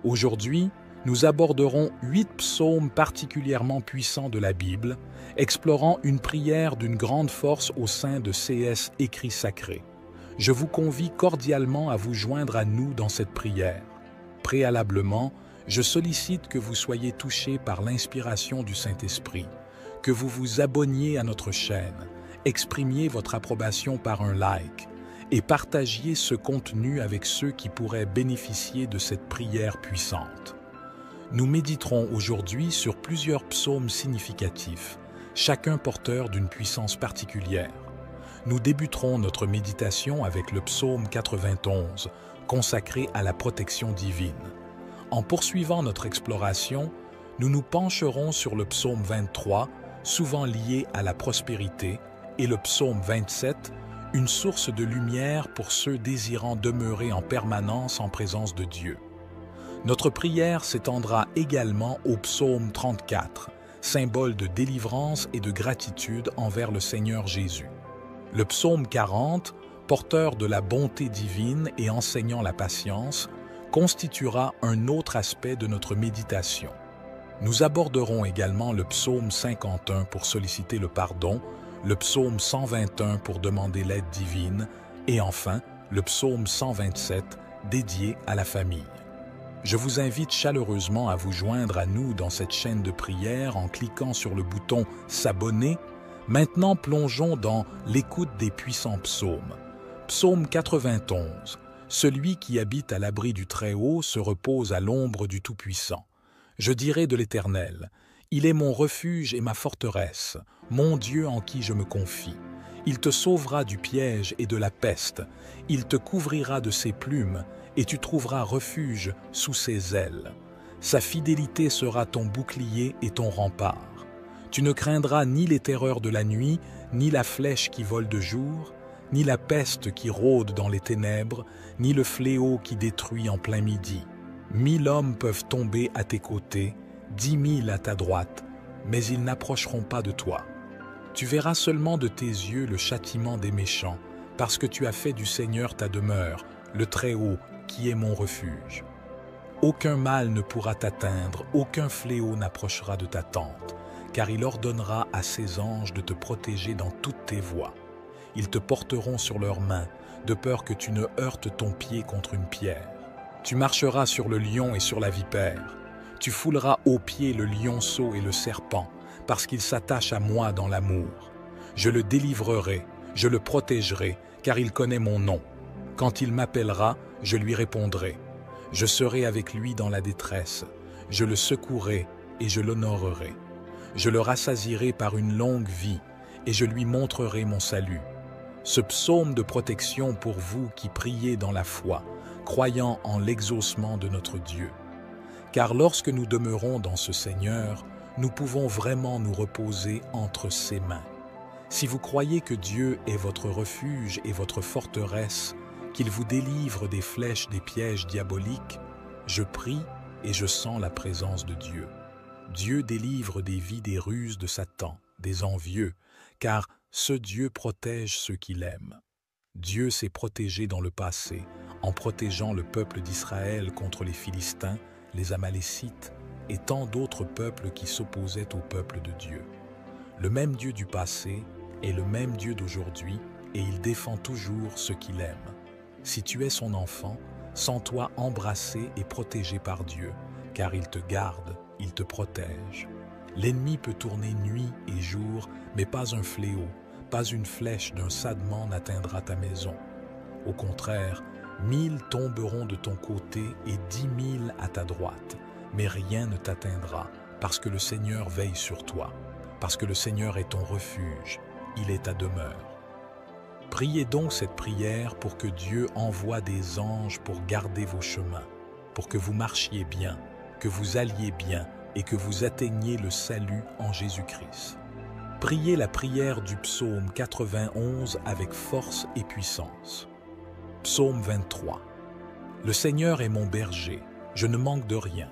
Aujourd'hui, nous aborderons 8 psaumes particulièrement puissants de la Bible, explorant une prière d'une grande force au sein de CS Écrits Sacrés. Je vous convie cordialement à vous joindre à nous dans cette prière. Préalablement, je sollicite que vous soyez touchés par l'inspiration du Saint-Esprit, que vous vous abonniez à notre chaîne, exprimiez votre approbation par un like et partagiez ce contenu avec ceux qui pourraient bénéficier de cette prière puissante. Nous méditerons aujourd'hui sur plusieurs psaumes significatifs, chacun porteur d'une puissance particulière. Nous débuterons notre méditation avec le psaume 91, consacré à la protection divine. En poursuivant notre exploration, nous nous pencherons sur le psaume 23, souvent lié à la prospérité, et le psaume 27, une source de lumière pour ceux désirant demeurer en permanence en présence de Dieu. Notre prière s'étendra également au psaume 34, symbole de délivrance et de gratitude envers le Seigneur Jésus. Le psaume 40, porteur de la bonté divine et enseignant la patience, constituera un autre aspect de notre méditation. Nous aborderons également le psaume 51 pour solliciter le pardon, le psaume 121 pour demander l'aide divine et enfin le psaume 127 dédié à la famille. Je vous invite chaleureusement à vous joindre à nous dans cette chaîne de prière en cliquant sur le bouton « S'abonner ». Maintenant, plongeons dans l'écoute des puissants psaumes. Psaume 91. Celui qui habite à l'abri du Très-Haut se repose à l'ombre du Tout-Puissant. Je dirai de l'Éternel, il est mon refuge et ma forteresse, mon Dieu en qui je me confie. Il te sauvera du piège et de la peste, il te couvrira de ses plumes, et tu trouveras refuge sous ses ailes. Sa fidélité sera ton bouclier et ton rempart. Tu ne craindras ni les terreurs de la nuit, ni la flèche qui vole de jour, ni la peste qui rôde dans les ténèbres, ni le fléau qui détruit en plein midi. 1000 hommes peuvent tomber à tes côtés, 10 000 à ta droite, mais ils n'approcheront pas de toi. Tu verras seulement de tes yeux le châtiment des méchants, parce que tu as fait du Seigneur ta demeure, le Très-Haut, qui est mon refuge. Aucun mal ne pourra t'atteindre, aucun fléau n'approchera de ta tente, car il ordonnera à ses anges de te protéger dans toutes tes voies. Ils te porteront sur leurs mains, de peur que tu ne heurtes ton pied contre une pierre. Tu marcheras sur le lion et sur la vipère. Tu fouleras aux pieds le lionceau et le serpent, parce qu'il s'attache à moi dans l'amour. Je le délivrerai, je le protégerai, car il connaît mon nom. Quand il m'appellera, je lui répondrai. Je serai avec lui dans la détresse. Je le secouerai et je l'honorerai. Je le rassasierai par une longue vie et je lui montrerai mon salut. Ce psaume de protection pour vous qui priez dans la foi, croyant en l'exaucement de notre Dieu. Car lorsque nous demeurons dans ce Seigneur, nous pouvons vraiment nous reposer entre ses mains. Si vous croyez que Dieu est votre refuge et votre forteresse, qu'il vous délivre des flèches des pièges diaboliques, je prie et je sens la présence de Dieu. Dieu délivre des vies des ruses de Satan, des envieux, car ce Dieu protège ceux qu'il aime. Dieu s'est protégé dans le passé, en protégeant le peuple d'Israël contre les Philistins, les Amalécites et tant d'autres peuples qui s'opposaient au peuple de Dieu. Le même Dieu du passé est le même Dieu d'aujourd'hui et il défend toujours ceux qu'il aime. Si tu es son enfant, sens-toi embrassé et protégé par Dieu, car il te garde, il te protège. L'ennemi peut tourner nuit et jour, mais pas un fléau, pas une flèche d'un sadement n'atteindra ta maison. Au contraire, 1000 tomberont de ton côté et 10 000 à ta droite, mais rien ne t'atteindra, parce que le Seigneur veille sur toi, parce que le Seigneur est ton refuge, il est ta demeure. Priez donc cette prière pour que Dieu envoie des anges pour garder vos chemins, pour que vous marchiez bien, que vous alliez bien et que vous atteigniez le salut en Jésus-Christ. Priez la prière du psaume 91 avec force et puissance. Psaume 23. Le Seigneur est mon berger, je ne manque de rien.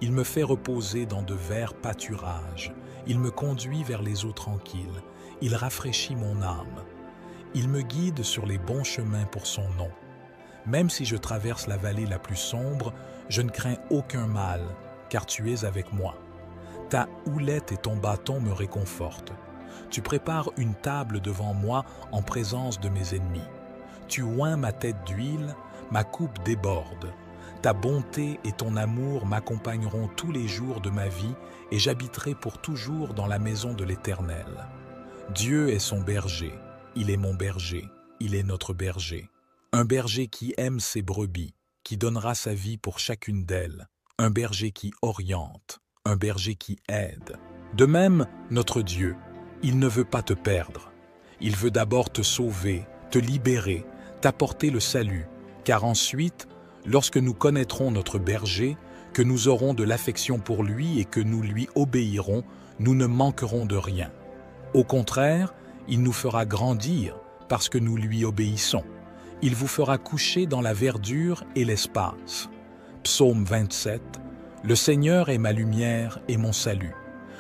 Il me fait reposer dans de verts pâturages, il me conduit vers les eaux tranquilles, il rafraîchit mon âme. Il me guide sur les bons chemins pour son nom. Même si je traverse la vallée la plus sombre, Je ne crains aucun mal, car tu es avec moi. Ta houlette et ton bâton me réconfortent. Tu prépares une table devant moi en présence de mes ennemis. Tu oins ma tête d'huile, ma coupe déborde. Ta bonté et ton amour m'accompagneront tous les jours de ma vie et j'habiterai pour toujours dans la maison de l'Éternel. Dieu est son berger, il est mon berger, il est notre berger. Un berger qui aime ses brebis, qui donnera sa vie pour chacune d'elles. Un berger qui oriente, un berger qui aide. De même, notre Dieu, il ne veut pas te perdre. Il veut d'abord te sauver, te libérer, t'apporter le salut, car ensuite, lorsque nous connaîtrons notre berger, que nous aurons de l'affection pour lui et que nous lui obéirons, nous ne manquerons de rien. Au contraire, il nous fera grandir parce que nous lui obéissons. Il vous fera coucher dans la verdure et l'espace. Psaume 27. Le Seigneur est ma lumière et mon salut.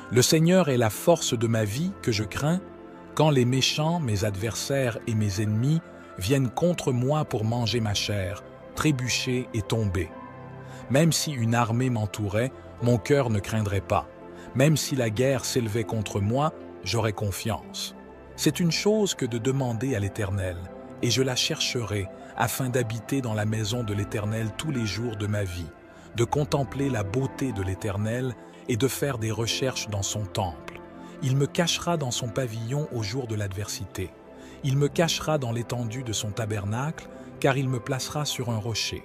Le Seigneur est la force de ma vie que je crains. Quand les méchants, mes adversaires et mes ennemis viennent contre moi pour manger ma chair, trébucher et tomber. Même si une armée m'entourait, mon cœur ne craindrait pas. Même si la guerre s'élevait contre moi, j'aurais confiance. C'est une chose que de demander à l'Éternel, et je la chercherai afin d'habiter dans la maison de l'Éternel tous les jours de ma vie, de contempler la beauté de l'Éternel et de faire des recherches dans son temple. Il me cachera dans son pavillon au jour de l'adversité. Il me cachera dans l'étendue de son tabernacle, car il me placera sur un rocher.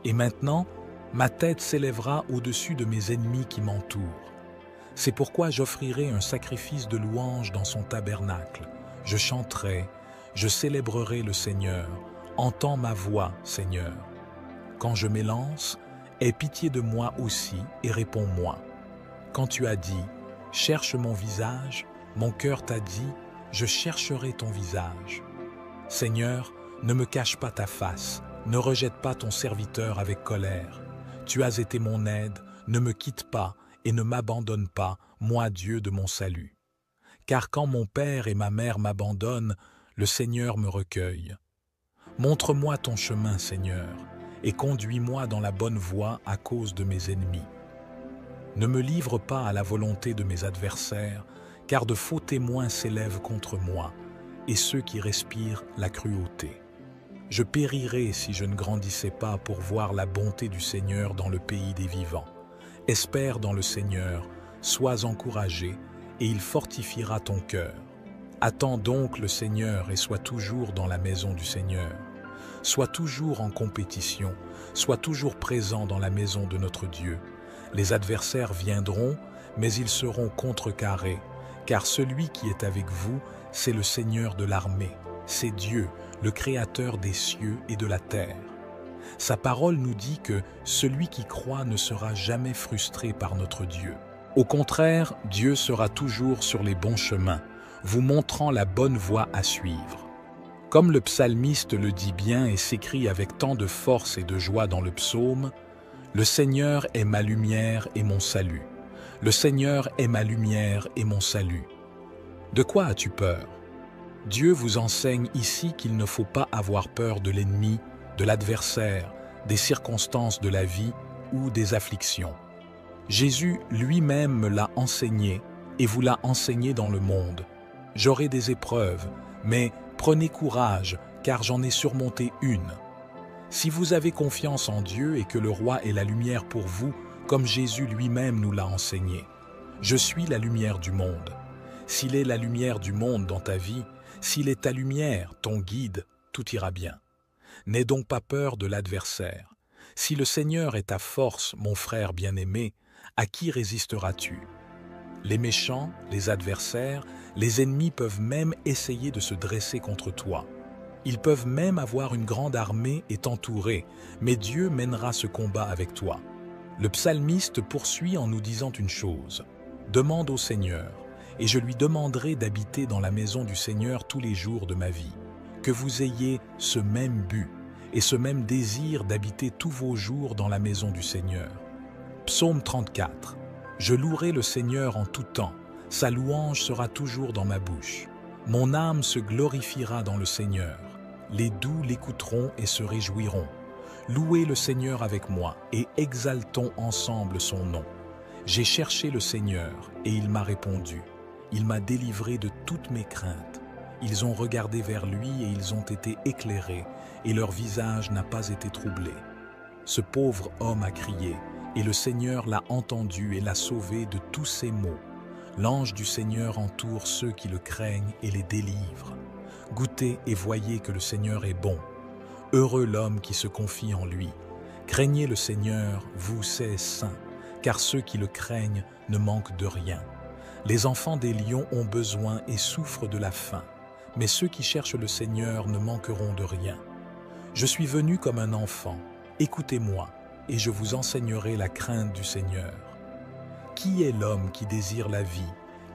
Et maintenant, ma tête s'élèvera au-dessus de mes ennemis qui m'entourent. C'est pourquoi j'offrirai un sacrifice de louange dans son tabernacle. Je chanterai, je célébrerai le Seigneur. Entends ma voix, Seigneur. Quand je m'élance, aie pitié de moi aussi et réponds-moi. Quand tu as dit, cherche mon visage, mon cœur t'a dit, je chercherai ton visage. Seigneur, ne me cache pas ta face, ne rejette pas ton serviteur avec colère. Tu as été mon aide, ne me quitte pas et ne m'abandonne pas, moi Dieu de mon salut. Car quand mon père et ma mère m'abandonnent, le Seigneur me recueille. Montre-moi ton chemin, Seigneur, et conduis-moi dans la bonne voie à cause de mes ennemis. Ne me livre pas à la volonté de mes adversaires, car de faux témoins s'élèvent contre moi, et ceux qui respirent la cruauté. Je périrais si je ne grandissais pas pour voir la bonté du Seigneur dans le pays des vivants. Espère dans le Seigneur, sois encouragé, et il fortifiera ton cœur. Attends donc le Seigneur et sois toujours dans la maison du Seigneur. Sois toujours en compétition, sois toujours présent dans la maison de notre Dieu. Les adversaires viendront, mais ils seront contrecarrés, car celui qui est avec vous, c'est le Seigneur de l'armée, c'est Dieu, le Créateur des cieux et de la terre. Sa parole nous dit que celui qui croit ne sera jamais frustré par notre Dieu. Au contraire, Dieu sera toujours sur les bons chemins, vous montrant la bonne voie à suivre. Comme le psalmiste le dit bien et s'écrit avec tant de force et de joie dans le psaume, « Le Seigneur est ma lumière et mon salut. Le Seigneur est ma lumière et mon salut. » De quoi as-tu peur? Dieu vous enseigne ici qu'il ne faut pas avoir peur de l'ennemi, de l'adversaire, des circonstances de la vie ou des afflictions. Jésus lui-même me l'a enseigné et vous l'a enseigné dans le monde. J'aurai des épreuves, mais prenez courage, car j'en ai surmonté une. Si vous avez confiance en Dieu et que le roi est la lumière pour vous, comme Jésus lui-même nous l'a enseigné. Je suis la lumière du monde. S'il est la lumière du monde dans ta vie, s'il est ta lumière, ton guide, tout ira bien. N'aie donc pas peur de l'adversaire. Si le Seigneur est ta force, mon frère bien-aimé, à qui résisteras-tu? Les méchants, les adversaires, les ennemis peuvent même essayer de se dresser contre toi. Ils peuvent même avoir une grande armée et t'entourer, mais Dieu mènera ce combat avec toi. Le psalmiste poursuit en nous disant une chose. Demande au Seigneur, et je lui demanderai d'habiter dans la maison du Seigneur tous les jours de ma vie. Que vous ayez ce même but et ce même désir d'habiter tous vos jours dans la maison du Seigneur. Psaume 34. Je louerai le Seigneur en tout temps, sa louange sera toujours dans ma bouche. Mon âme se glorifiera dans le Seigneur. Les doux l'écouteront et se réjouiront. Louez le Seigneur avec moi et exaltons ensemble son nom. J'ai cherché le Seigneur et il m'a répondu. Il m'a délivré de toutes mes craintes. Ils ont regardé vers lui et ils ont été éclairés et leur visage n'a pas été troublé. Ce pauvre homme a crié et le Seigneur l'a entendu et l'a sauvé de tous ses maux. L'ange du Seigneur entoure ceux qui le craignent et les délivre. Goûtez et voyez que le Seigneur est bon. Heureux l'homme qui se confie en lui. Craignez le Seigneur, vous ses saints, car ceux qui le craignent ne manquent de rien. Les enfants des lions ont besoin et souffrent de la faim, mais ceux qui cherchent le Seigneur ne manqueront de rien. Je suis venu comme un enfant, écoutez-moi, et je vous enseignerai la crainte du Seigneur. Qui est l'homme qui désire la vie,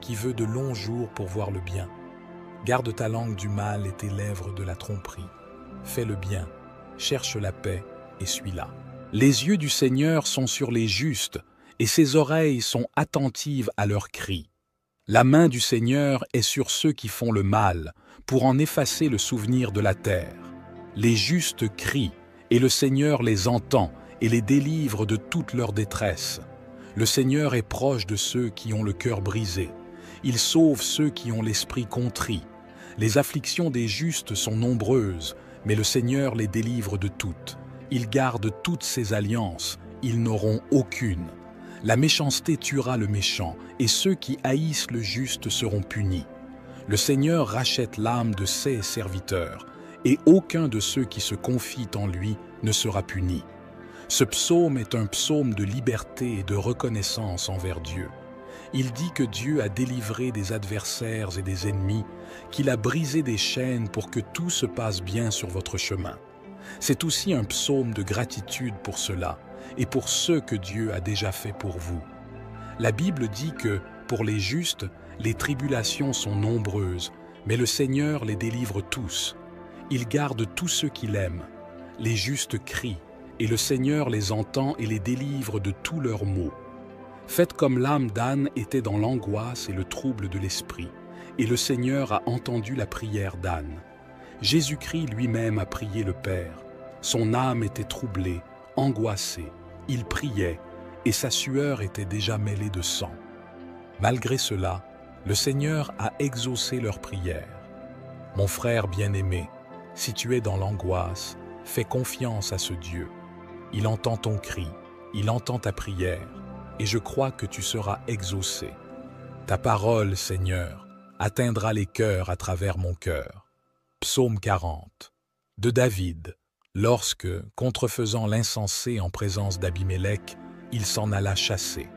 qui veut de longs jours pour voir le bien? Garde ta langue du mal et tes lèvres de la tromperie. Fais le bien, cherche la paix et suis-la. Les yeux du Seigneur sont sur les justes, et ses oreilles sont attentives à leurs cris. La main du Seigneur est sur ceux qui font le mal, pour en effacer le souvenir de la terre. Les justes crient, et le Seigneur les entend et les délivre de toute leur détresse. Le Seigneur est proche de ceux qui ont le cœur brisé. Il sauve ceux qui ont l'esprit contrit. Les afflictions des justes sont nombreuses, mais le Seigneur les délivre de toutes. Il garde toutes ses alliances, ils n'auront aucune. La méchanceté tuera le méchant, et ceux qui haïssent le juste seront punis. Le Seigneur rachète l'âme de ses serviteurs, et aucun de ceux qui se confient en lui ne sera puni. Ce psaume est un psaume de liberté et de reconnaissance envers Dieu. Il dit que Dieu a délivré des adversaires et des ennemis, qu'il a brisé des chaînes pour que tout se passe bien sur votre chemin. C'est aussi un psaume de gratitude pour cela et pour ce que Dieu a déjà fait pour vous. La Bible dit que, pour les justes, les tribulations sont nombreuses, mais le Seigneur les délivre tous. Il garde tous ceux qu'il aime. Les justes crient, et le Seigneur les entend et les délivre de tous leurs maux. Faites comme l'âme d'Anne était dans l'angoisse et le trouble de l'esprit, et le Seigneur a entendu la prière d'Anne. Jésus-Christ lui-même a prié le Père. Son âme était troublée, angoissée, il priait, et sa sueur était déjà mêlée de sang. Malgré cela, le Seigneur a exaucé leur prière. Mon frère bien-aimé, si tu es dans l'angoisse, fais confiance à ce Dieu. Il entend ton cri, il entend ta prière, et je crois que tu seras exaucé. Ta parole, Seigneur, atteindra les cœurs à travers mon cœur. Psaume 40. De David, lorsque, contrefaisant l'insensé en présence d'Abimélec, il s'en alla chasser.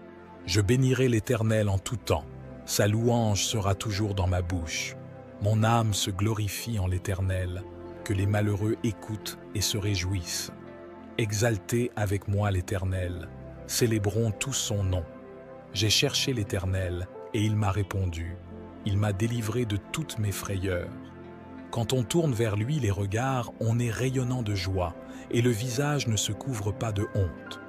Je bénirai l'Éternel en tout temps, sa louange sera toujours dans ma bouche. Mon âme se glorifie en l'Éternel, que les malheureux écoutent et se réjouissent. Exaltez avec moi l'Éternel, célébrons tous son nom. J'ai cherché l'Éternel, et il m'a répondu. Il m'a délivré de toutes mes frayeurs. Quand on tourne vers lui les regards, on est rayonnant de joie, et le visage ne se couvre pas de honte.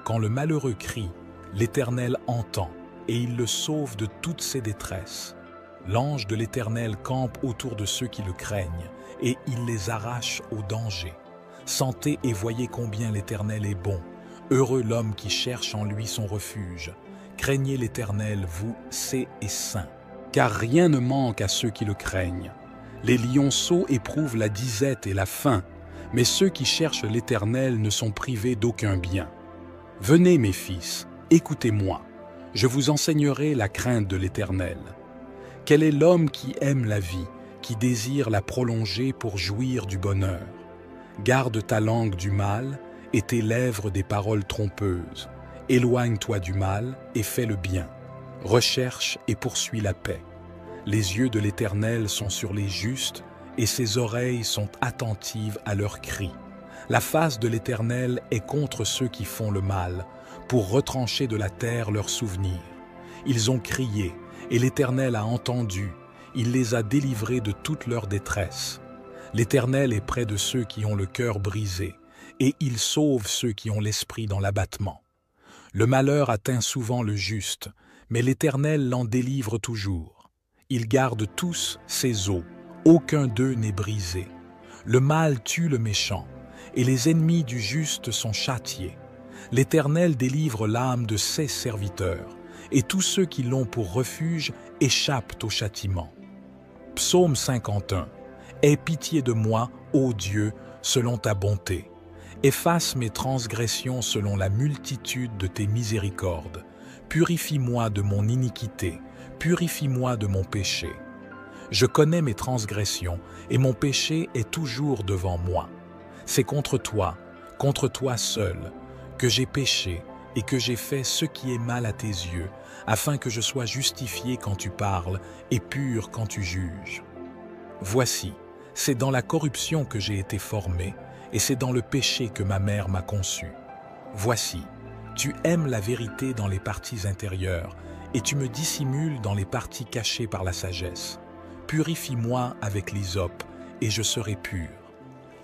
Quand le malheureux crie, l'Éternel entend, et il le sauve de toutes ses détresses. L'ange de l'Éternel campe autour de ceux qui le craignent, et il les arrache au danger. Sentez et voyez combien l'Éternel est bon. Heureux l'homme qui cherche en lui son refuge. Craignez l'Éternel, vous, saints et saints, car rien ne manque à ceux qui le craignent. Les lionceaux éprouvent la disette et la faim, mais ceux qui cherchent l'Éternel ne sont privés d'aucun bien. Venez, mes fils, écoutez-moi, je vous enseignerai la crainte de l'Éternel. Quel est l'homme qui aime la vie, qui désire la prolonger pour jouir du bonheur? Garde ta langue du mal et tes lèvres des paroles trompeuses. Éloigne-toi du mal et fais le bien. Recherche et poursuis la paix. Les yeux de l'Éternel sont sur les justes et ses oreilles sont attentives à leurs cris. La face de l'Éternel est contre ceux qui font le mal, pour retrancher de la terre leurs souvenirs. Ils ont crié, et l'Éternel a entendu, il les a délivrés de toute leur détresse. L'Éternel est près de ceux qui ont le cœur brisé, et il sauve ceux qui ont l'esprit dans l'abattement. Le malheur atteint souvent le juste, mais l'Éternel l'en délivre toujours. Il garde tous ses os, aucun d'eux n'est brisé. Le mal tue le méchant, et les ennemis du juste sont châtiés. L'Éternel délivre l'âme de ses serviteurs, et tous ceux qui l'ont pour refuge échappent au châtiment. Psaume 51. Aie pitié de moi, ô Dieu, selon ta bonté. Efface mes transgressions selon la multitude de tes miséricordes. Purifie-moi de mon iniquité, purifie-moi de mon péché. Je connais mes transgressions, et mon péché est toujours devant moi. C'est contre toi seul, que j'ai péché et que j'ai fait ce qui est mal à tes yeux, afin que je sois justifié quand tu parles et pur quand tu juges. Voici, c'est dans la corruption que j'ai été formé, et c'est dans le péché que ma mère m'a conçu. Voici, tu aimes la vérité dans les parties intérieures, et tu me dissimules dans les parties cachées par la sagesse. Purifie-moi avec l'hysope, et je serai pur.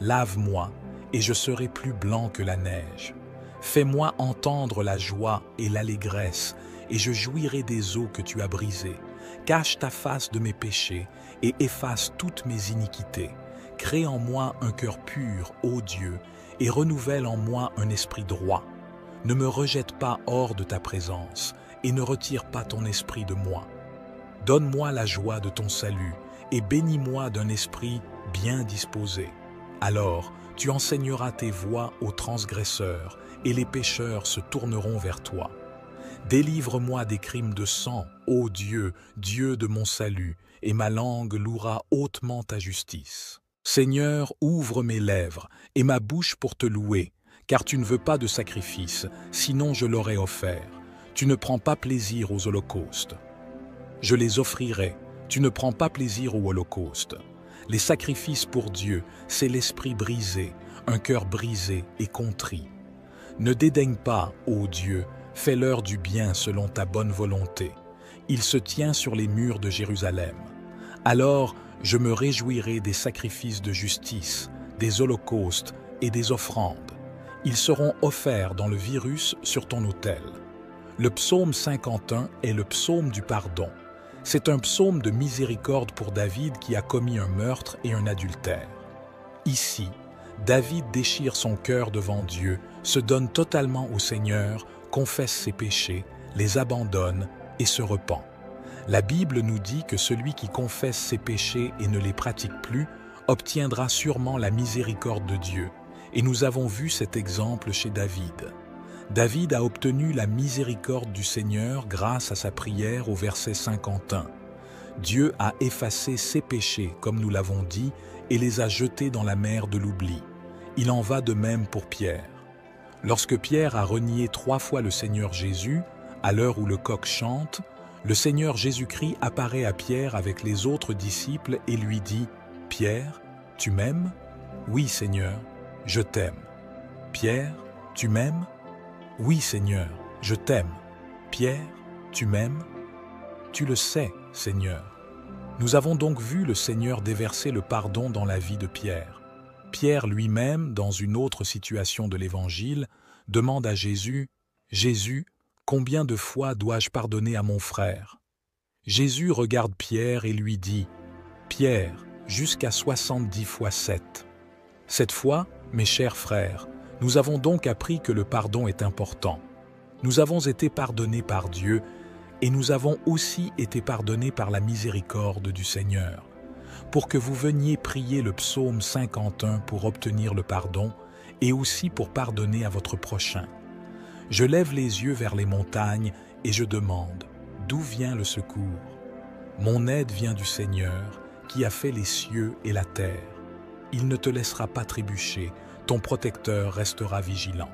Lave-moi, et je serai plus blanc que la neige. Fais-moi entendre la joie et l'allégresse, et je jouirai des eaux que tu as brisées. Cache ta face de mes péchés, et efface toutes mes iniquités. Crée en moi un cœur pur, ô Dieu, et renouvelle en moi un esprit droit. Ne me rejette pas hors de ta présence, et ne retire pas ton esprit de moi. Donne-moi la joie de ton salut, et bénis-moi d'un esprit bien disposé. Alors, tu enseigneras tes voies aux transgresseurs, et les pécheurs se tourneront vers toi. Délivre-moi des crimes de sang, ô Dieu, Dieu de mon salut, et ma langue louera hautement ta justice. Seigneur, ouvre mes lèvres, et ma bouche pour te louer, car tu ne veux pas de sacrifice, sinon je l'aurais offert. Tu ne prends pas plaisir aux holocaustes. Je les offrirai, tu ne prends pas plaisir aux holocaustes. Les sacrifices pour Dieu, c'est l'esprit brisé, un cœur brisé et contrit. Ne dédaigne pas, ô Dieu, fais-leur du bien selon ta bonne volonté. Il se tient sur les murs de Jérusalem. Alors, je me réjouirai des sacrifices de justice, des holocaustes et des offrandes. Ils seront offerts dans le virus sur ton autel. Le psaume 51 est le psaume du pardon. C'est un psaume de miséricorde pour David qui a commis un meurtre et un adultère. Ici, David déchire son cœur devant Dieu, se donne totalement au Seigneur, confesse ses péchés, les abandonne et se repent. La Bible nous dit que celui qui confesse ses péchés et ne les pratique plus obtiendra sûrement la miséricorde de Dieu, et nous avons vu cet exemple chez David. David a obtenu la miséricorde du Seigneur grâce à sa prière au verset 51. Dieu a effacé ses péchés, comme nous l'avons dit, et les a jetés dans la mer de l'oubli. Il en va de même pour Pierre. Lorsque Pierre a renié 3 fois le Seigneur Jésus, à l'heure où le coq chante, le Seigneur Jésus-Christ apparaît à Pierre avec les autres disciples et lui dit « Pierre, tu m'aimes ? Oui, Seigneur, je t'aime. Pierre, tu m'aimes ? Oui, Seigneur, je t'aime. Pierre, tu m'aimes ? Tu le sais, Seigneur. » Nous avons donc vu le Seigneur déverser le pardon dans la vie de Pierre. Pierre lui-même, dans une autre situation de l'Évangile, demande à Jésus « Jésus, combien de fois dois-je pardonner à mon frère ?» Jésus regarde Pierre et lui dit « Pierre, jusqu'à 70 fois 7. » Cette fois, mes chers frères, nous avons donc appris que le pardon est important. Nous avons été pardonnés par Dieu et nous avons aussi été pardonnés par la miséricorde du Seigneur. Pour que vous veniez prier le psaume 51 pour obtenir le pardon et aussi pour pardonner à votre prochain. Je lève les yeux vers les montagnes et je demande, d'où vient le secours? Mon aide vient du Seigneur, qui a fait les cieux et la terre. Il ne te laissera pas trébucher, ton protecteur restera vigilant.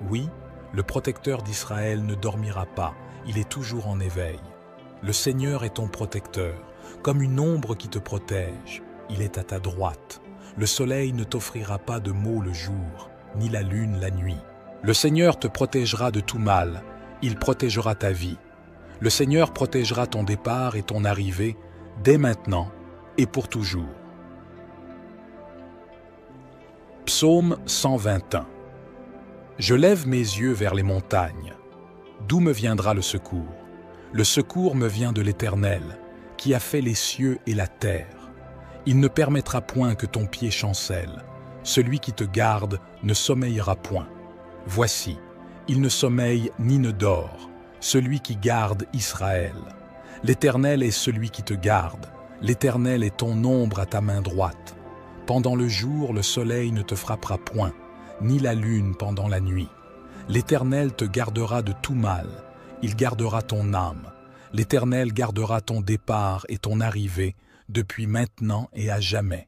Oui, le protecteur d'Israël ne dormira pas, il est toujours en éveil. Le Seigneur est ton protecteur, comme une ombre qui te protège. Il est à ta droite. Le soleil ne t'offrira pas de maux le jour, ni la lune la nuit. Le Seigneur te protégera de tout mal, il protégera ta vie. Le Seigneur protégera ton départ et ton arrivée, dès maintenant et pour toujours. Psaume 121. Je lève mes yeux vers les montagnes. D'où me viendra le secours? Le secours me vient de l'Éternel, qui a fait les cieux et la terre. Il ne permettra point que ton pied chancelle. Celui qui te garde ne sommeillera point. Voici, il ne sommeille ni ne dort, celui qui garde Israël. L'Éternel est celui qui te garde, l'Éternel est ton ombre à ta main droite. Pendant le jour, le soleil ne te frappera point, ni la lune pendant la nuit. L'Éternel te gardera de tout mal, il gardera ton âme. L'Éternel gardera ton départ et ton arrivée, depuis maintenant et à jamais.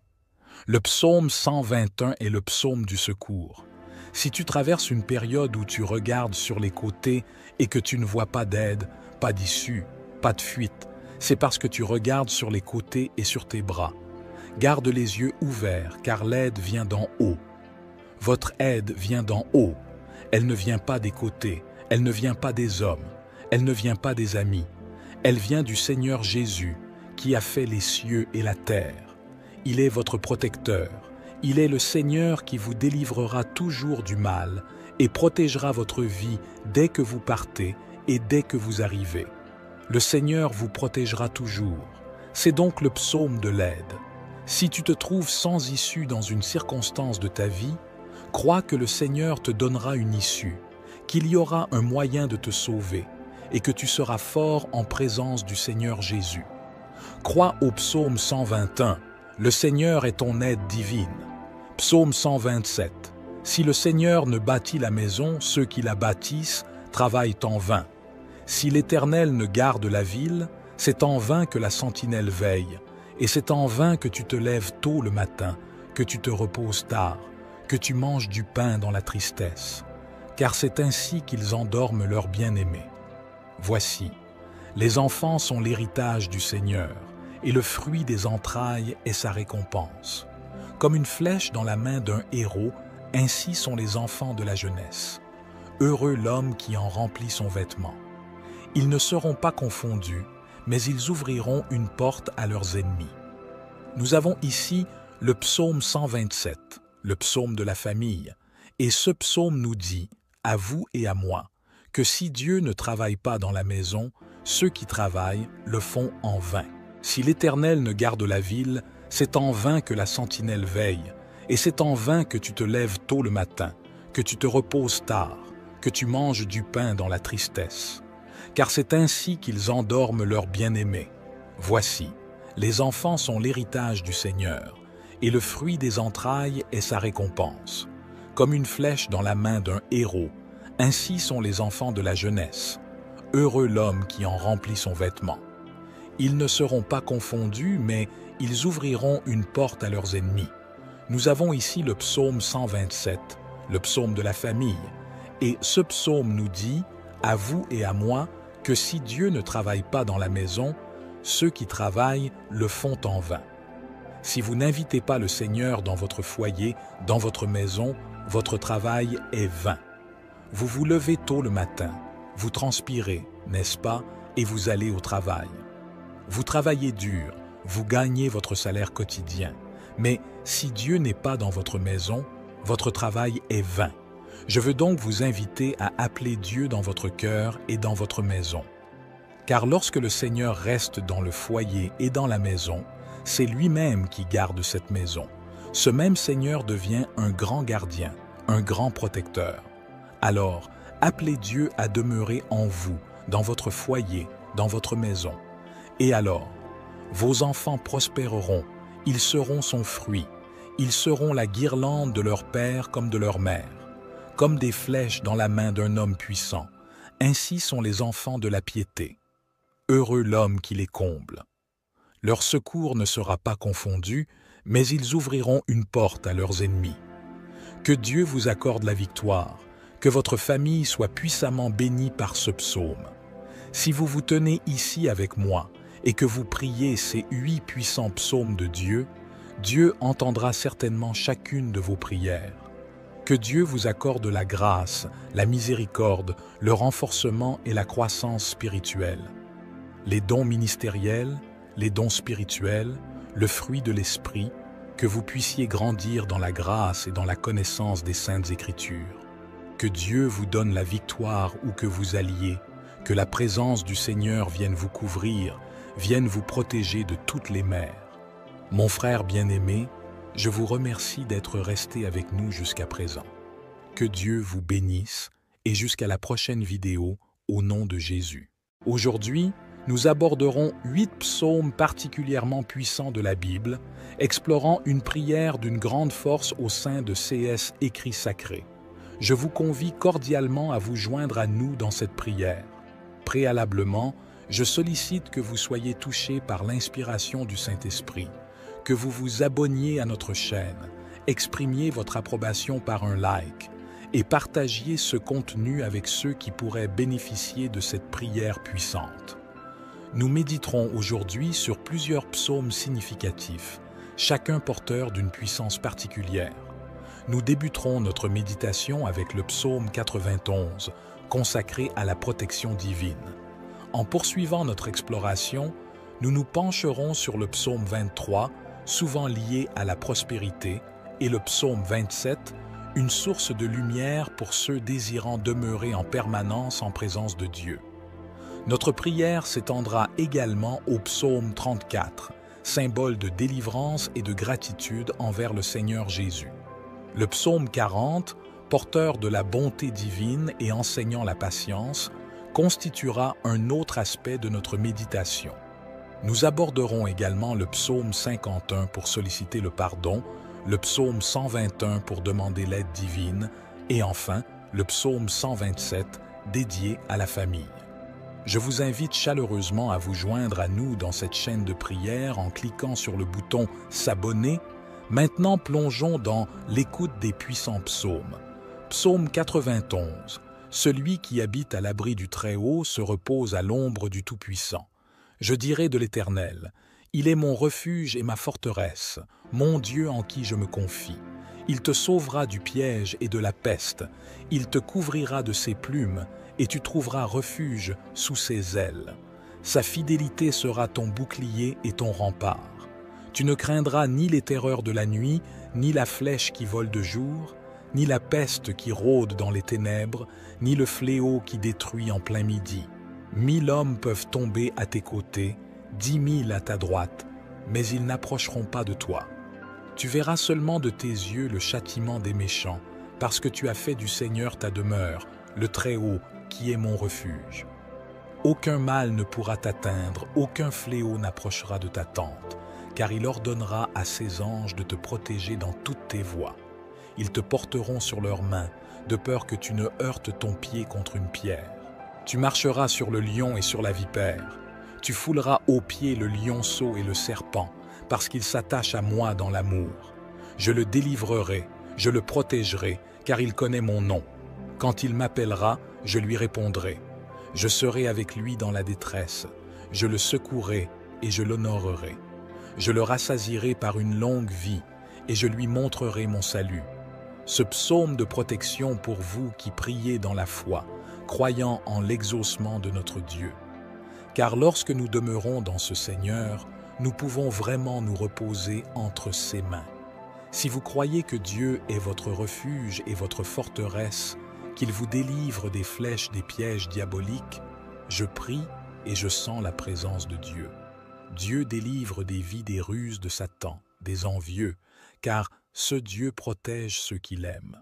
Le psaume 121 est le psaume du secours. Si tu traverses une période où tu regardes sur les côtés et que tu ne vois pas d'aide, pas d'issue, pas de fuite, c'est parce que tu regardes sur les côtés et sur tes bras. Garde les yeux ouverts, car l'aide vient d'en haut. Votre aide vient d'en haut. Elle ne vient pas des côtés, elle ne vient pas des hommes, elle ne vient pas des amis. Elle vient du Seigneur Jésus, qui a fait les cieux et la terre. Il est votre protecteur. Il est le Seigneur qui vous délivrera toujours du mal et protégera votre vie dès que vous partez et dès que vous arrivez. Le Seigneur vous protégera toujours. C'est donc le psaume de l'aide. Si tu te trouves sans issue dans une circonstance de ta vie, crois que le Seigneur te donnera une issue, qu'il y aura un moyen de te sauver et que tu seras fort en présence du Seigneur Jésus. Crois au psaume 121, le Seigneur est ton aide divine. Psaume 127, si le Seigneur ne bâtit la maison, ceux qui la bâtissent travaillent en vain. Si l'Éternel ne garde la ville, c'est en vain que la sentinelle veille, et c'est en vain que tu te lèves tôt le matin, que tu te reposes tard, que tu manges du pain dans la tristesse, car c'est ainsi qu'ils endorment leurs bien-aimés. Voici, les enfants sont l'héritage du Seigneur, et le fruit des entrailles est sa récompense. Comme une flèche dans la main d'un héros, ainsi sont les enfants de la jeunesse. Heureux l'homme qui en remplit son vêtement. Ils ne seront pas confondus, mais ils ouvriront une porte à leurs ennemis. Nous avons ici le psaume 127, le psaume de la famille, et ce psaume nous dit, à vous et à moi, que si Dieu ne travaille pas dans la maison, ceux qui travaillent le font en vain. Si l'Éternel ne garde la ville, c'est en vain que la sentinelle veille, et c'est en vain que tu te lèves tôt le matin, que tu te reposes tard, que tu manges du pain dans la tristesse. Car c'est ainsi qu'ils endorment leurs bien-aimés. Voici, les enfants sont l'héritage du Seigneur, et le fruit des entrailles est sa récompense. Comme une flèche dans la main d'un héros, ainsi sont les enfants de la jeunesse. Heureux l'homme qui en remplit son vêtement. Ils ne seront pas confondus, mais ils ouvriront une porte à leurs ennemis. Nous avons ici le psaume 127, le psaume de la famille, et ce psaume nous dit, à vous et à moi, que si Dieu ne travaille pas dans la maison, ceux qui travaillent le font en vain. Si vous n'invitez pas le Seigneur dans votre foyer, dans votre maison, votre travail est vain. Vous vous levez tôt le matin, vous transpirez, n'est-ce pas, et vous allez au travail. Vous travaillez dur, vous gagnez votre salaire quotidien. Mais si Dieu n'est pas dans votre maison, votre travail est vain. Je veux donc vous inviter à appeler Dieu dans votre cœur et dans votre maison. Car lorsque le Seigneur reste dans le foyer et dans la maison, c'est lui-même qui garde cette maison. Ce même Seigneur devient un grand gardien, un grand protecteur. Alors, appelez Dieu à demeurer en vous, dans votre foyer, dans votre maison. Et alors, vos enfants prospéreront, ils seront son fruit, ils seront la guirlande de leur père comme de leur mère, comme des flèches dans la main d'un homme puissant. Ainsi sont les enfants de la piété. Heureux l'homme qui les comble. Leur secours ne sera pas confondu, mais ils ouvriront une porte à leurs ennemis. Que Dieu vous accorde la victoire, que votre famille soit puissamment bénie par ce psaume. Si vous vous tenez ici avec moi et que vous priez ces 8 puissants psaumes de Dieu, Dieu entendra certainement chacune de vos prières. Que Dieu vous accorde la grâce, la miséricorde, le renforcement et la croissance spirituelle. Les dons ministériels, les dons spirituels, le fruit de l'Esprit, que vous puissiez grandir dans la grâce et dans la connaissance des Saintes Écritures. Que Dieu vous donne la victoire où que vous alliez, que la présence du Seigneur vienne vous couvrir, vienne vous protéger de toutes les mers. Mon frère bien-aimé, Je vous remercie d'être resté avec nous jusqu'à présent. Que Dieu vous bénisse et jusqu'à la prochaine vidéo au nom de Jésus. Aujourd'hui, nous aborderons 8 psaumes particulièrement puissants de la Bible, explorant une prière d'une grande force au sein de CS Écrits Sacrés. Je vous convie cordialement à vous joindre à nous dans cette prière. Préalablement, je sollicite que vous soyez touchés par l'inspiration du Saint-Esprit, que vous vous abonniez à notre chaîne, exprimiez votre approbation par un like et partagiez ce contenu avec ceux qui pourraient bénéficier de cette prière puissante. Nous méditerons aujourd'hui sur plusieurs psaumes significatifs, chacun porteur d'une puissance particulière. Nous débuterons notre méditation avec le psaume 91, consacré à la protection divine. En poursuivant notre exploration, nous nous pencherons sur le psaume 23, souvent lié à la prospérité, et le psaume 27, une source de lumière pour ceux désirant demeurer en permanence en présence de Dieu. Notre prière s'étendra également au psaume 34, symbole de délivrance et de gratitude envers le Seigneur Jésus. Le psaume 40, porteur de la bonté divine et enseignant la patience, constituera un autre aspect de notre méditation. Nous aborderons également le psaume 51 pour solliciter le pardon, le psaume 121 pour demander l'aide divine et enfin le psaume 127 dédié à la famille. Je vous invite chaleureusement à vous joindre à nous dans cette chaîne de prière en cliquant sur le bouton « S'abonner ». Maintenant, plongeons dans l'écoute des puissants psaumes. Psaume 91. Celui qui habite à l'abri du Très-Haut se repose à l'ombre du Tout-Puissant. Je dirai de l'Éternel, il est mon refuge et ma forteresse, mon Dieu en qui je me confie. Il te sauvera du piège et de la peste, il te couvrira de ses plumes, et tu trouveras refuge sous ses ailes. Sa fidélité sera ton bouclier et ton rempart. Tu ne craindras ni les terreurs de la nuit, ni la flèche qui vole de jour, ni la peste qui rôde dans les ténèbres, ni le fléau qui détruit en plein midi. 1000 hommes peuvent tomber à tes côtés, 10 000 à ta droite, mais ils n'approcheront pas de toi. Tu verras seulement de tes yeux le châtiment des méchants, parce que tu as fait du Seigneur ta demeure, le Très-Haut, qui est mon refuge. Aucun mal ne pourra t'atteindre, aucun fléau n'approchera de ta tente, car il ordonnera à ses anges de te protéger dans toutes tes voies. Ils te porteront sur leurs mains, de peur que tu ne heurtes ton pied contre une pierre. Tu marcheras sur le lion et sur la vipère. Tu fouleras aux pieds le lionceau et le serpent, parce qu'il s'attache à moi dans l'amour. Je le délivrerai, je le protégerai, car il connaît mon nom. Quand il m'appellera, je lui répondrai. Je serai avec lui dans la détresse. Je le secouerai et je l'honorerai. Je le rassasierai par une longue vie et je lui montrerai mon salut. Ce psaume de protection pour vous qui priez dans la foi, croyant en l'exaucement de notre Dieu. Car lorsque nous demeurons dans ce Seigneur, nous pouvons vraiment nous reposer entre ses mains. Si vous croyez que Dieu est votre refuge et votre forteresse, qu'il vous délivre des flèches des pièges diaboliques, je prie et je sens la présence de Dieu. Dieu délivre des vies des ruses de Satan, des envieux, car ce Dieu protège ceux qu'il aime.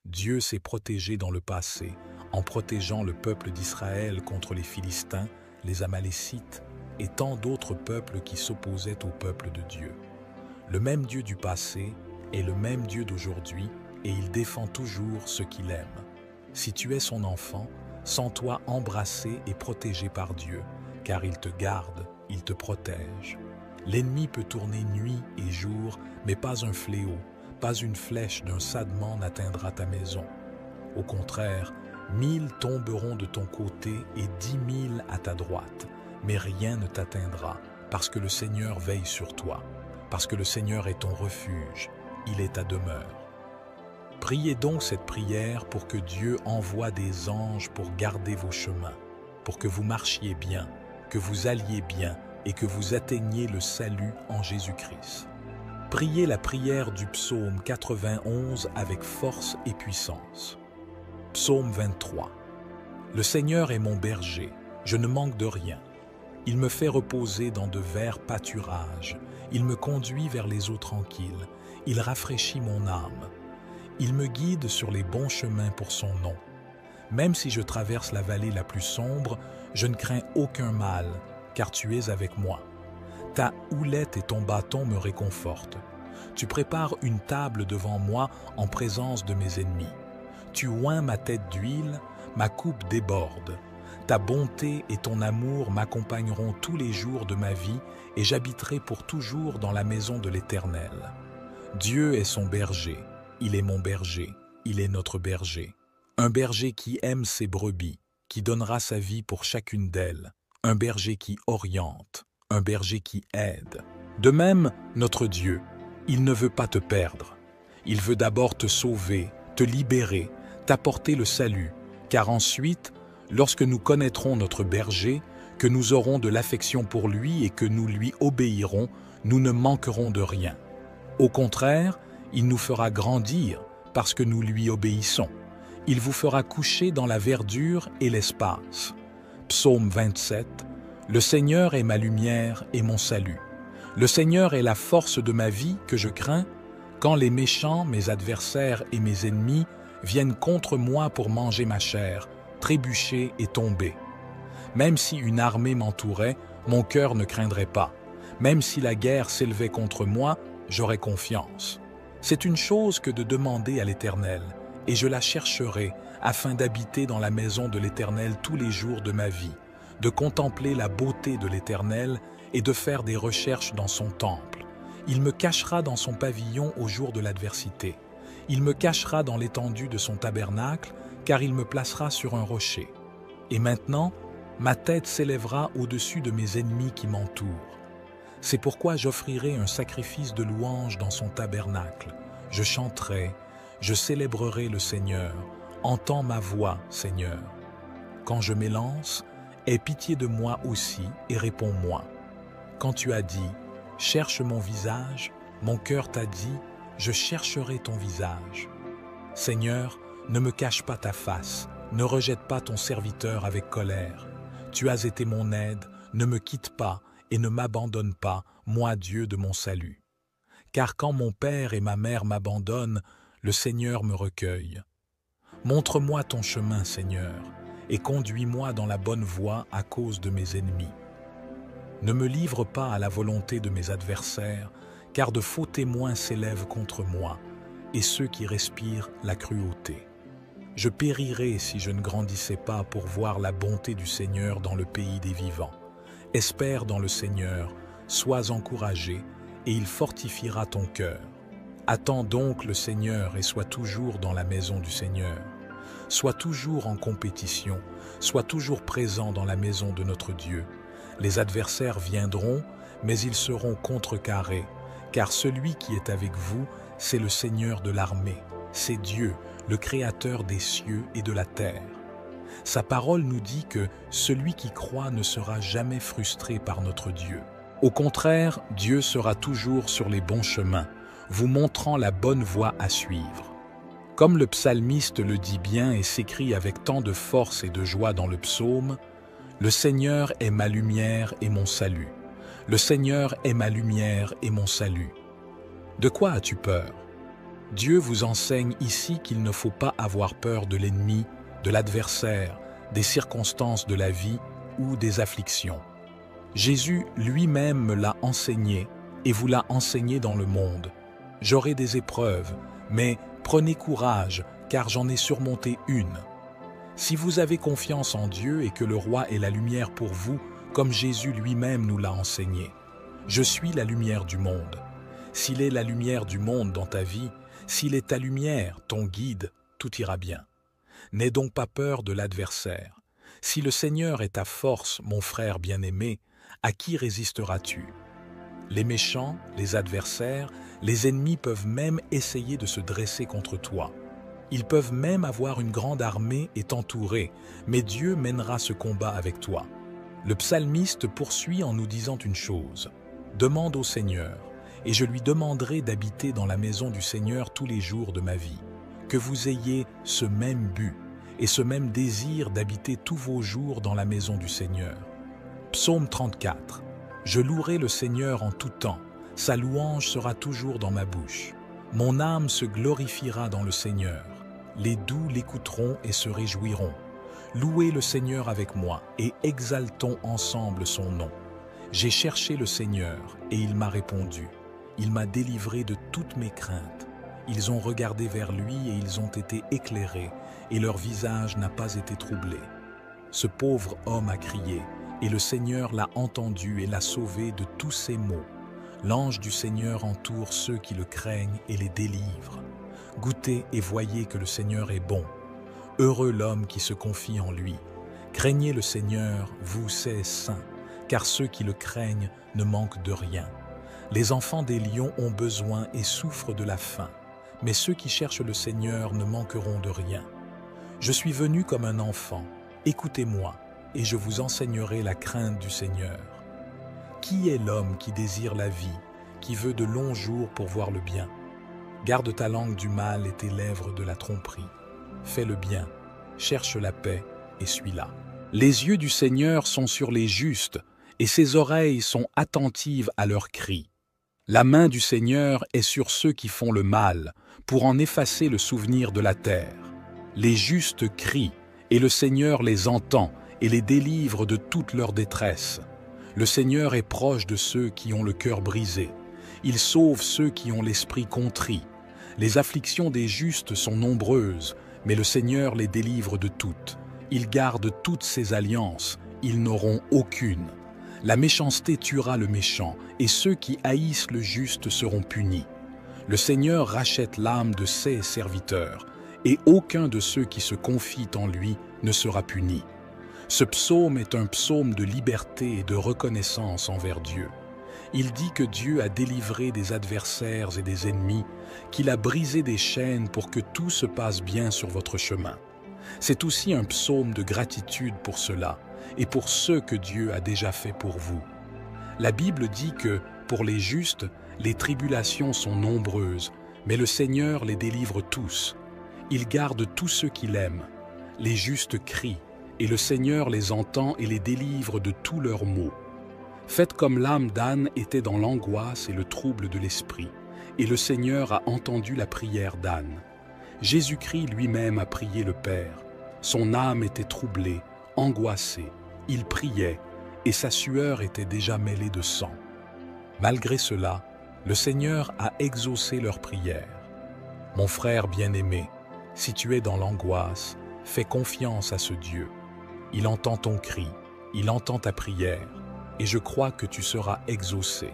Dieu s'est protégé dans le passé, en protégeant le peuple d'Israël contre les Philistins, les Amalécites et tant d'autres peuples qui s'opposaient au peuple de Dieu. Le même Dieu du passé est le même Dieu d'aujourd'hui et il défend toujours ceux qu'il aime. Si tu es son enfant, sens-toi embrassé et protégé par Dieu, car il te garde, il te protège. L'ennemi peut tourner nuit et jour, mais pas un fléau, pas une flèche d'un sadement n'atteindra ta maison. Au contraire, 1000 tomberont de ton côté et 10 000 à ta droite, mais rien ne t'atteindra, parce que le Seigneur veille sur toi, parce que le Seigneur est ton refuge, il est ta demeure. Priez donc cette prière pour que Dieu envoie des anges pour garder vos chemins, pour que vous marchiez bien, que vous alliez bien et que vous atteigniez le salut en Jésus-Christ. Priez la prière du psaume 91 avec force et puissance. Psaume 23. Le Seigneur est mon berger, je ne manque de rien. Il me fait reposer dans de verts pâturages, il me conduit vers les eaux tranquilles, Il rafraîchit mon âme. Il me guide sur les bons chemins pour son nom. Même si je traverse la vallée la plus sombre, je ne crains aucun mal, car tu es avec moi. Ta houlette et ton bâton me réconfortent. Tu prépares une table devant moi en présence de mes ennemis. Tu oins ma tête d'huile, ma coupe déborde. Ta bonté et ton amour m'accompagneront tous les jours de ma vie et j'habiterai pour toujours dans la maison de l'Éternel. Dieu est son berger, il est mon berger, il est notre berger. Un berger qui aime ses brebis, qui donnera sa vie pour chacune d'elles. Un berger qui oriente, un berger qui aide. De même, notre Dieu, il ne veut pas te perdre. Il veut d'abord te sauver, te libérer, t'apporter le salut, car ensuite, lorsque nous connaîtrons notre berger, que nous aurons de l'affection pour lui et que nous lui obéirons, nous ne manquerons de rien. Au contraire, il nous fera grandir parce que nous lui obéissons. Il vous fera coucher dans la verdure et l'espace. Psaume 27. Le Seigneur est ma lumière et mon salut. Le Seigneur est la force de ma vie que je crains. Quand les méchants, mes adversaires et mes ennemis viennent contre moi pour manger ma chair, trébucher et tomber. Même si une armée m'entourait, mon cœur ne craindrait pas. Même si la guerre s'élevait contre moi, j'aurais confiance. C'est une chose que de demander à l'Éternel, et je la chercherai afin d'habiter dans la maison de l'Éternel tous les jours de ma vie, de contempler la beauté de l'Éternel et de faire des recherches dans son temple. Il me cachera dans son pavillon au jour de l'adversité. Il me cachera dans l'étendue de son tabernacle, car il me placera sur un rocher. Et maintenant, ma tête s'élèvera au-dessus de mes ennemis qui m'entourent. C'est pourquoi j'offrirai un sacrifice de louange dans son tabernacle. Je chanterai, je célébrerai le Seigneur. Entends ma voix, Seigneur. Quand je m'élance, aie pitié de moi aussi et réponds-moi. Quand tu as dit, cherche mon visage, mon cœur t'a dit, je chercherai ton visage. Seigneur, ne me cache pas ta face, ne rejette pas ton serviteur avec colère. Tu as été mon aide, ne me quitte pas et ne m'abandonne pas, moi Dieu de mon salut. Car quand mon père et ma mère m'abandonnent, le Seigneur me recueille. Montre-moi ton chemin, Seigneur, et conduis-moi dans la bonne voie à cause de mes ennemis. Ne me livre pas à la volonté de mes adversaires, car de faux témoins s'élèvent contre moi, et ceux qui respirent la cruauté. Je périrais si je ne grandissais pas pour voir la bonté du Seigneur dans le pays des vivants. Espère dans le Seigneur, sois encouragé, et il fortifiera ton cœur. Attends donc le Seigneur et sois toujours dans la maison du Seigneur. Sois toujours en compétition, sois toujours présent dans la maison de notre Dieu. Les adversaires viendront, mais ils seront contrecarrés, car celui qui est avec vous, c'est le Seigneur de l'armée, c'est Dieu, le Créateur des cieux et de la terre. Sa parole nous dit que celui qui croit ne sera jamais frustré par notre Dieu. Au contraire, Dieu sera toujours sur les bons chemins, vous montrant la bonne voie à suivre. Comme le psalmiste le dit bien et s'écrie avec tant de force et de joie dans le psaume, « Le Seigneur est ma lumière et mon salut. Le Seigneur est ma lumière et mon salut. » De quoi as-tu peur? Dieu vous enseigne ici qu'il ne faut pas avoir peur de l'ennemi, de l'adversaire, des circonstances de la vie ou des afflictions. Jésus lui-même me l'a enseigné et vous l'a enseigné dans le monde. J'aurai des épreuves, mais prenez courage, car j'en ai surmonté une. Si vous avez confiance en Dieu et que le roi est la lumière pour vous, comme Jésus lui-même nous l'a enseigné. Je suis la lumière du monde. S'il est la lumière du monde dans ta vie, s'il est ta lumière, ton guide, tout ira bien. N'aie donc pas peur de l'adversaire. Si le Seigneur est ta force, mon frère bien-aimé, à qui résisteras-tu? Les méchants, les adversaires, les ennemis peuvent même essayer de se dresser contre toi. Ils peuvent même avoir une grande armée et t'entourer, mais Dieu mènera ce combat avec toi. Le psalmiste poursuit en nous disant une chose. Demande au Seigneur, et je lui demanderai d'habiter dans la maison du Seigneur tous les jours de ma vie. Que vous ayez ce même but et ce même désir d'habiter tous vos jours dans la maison du Seigneur. Psaume 34. Je louerai le Seigneur en tout temps, sa louange sera toujours dans ma bouche. Mon âme se glorifiera dans le Seigneur. Les doux l'écouteront et se réjouiront. Louez le Seigneur avec moi et exaltons ensemble son nom. J'ai cherché le Seigneur et il m'a répondu. Il m'a délivré de toutes mes craintes. Ils ont regardé vers lui et ils ont été éclairés et leur visage n'a pas été troublé. Ce pauvre homme a crié et le Seigneur l'a entendu et l'a sauvé de tous ses maux. L'ange du Seigneur entoure ceux qui le craignent et les délivre. Goûtez et voyez que le Seigneur est bon. Heureux l'homme qui se confie en lui. Craignez le Seigneur, vous ses saints, car ceux qui le craignent ne manquent de rien. Les enfants des lions ont besoin et souffrent de la faim, mais ceux qui cherchent le Seigneur ne manqueront de rien. Je suis venu comme un enfant, écoutez-moi, et je vous enseignerai la crainte du Seigneur. Qui est l'homme qui désire la vie, qui veut de longs jours pour voir le bien? Garde ta langue du mal et tes lèvres de la tromperie. Fais le bien, cherche la paix et suis-la. Les yeux du Seigneur sont sur les justes, et ses oreilles sont attentives à leurs cris. La main du Seigneur est sur ceux qui font le mal, pour en effacer le souvenir de la terre. Les justes crient, et le Seigneur les entend et les délivre de toute leur détresse. Le Seigneur est proche de ceux qui ont le cœur brisé. Il sauve ceux qui ont l'esprit contrit. Les afflictions des justes sont nombreuses, mais le Seigneur les délivre de toutes. Il garde toutes ses alliances, ils n'auront aucune. La méchanceté tuera le méchant, et ceux qui haïssent le juste seront punis. Le Seigneur rachète l'âme de ses serviteurs, et aucun de ceux qui se confient en lui ne sera puni. Ce psaume est un psaume de liberté et de reconnaissance envers Dieu. Il dit que Dieu a délivré des adversaires et des ennemis, qu'il a brisé des chaînes pour que tout se passe bien sur votre chemin. C'est aussi un psaume de gratitude pour cela et pour ce que Dieu a déjà fait pour vous. La Bible dit que, pour les justes, les tribulations sont nombreuses, mais le Seigneur les délivre tous. Il garde tous ceux qu'il aime. Les justes crient, et le Seigneur les entend et les délivre de tous leurs maux. Faites comme l'âme d'Anne était dans l'angoisse et le trouble de l'esprit, et le Seigneur a entendu la prière d'Anne. Jésus-Christ lui-même a prié le Père. Son âme était troublée, angoissée, il priait, et sa sueur était déjà mêlée de sang. Malgré cela, le Seigneur a exaucé leur prière. Mon frère bien-aimé, si tu es dans l'angoisse, fais confiance à ce Dieu. Il entend ton cri, il entend ta prière, et je crois que tu seras exaucé.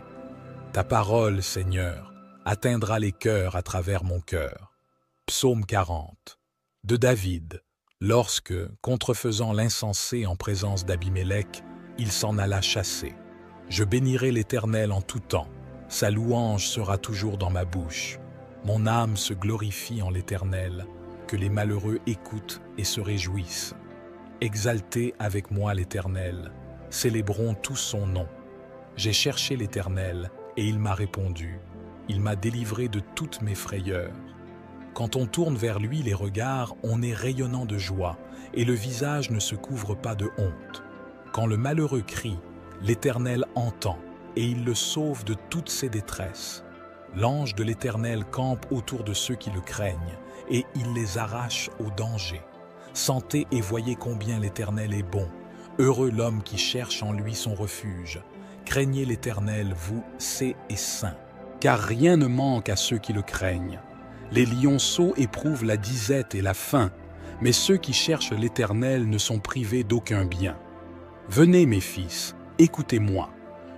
Ta parole, Seigneur, atteindra les cœurs à travers mon cœur. Psaume 40. De David, lorsque, contrefaisant l'insensé en présence d'Abimélec, il s'en alla chasser. Je bénirai l'Éternel en tout temps, sa louange sera toujours dans ma bouche. Mon âme se glorifie en l'Éternel, que les malheureux écoutent et se réjouissent. Exaltez avec moi l'Éternel, célébrons tous son nom. J'ai cherché l'Éternel, et il m'a répondu. Il m'a délivré de toutes mes frayeurs. Quand on tourne vers lui les regards, on est rayonnant de joie, et le visage ne se couvre pas de honte. Quand le malheureux crie, l'Éternel entend, et il le sauve de toutes ses détresses. L'ange de l'Éternel campe autour de ceux qui le craignent, et il les arrache au danger. Sentez et voyez combien l'Éternel est bon. Heureux l'homme qui cherche en lui son refuge. Craignez l'Éternel, vous, saints et saints, car rien ne manque à ceux qui le craignent. Les lionceaux éprouvent la disette et la faim, mais ceux qui cherchent l'Éternel ne sont privés d'aucun bien. Venez, mes fils, écoutez-moi.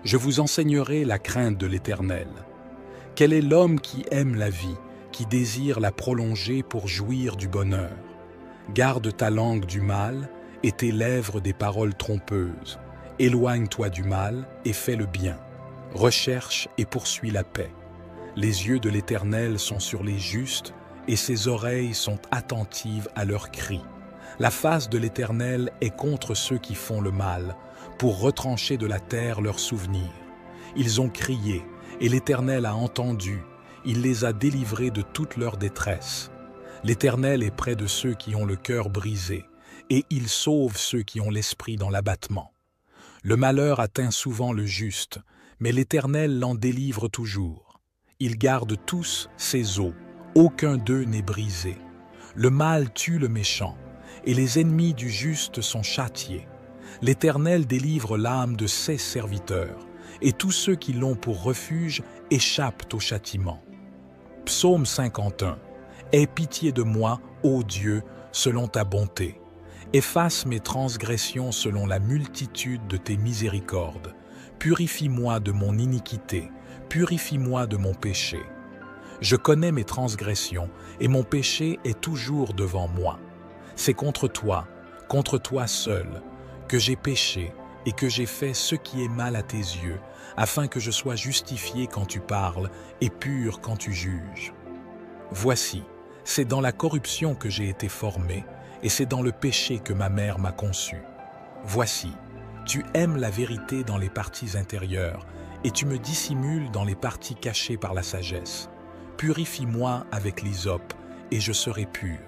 Je vous enseignerai la crainte de l'Éternel. Quel est l'homme qui aime la vie, qui désire la prolonger pour jouir du bonheur? Garde ta langue du mal et tes lèvres des paroles trompeuses. Éloigne-toi du mal et fais le bien. Recherche et poursuis la paix. Les yeux de l'Éternel sont sur les justes et ses oreilles sont attentives à leurs cris. La face de l'Éternel est contre ceux qui font le mal, pour retrancher de la terre leurs souvenirs. Ils ont crié, et l'Éternel a entendu, il les a délivrés de toute leur détresse. L'Éternel est près de ceux qui ont le cœur brisé, et il sauve ceux qui ont l'esprit dans l'abattement. Le malheur atteint souvent le juste, mais l'Éternel l'en délivre toujours. Ils gardent tous ses os, aucun d'eux n'est brisé. Le mal tue le méchant, et les ennemis du juste sont châtiés. L'Éternel délivre l'âme de ses serviteurs, et tous ceux qui l'ont pour refuge échappent au châtiment. Psaume 51. Aie pitié de moi, ô Dieu, selon ta bonté. Efface mes transgressions selon la multitude de tes miséricordes. Purifie-moi de mon iniquité, purifie-moi de mon péché. Je connais mes transgressions, et mon péché est toujours devant moi. C'est contre toi seul, que j'ai péché et que j'ai fait ce qui est mal à tes yeux, afin que je sois justifié quand tu parles et pur quand tu juges. Voici, c'est dans la corruption que j'ai été formé, et c'est dans le péché que ma mère m'a conçu. Voici, tu aimes la vérité dans les parties intérieures, et tu me dissimules dans les parties cachées par la sagesse. Purifie-moi avec l'hysope, et je serai pur.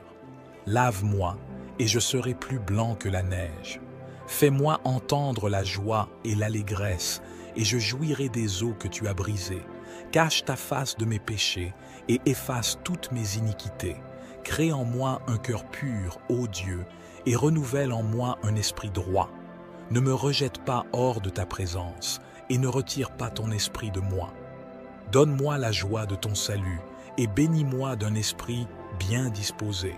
Lave-moi, et je serai plus blanc que la neige. Fais-moi entendre la joie et l'allégresse, et je jouirai des eaux que tu as brisées. Cache ta face de mes péchés, et efface toutes mes iniquités. Crée en moi un cœur pur, ô Dieu, et renouvelle en moi un esprit droit. Ne me rejette pas hors de ta présence, et ne retire pas ton esprit de moi. Donne-moi la joie de ton salut, et bénis-moi d'un esprit bien disposé.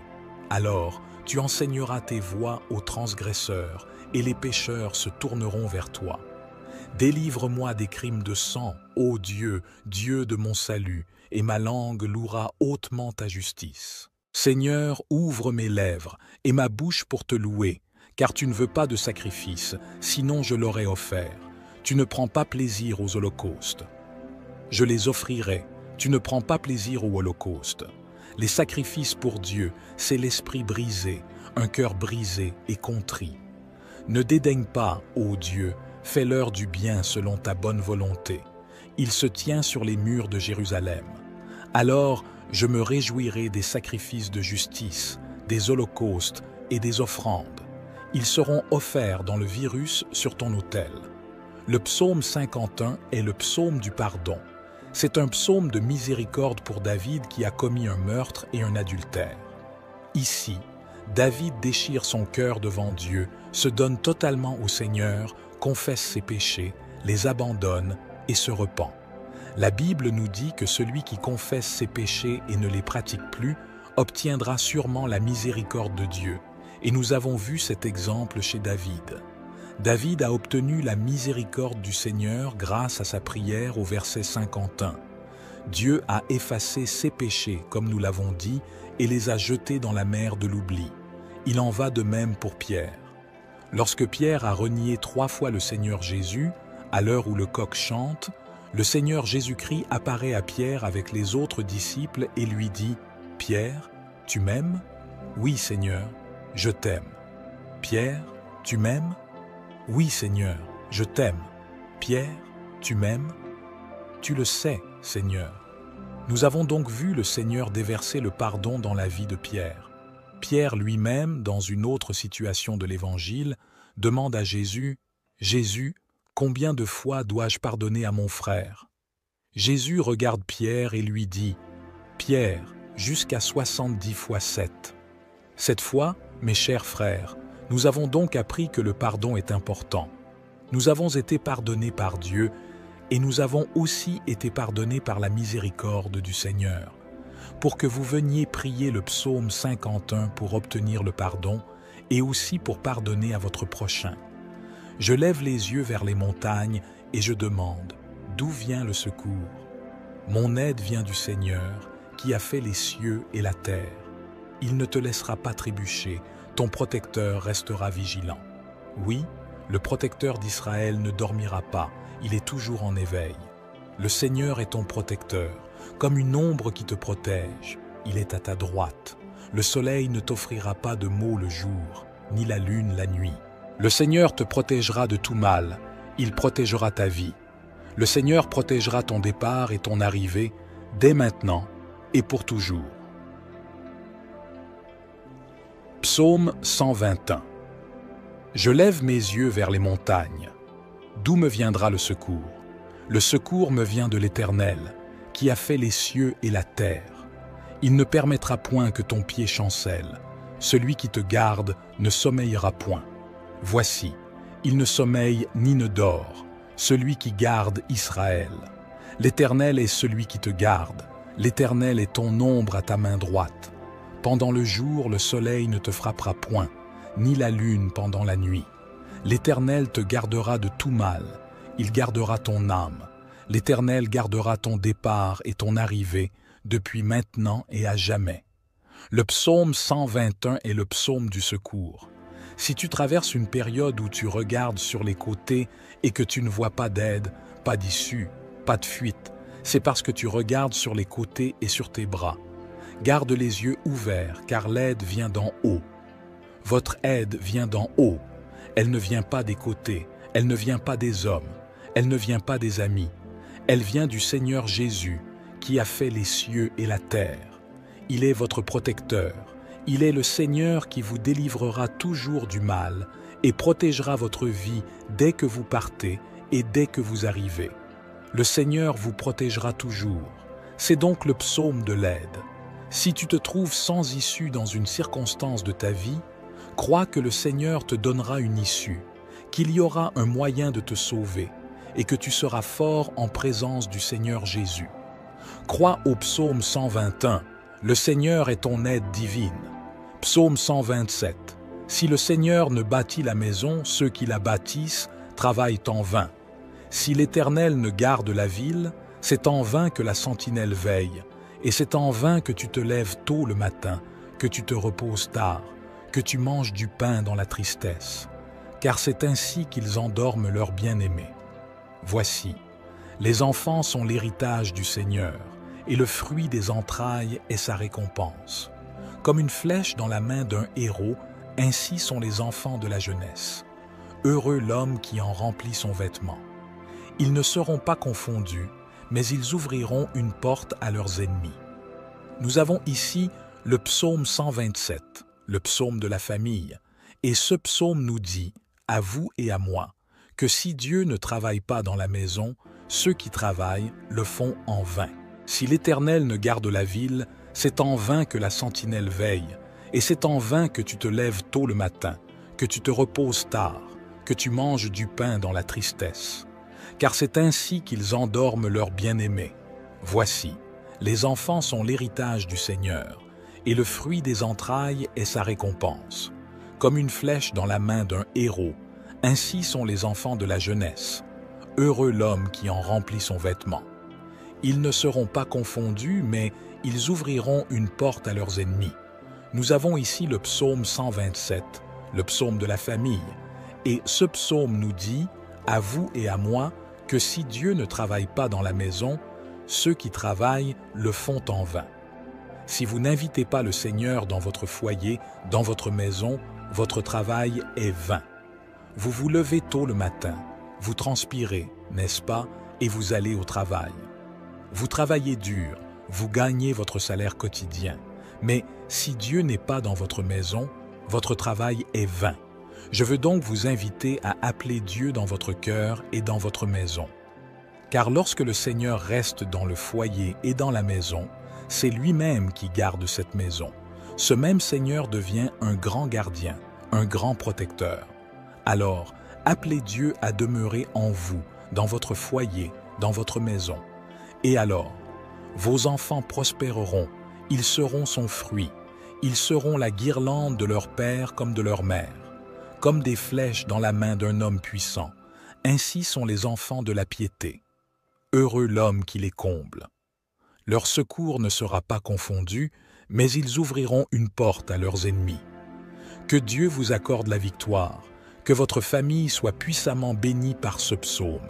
Alors, tu enseigneras tes voies aux transgresseurs, et les pécheurs se tourneront vers toi. Délivre-moi des crimes de sang, ô Dieu, Dieu de mon salut, et ma langue louera hautement ta justice. Seigneur, ouvre mes lèvres, et ma bouche pour te louer, car tu ne veux pas de sacrifice, sinon je l'aurais offert. Tu ne prends pas plaisir aux holocaustes. Je les offrirai, tu ne prends pas plaisir aux holocaustes. Les sacrifices pour Dieu, c'est l'esprit brisé, un cœur brisé et contrit. Ne dédaigne pas, ô Dieu, fais-leur du bien selon ta bonne volonté. Il se tient sur les murs de Jérusalem. Alors je me réjouirai des sacrifices de justice, des holocaustes et des offrandes. Ils seront offerts dans le virus sur ton autel. Le psaume 51 est le psaume du pardon. C'est un psaume de miséricorde pour David qui a commis un meurtre et un adultère. Ici, David déchire son cœur devant Dieu, se donne totalement au Seigneur, confesse ses péchés, les abandonne et se repent. La Bible nous dit que celui qui confesse ses péchés et ne les pratique plus obtiendra sûrement la miséricorde de Dieu. Et nous avons vu cet exemple chez David. David a obtenu la miséricorde du Seigneur grâce à sa prière au verset 51. Dieu a effacé ses péchés, comme nous l'avons dit, et les a jetés dans la mer de l'oubli. Il en va de même pour Pierre. Lorsque Pierre a renié 3 fois le Seigneur Jésus, à l'heure où le coq chante, le Seigneur Jésus-Christ apparaît à Pierre avec les autres disciples et lui dit « Pierre, tu m'aimes ? Oui, Seigneur, je t'aime. Pierre, tu m'aimes ? Oui, Seigneur, je t'aime. Pierre, tu m'aimes ? Tu le sais, Seigneur. » Nous avons donc vu le Seigneur déverser le pardon dans la vie de Pierre. Pierre lui-même, dans une autre situation de l'Évangile, demande à Jésus « Jésus, combien de fois dois-je pardonner à mon frère ?» Jésus regarde Pierre et lui dit « Pierre, jusqu'à 70 fois 7. » Cette fois, mes chers frères, nous avons donc appris que le pardon est important. Nous avons été pardonnés par Dieu et nous avons aussi été pardonnés par la miséricorde du Seigneur. Pour que vous veniez prier le psaume 51 pour obtenir le pardon et aussi pour pardonner à votre prochain. Je lève les yeux vers les montagnes et je demande, d'où vient le secours? Mon aide vient du Seigneur, qui a fait les cieux et la terre. Il ne te laissera pas trébucher, ton protecteur restera vigilant. Oui, le protecteur d'Israël ne dormira pas, il est toujours en éveil. Le Seigneur est ton protecteur, comme une ombre qui te protège. Il est à ta droite. Le soleil ne t'offrira pas de maux le jour, ni la lune la nuit. Le Seigneur te protégera de tout mal, il protégera ta vie. Le Seigneur protégera ton départ et ton arrivée, dès maintenant et pour toujours. Psaume 121. Je lève mes yeux vers les montagnes. D'où me viendra le secours? Le secours me vient de l'Éternel, qui a fait les cieux et la terre. Il ne permettra point que ton pied chancelle. Celui qui te garde ne sommeillera point. Voici, il ne sommeille ni ne dort, celui qui garde Israël. L'Éternel est celui qui te garde. L'Éternel est ton ombre à ta main droite. Pendant le jour, le soleil ne te frappera point, ni la lune pendant la nuit. L'Éternel te gardera de tout mal. Il gardera ton âme. L'Éternel gardera ton départ et ton arrivée depuis maintenant et à jamais. Le psaume 121 est le psaume du secours. Si tu traverses une période où tu regardes sur les côtés et que tu ne vois pas d'aide, pas d'issue, pas de fuite, c'est parce que tu regardes sur les côtés et sur tes bras. Garde les yeux ouverts, car l'aide vient d'en haut. Votre aide vient d'en haut. Elle ne vient pas des côtés, elle ne vient pas des hommes, elle ne vient pas des amis. Elle vient du Seigneur Jésus, qui a fait les cieux et la terre. Il est votre protecteur. Il est le Seigneur qui vous délivrera toujours du mal et protégera votre vie dès que vous partez et dès que vous arrivez. Le Seigneur vous protégera toujours. C'est donc le psaume de l'aide. Si tu te trouves sans issue dans une circonstance de ta vie, crois que le Seigneur te donnera une issue, qu'il y aura un moyen de te sauver et que tu seras fort en présence du Seigneur Jésus. Crois au psaume 121, le Seigneur est ton aide divine. Psaume 127, si le Seigneur ne bâtit la maison, ceux qui la bâtissent travaillent en vain. Si l'Éternel ne garde la ville, c'est en vain que la sentinelle veille, et c'est en vain que tu te lèves tôt le matin, que tu te reposes tard, que tu manges du pain dans la tristesse, car c'est ainsi qu'ils endorment leurs bien-aimés. Voici, les enfants sont l'héritage du Seigneur, et le fruit des entrailles est sa récompense. Comme une flèche dans la main d'un héros, ainsi sont les enfants de la jeunesse. Heureux l'homme qui en remplit son vêtement. Ils ne seront pas confondus, mais ils ouvriront une porte à leurs ennemis. Nous avons ici le psaume 127, le psaume de la famille, et ce psaume nous dit, à vous et à moi, que si Dieu ne travaille pas dans la maison, ceux qui travaillent le font en vain. Si l'Éternel ne garde la ville, c'est en vain que la sentinelle veille, et c'est en vain que tu te lèves tôt le matin, que tu te reposes tard, que tu manges du pain dans la tristesse. Car c'est ainsi qu'ils endorment leurs bien-aimés. Voici, les enfants sont l'héritage du Seigneur, et le fruit des entrailles est sa récompense. Comme une flèche dans la main d'un héros, ainsi sont les enfants de la jeunesse. Heureux l'homme qui en remplit son vêtement. Ils ne seront pas confondus, mais ils ouvriront une porte à leurs ennemis. Nous avons ici le psaume 127, le psaume de la famille, et ce psaume nous dit, à vous et à moi, que si Dieu ne travaille pas dans la maison, ceux qui travaillent le font en vain. Si vous n'invitez pas le Seigneur dans votre foyer, dans votre maison, votre travail est vain. Vous vous levez tôt le matin, vous transpirez, n'est-ce pas, et vous allez au travail. Vous travaillez dur, vous gagnez votre salaire quotidien. Mais si Dieu n'est pas dans votre maison, votre travail est vain. Je veux donc vous inviter à appeler Dieu dans votre cœur et dans votre maison. Car lorsque le Seigneur reste dans le foyer et dans la maison, c'est lui-même qui garde cette maison. Ce même Seigneur devient un grand gardien, un grand protecteur. Alors, appelez Dieu à demeurer en vous, dans votre foyer, dans votre maison. Et alors, vos enfants prospéreront, ils seront son fruit, ils seront la guirlande de leur père comme de leur mère. Comme des flèches dans la main d'un homme puissant, ainsi sont les enfants de la piété. Heureux l'homme qui les comble. Leur secours ne sera pas confondu, mais ils ouvriront une porte à leurs ennemis. Que Dieu vous accorde la victoire, que votre famille soit puissamment bénie par ce psaume.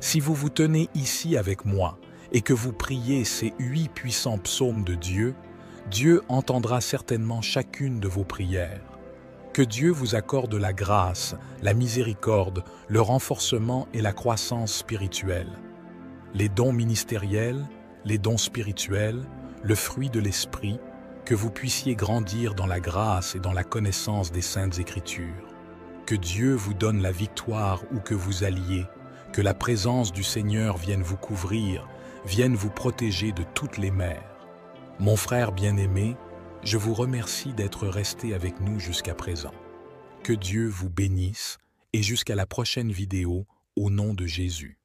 Si vous vous tenez ici avec moi et que vous priez ces 8 puissants psaumes de Dieu, Dieu entendra certainement chacune de vos prières. Que Dieu vous accorde la grâce, la miséricorde, le renforcement et la croissance spirituelle. Les dons ministériels, les dons spirituels, le fruit de l'Esprit, que vous puissiez grandir dans la grâce et dans la connaissance des Saintes Écritures. Que Dieu vous donne la victoire où que vous alliez, que la présence du Seigneur vienne vous couvrir, vienne vous protéger de toutes les mers. Mon frère bien-aimé, je vous remercie d'être resté avec nous jusqu'à présent. Que Dieu vous bénisse et jusqu'à la prochaine vidéo au nom de Jésus.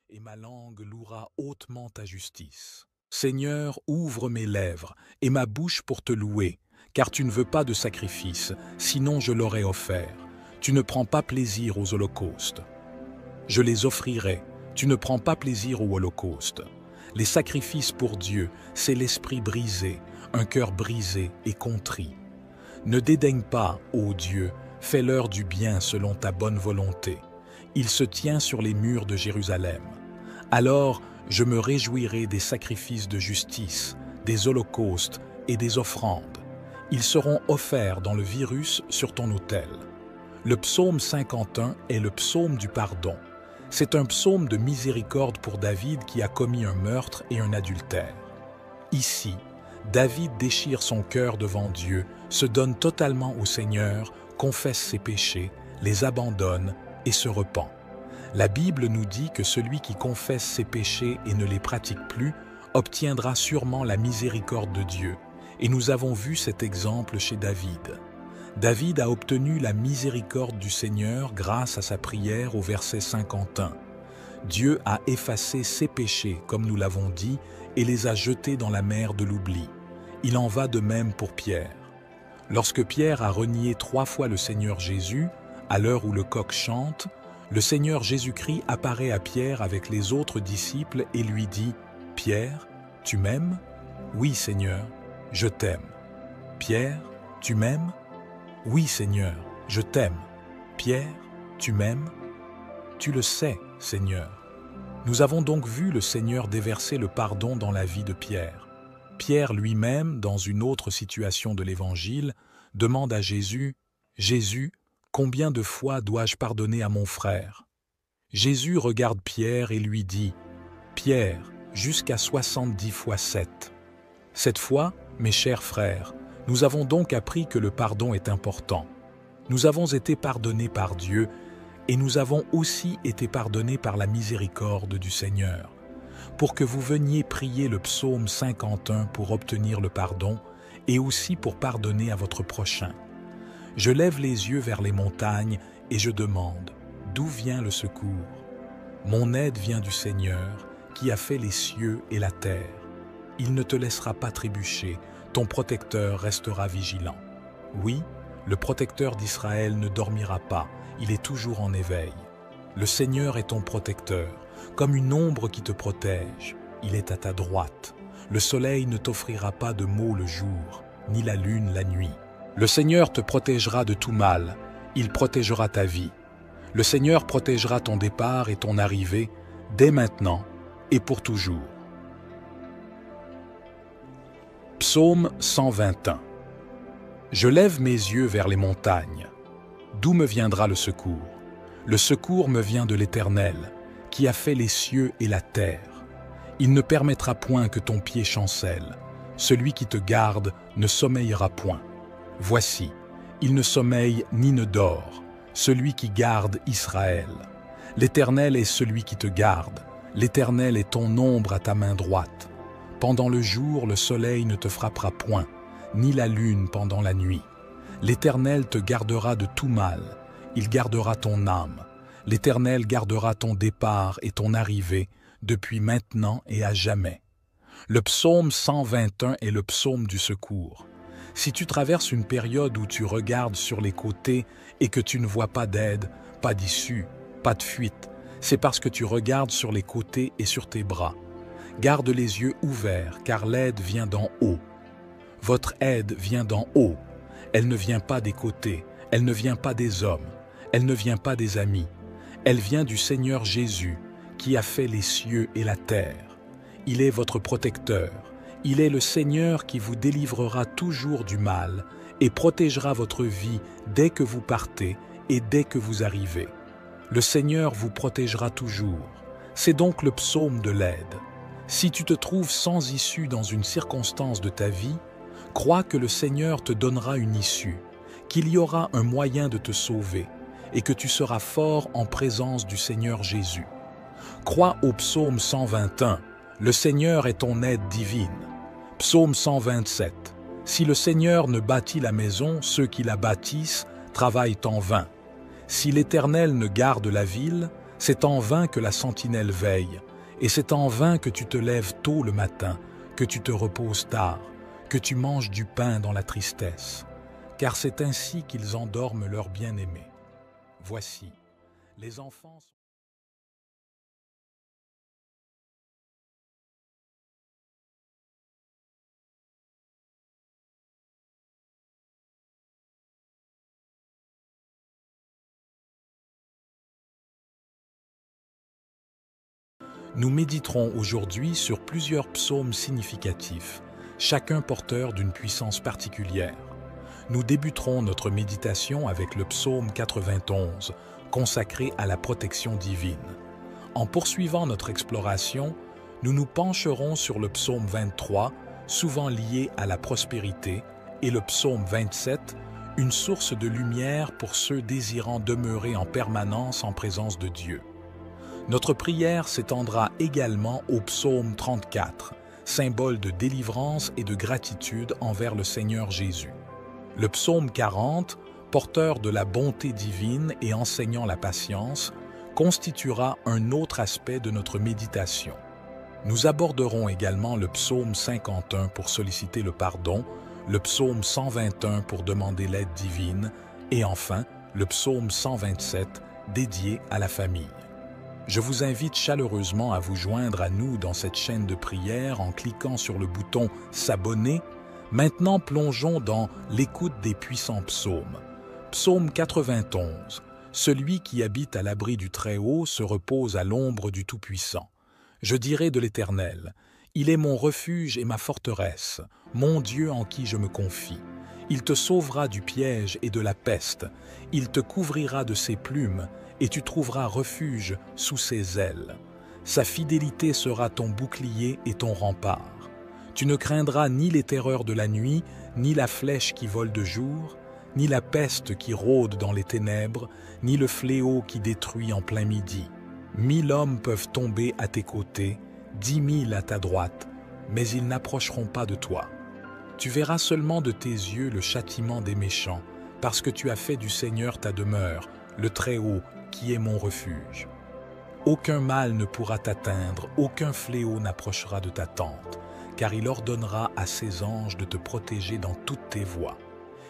Et ma langue louera hautement ta justice. Seigneur, ouvre mes lèvres et ma bouche pour te louer, car tu ne veux pas de sacrifice, sinon je l'aurais offert. Tu ne prends pas plaisir aux holocaustes. Je les offrirai, tu ne prends pas plaisir aux holocaustes. Les sacrifices pour Dieu, c'est l'esprit brisé, un cœur brisé et contrit. Ne dédaigne pas, ô Dieu, fais-leur du bien selon ta bonne volonté. Il se tient sur les murs de Jérusalem. Alors, je me réjouirai des sacrifices de justice, des holocaustes et des offrandes. Ils seront offerts dans le virus sur ton autel. Le psaume 51 est le psaume du pardon. C'est un psaume de miséricorde pour David qui a commis un meurtre et un adultère. Ici, David déchire son cœur devant Dieu, se donne totalement au Seigneur, confesse ses péchés, les abandonne et se repent. La Bible nous dit que celui qui confesse ses péchés et ne les pratique plus obtiendra sûrement la miséricorde de Dieu. Et nous avons vu cet exemple chez David. David a obtenu la miséricorde du Seigneur grâce à sa prière au verset 51. Dieu a effacé ses péchés, comme nous l'avons dit, et les a jetés dans la mer de l'oubli. Il en va de même pour Pierre. Lorsque Pierre a renié 3 fois le Seigneur Jésus, à l'heure où le coq chante, le Seigneur Jésus-Christ apparaît à Pierre avec les autres disciples et lui dit « Pierre, tu m'aimes ? Oui, Seigneur, je t'aime. Pierre, tu m'aimes ? Oui, Seigneur, je t'aime. Pierre, tu m'aimes ? Tu le sais, Seigneur. » Nous avons donc vu le Seigneur déverser le pardon dans la vie de Pierre. Pierre lui-même, dans une autre situation de l'Évangile, demande à Jésus « Jésus, combien de fois dois-je pardonner à mon frère ?» Jésus regarde Pierre et lui dit « Pierre, jusqu'à 70 fois 7. » Cette fois, mes chers frères, nous avons donc appris que le pardon est important. Nous avons été pardonnés par Dieu et nous avons aussi été pardonnés par la miséricorde du Seigneur. Pour que vous veniez prier le psaume 51 pour obtenir le pardon et aussi pour pardonner à votre prochain. Je lève les yeux vers les montagnes et je demande, d'où vient le secours? Mon aide vient du Seigneur qui a fait les cieux et la terre. Il ne te laissera pas trébucher, ton protecteur restera vigilant. Oui, le protecteur d'Israël ne dormira pas, il est toujours en éveil. Le Seigneur est ton protecteur, comme une ombre qui te protège. Il est à ta droite. Le soleil ne t'offrira pas de maux le jour, ni la lune la nuit. Le Seigneur te protégera de tout mal, il protégera ta vie. Le Seigneur protégera ton départ et ton arrivée, dès maintenant et pour toujours. Psaume 121. Je lève mes yeux vers les montagnes. D'où me viendra le secours? Le secours me vient de l'Éternel, qui a fait les cieux et la terre. Il ne permettra point que ton pied chancelle. Celui qui te garde ne sommeillera point. Voici, il ne sommeille ni ne dort, celui qui garde Israël. L'Éternel est celui qui te garde. L'Éternel est ton ombre à ta main droite. Pendant le jour, le soleil ne te frappera point, ni la lune pendant la nuit. L'Éternel te gardera de tout mal. Il gardera ton âme. L'Éternel gardera ton départ et ton arrivée depuis maintenant et à jamais. Le psaume 121 est le psaume du secours. Si tu traverses une période où tu regardes sur les côtés et que tu ne vois pas d'aide, pas d'issue, pas de fuite, c'est parce que tu regardes sur les côtés et sur tes bras. Garde les yeux ouverts, car l'aide vient d'en haut. Votre aide vient d'en haut. Elle ne vient pas des côtés, elle ne vient pas des hommes, elle ne vient pas des amis. Elle vient du Seigneur Jésus, qui a fait les cieux et la terre. Il est votre protecteur. Il est le Seigneur qui vous délivrera toujours du mal et protégera votre vie dès que vous partez et dès que vous arrivez. Le Seigneur vous protégera toujours. C'est donc le psaume de l'aide. Si tu te trouves sans issue dans une circonstance de ta vie, crois que le Seigneur te donnera une issue, qu'il y aura un moyen de te sauver et que tu seras fort en présence du Seigneur Jésus. Crois au psaume 121, Le Seigneur est ton aide divine. Psaume 127. Si le Seigneur ne bâtit la maison, ceux qui la bâtissent travaillent en vain. Si l'Éternel ne garde la ville, c'est en vain que la sentinelle veille, et c'est en vain que tu te lèves tôt le matin, que tu te reposes tard, que tu manges du pain dans la tristesse, car c'est ainsi qu'ils endorment leur bien-aimé. Voici, les enfants... Nous méditerons aujourd'hui sur plusieurs psaumes significatifs, chacun porteur d'une puissance particulière. Nous débuterons notre méditation avec le psaume 91, consacré à la protection divine. En poursuivant notre exploration, nous nous pencherons sur le psaume 23, souvent lié à la prospérité, et le psaume 27, une source de lumière pour ceux désirant demeurer en permanence en présence de Dieu. Notre prière s'étendra également au psaume 34, symbole de délivrance et de gratitude envers le Seigneur Jésus. Le psaume 40, porteur de la bonté divine et enseignant la patience, constituera un autre aspect de notre méditation. Nous aborderons également le psaume 51 pour solliciter le pardon, le psaume 121 pour demander l'aide divine et enfin le psaume 127 dédié à la famille. Je vous invite chaleureusement à vous joindre à nous dans cette chaîne de prière en cliquant sur le bouton « S'abonner ». Maintenant, plongeons dans l'écoute des puissants psaumes. Psaume 91. Celui qui habite à l'abri du Très-Haut se repose à l'ombre du Tout-Puissant. Je dirai de l'Éternel, « Il est mon refuge et ma forteresse, mon Dieu en qui je me confie. Il te sauvera du piège et de la peste, il te couvrira de ses plumes, et tu trouveras refuge sous ses ailes. Sa fidélité sera ton bouclier et ton rempart. Tu ne craindras ni les terreurs de la nuit, ni la flèche qui vole de jour, ni la peste qui rôde dans les ténèbres, ni le fléau qui détruit en plein midi. 1000 hommes peuvent tomber à tes côtés, 10 000 à ta droite, mais ils n'approcheront pas de toi. Tu verras seulement de tes yeux le châtiment des méchants, parce que tu as fait du Seigneur ta demeure, le Très-Haut, qui est mon refuge. Aucun mal ne pourra t'atteindre, aucun fléau n'approchera de ta tente, car il ordonnera à ses anges de te protéger dans toutes tes voies.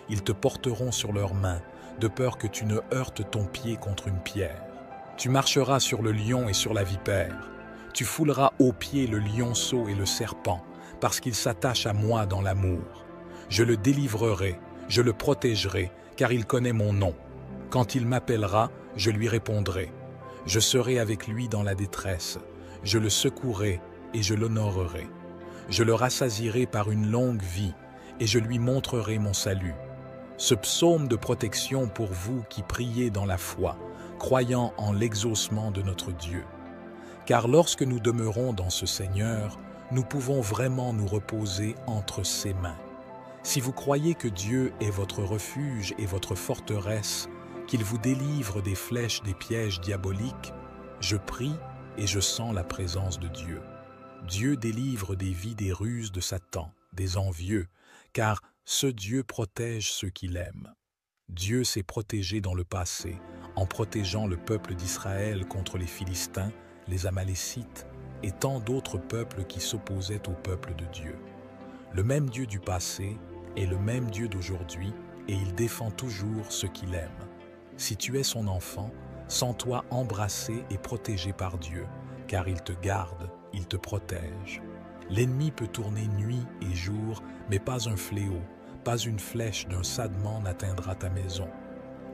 Ils te porteront sur leurs mains, de peur que tu ne heurtes ton pied contre une pierre. Tu marcheras sur le lion et sur la vipère. Tu fouleras aux pieds le lionceau et le serpent, parce qu'il s'attache à moi dans l'amour. Je le délivrerai, je le protégerai, car il connaît mon nom. Quand il m'appellera, je lui répondrai. Je serai avec lui dans la détresse. Je le secouerai et je l'honorerai. Je le rassasierai par une longue vie et je lui montrerai mon salut. Ce psaume de protection pour vous qui priez dans la foi, croyant en l'exaucement de notre Dieu. Car lorsque nous demeurons dans ce Seigneur, nous pouvons vraiment nous reposer entre ses mains. Si vous croyez que Dieu est votre refuge et votre forteresse, qu'il vous délivre des flèches des pièges diaboliques, je prie et je sens la présence de Dieu. Dieu délivre des vies des ruses de Satan, des envieux, car ce Dieu protège ceux qu'il aime. Dieu s'est protégé dans le passé, en protégeant le peuple d'Israël contre les Philistins, les Amalécites et tant d'autres peuples qui s'opposaient au peuple de Dieu. Le même Dieu du passé est le même Dieu d'aujourd'hui et il défend toujours ceux qu'il aime. Si tu es son enfant, sens-toi embrassé et protégé par Dieu, car il te garde, il te protège. L'ennemi peut tourner nuit et jour, mais pas un fléau, pas une flèche d'un sadement n'atteindra ta maison.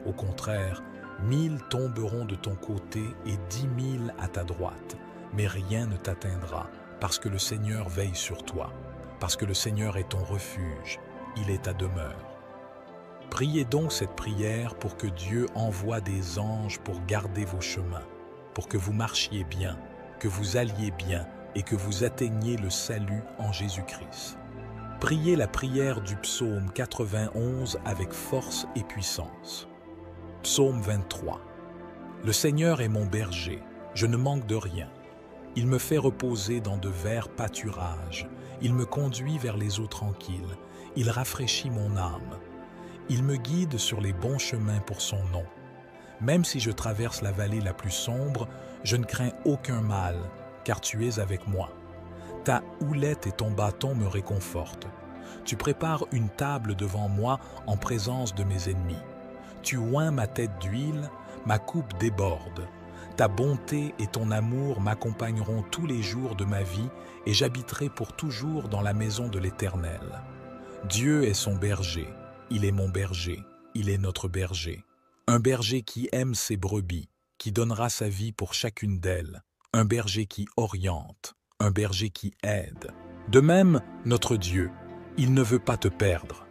Au contraire, 1000 tomberont de ton côté et 10 000 à ta droite, mais rien ne t'atteindra, parce que le Seigneur veille sur toi, parce que le Seigneur est ton refuge, il est ta demeure. Priez donc cette prière pour que Dieu envoie des anges pour garder vos chemins, pour que vous marchiez bien, que vous alliez bien et que vous atteigniez le salut en Jésus-Christ. Priez la prière du psaume 91 avec force et puissance. Psaume 23. Le Seigneur est mon berger, je ne manque de rien. Il me fait reposer dans de verts pâturages. Il me conduit vers les eaux tranquilles. Il rafraîchit mon âme. Il me guide sur les bons chemins pour son nom. Même si je traverse la vallée la plus sombre, je ne crains aucun mal, car tu es avec moi. Ta houlette et ton bâton me réconfortent. Tu prépares une table devant moi en présence de mes ennemis. Tu oins ma tête d'huile, ma coupe déborde. Ta bonté et ton amour m'accompagneront tous les jours de ma vie et j'habiterai pour toujours dans la maison de l'Éternel. Dieu est son berger, il est mon berger, il est notre berger. Un berger qui aime ses brebis, qui donnera sa vie pour chacune d'elles. Un berger qui oriente, un berger qui aide. De même, notre Dieu, il ne veut pas te perdre.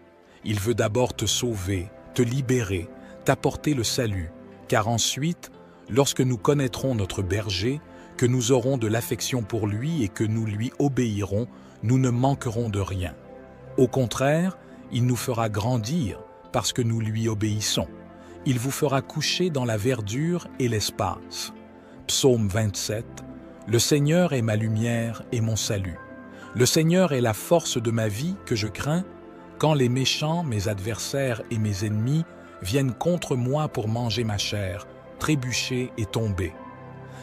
Il veut d'abord te sauver, te libérer, t'apporter le salut, car ensuite, lorsque nous connaîtrons notre berger, que nous aurons de l'affection pour lui et que nous lui obéirons, nous ne manquerons de rien. Au contraire, il nous fera grandir parce que nous lui obéissons. Il vous fera coucher dans la verdure et l'espace. Psaume 27. Le Seigneur est ma lumière et mon salut. Le Seigneur est la force de ma vie que je crains. Quand les méchants, mes adversaires et mes ennemis viennent contre moi pour manger ma chair, trébucher et tomber.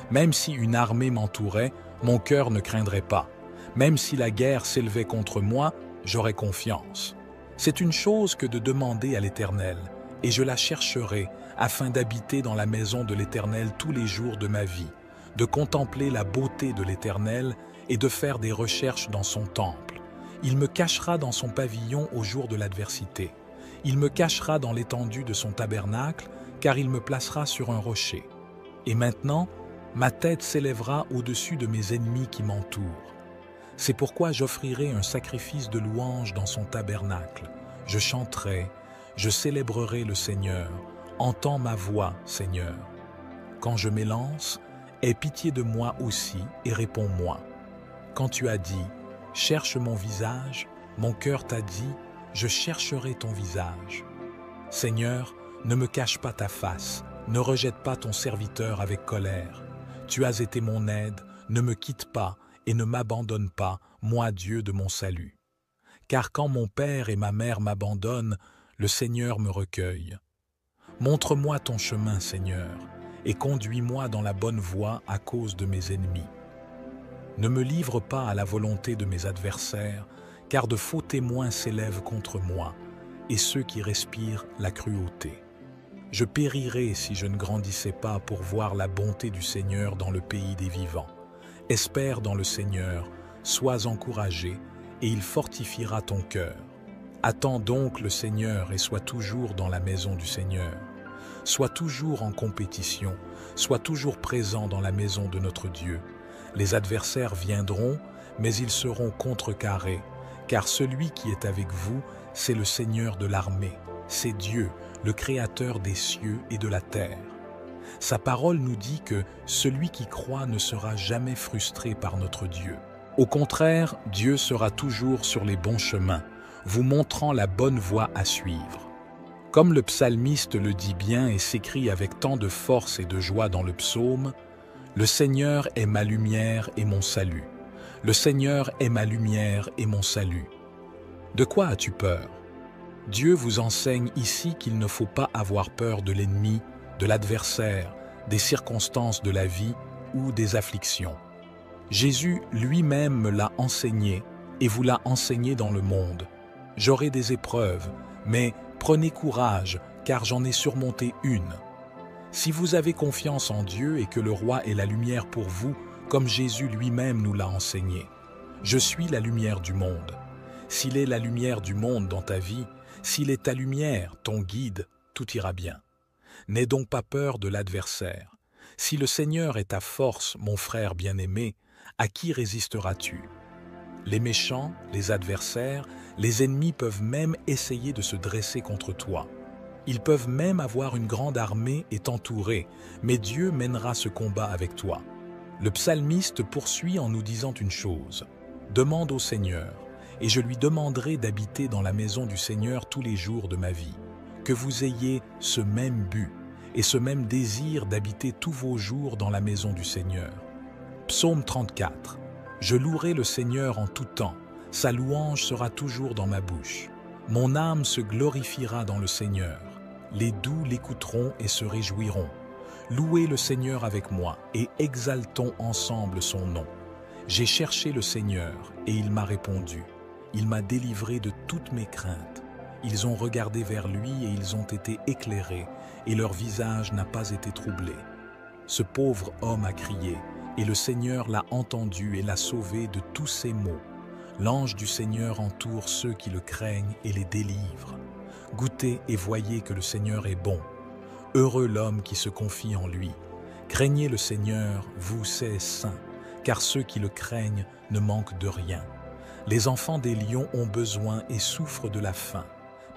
Même si une armée m'entourait, mon cœur ne craindrait pas. Même si la guerre s'élevait contre moi, j'aurais confiance. C'est une chose que de demander à l'Éternel, et je la chercherai afin d'habiter dans la maison de l'Éternel tous les jours de ma vie, de contempler la beauté de l'Éternel et de faire des recherches dans son temple. Il me cachera dans son pavillon au jour de l'adversité. Il me cachera dans l'étendue de son tabernacle, car il me placera sur un rocher. Et maintenant, ma tête s'élèvera au-dessus de mes ennemis qui m'entourent. C'est pourquoi j'offrirai un sacrifice de louange dans son tabernacle. Je chanterai, je célébrerai le Seigneur. Entends ma voix, Seigneur. Quand je m'élance, aie pitié de moi aussi et réponds-moi. Quand tu as dit, cherche mon visage, mon cœur t'a dit, je chercherai ton visage. Seigneur, ne me cache pas ta face, ne rejette pas ton serviteur avec colère. Tu as été mon aide, ne me quitte pas et ne m'abandonne pas, moi Dieu de mon salut. Car quand mon père et ma mère m'abandonnent, le Seigneur me recueille. Montre-moi ton chemin, Seigneur, et conduis-moi dans la bonne voie à cause de mes ennemis. Ne me livre pas à la volonté de mes adversaires, car de faux témoins s'élèvent contre moi, et ceux qui respirent la cruauté. Je périrais si je ne grandissais pas pour voir la bonté du Seigneur dans le pays des vivants. Espère dans le Seigneur, sois encouragé, et il fortifiera ton cœur. Attends donc le Seigneur et sois toujours dans la maison du Seigneur. Sois toujours en compétition, sois toujours présent dans la maison de notre Dieu. Les adversaires viendront, mais ils seront contrecarrés, car celui qui est avec vous, c'est le Seigneur de l'armée, c'est Dieu, le Créateur des cieux et de la terre. Sa parole nous dit que celui qui croit ne sera jamais frustré par notre Dieu. Au contraire, Dieu sera toujours sur les bons chemins, vous montrant la bonne voie à suivre. Comme le psalmiste le dit bien et s'écrie avec tant de force et de joie dans le psaume, « Le Seigneur est ma lumière et mon salut. Le Seigneur est ma lumière et mon salut. » De quoi as-tu peur? Dieu vous enseigne ici qu'il ne faut pas avoir peur de l'ennemi, de l'adversaire, des circonstances de la vie ou des afflictions. Jésus lui-même me l'a enseigné et vous l'a enseigné dans le monde. J'aurai des épreuves, mais prenez courage, car j'en ai surmonté une. Si vous avez confiance en Dieu et que le roi est la lumière pour vous, comme Jésus lui-même nous l'a enseigné. Je suis la lumière du monde. S'il est la lumière du monde dans ta vie, s'il est ta lumière, ton guide, tout ira bien. N'aie donc pas peur de l'adversaire. Si le Seigneur est ta force, mon frère bien-aimé, à qui résisteras-tu? Les méchants, les adversaires, les ennemis peuvent même essayer de se dresser contre toi. Ils peuvent même avoir une grande armée et t'entourer, mais Dieu mènera ce combat avec toi. Le psalmiste poursuit en nous disant une chose. Demande au Seigneur, et je lui demanderai d'habiter dans la maison du Seigneur tous les jours de ma vie. Que vous ayez ce même but et ce même désir d'habiter tous vos jours dans la maison du Seigneur. Psaume 34. Je louerai le Seigneur en tout temps, sa louange sera toujours dans ma bouche. Mon âme se glorifiera dans le Seigneur. Les doux l'écouteront et se réjouiront. Louez le Seigneur avec moi et exaltons ensemble son nom. J'ai cherché le Seigneur et il m'a répondu. Il m'a délivré de toutes mes craintes. Ils ont regardé vers lui et ils ont été éclairés et leur visage n'a pas été troublé. Ce pauvre homme a crié et le Seigneur l'a entendu et l'a sauvé de tous ses maux. L'ange du Seigneur entoure ceux qui le craignent et les délivre. Goûtez et voyez que le Seigneur est bon. Heureux l'homme qui se confie en lui. Craignez le Seigneur, vous ses saints, car ceux qui le craignent ne manquent de rien. Les enfants des lions ont besoin et souffrent de la faim,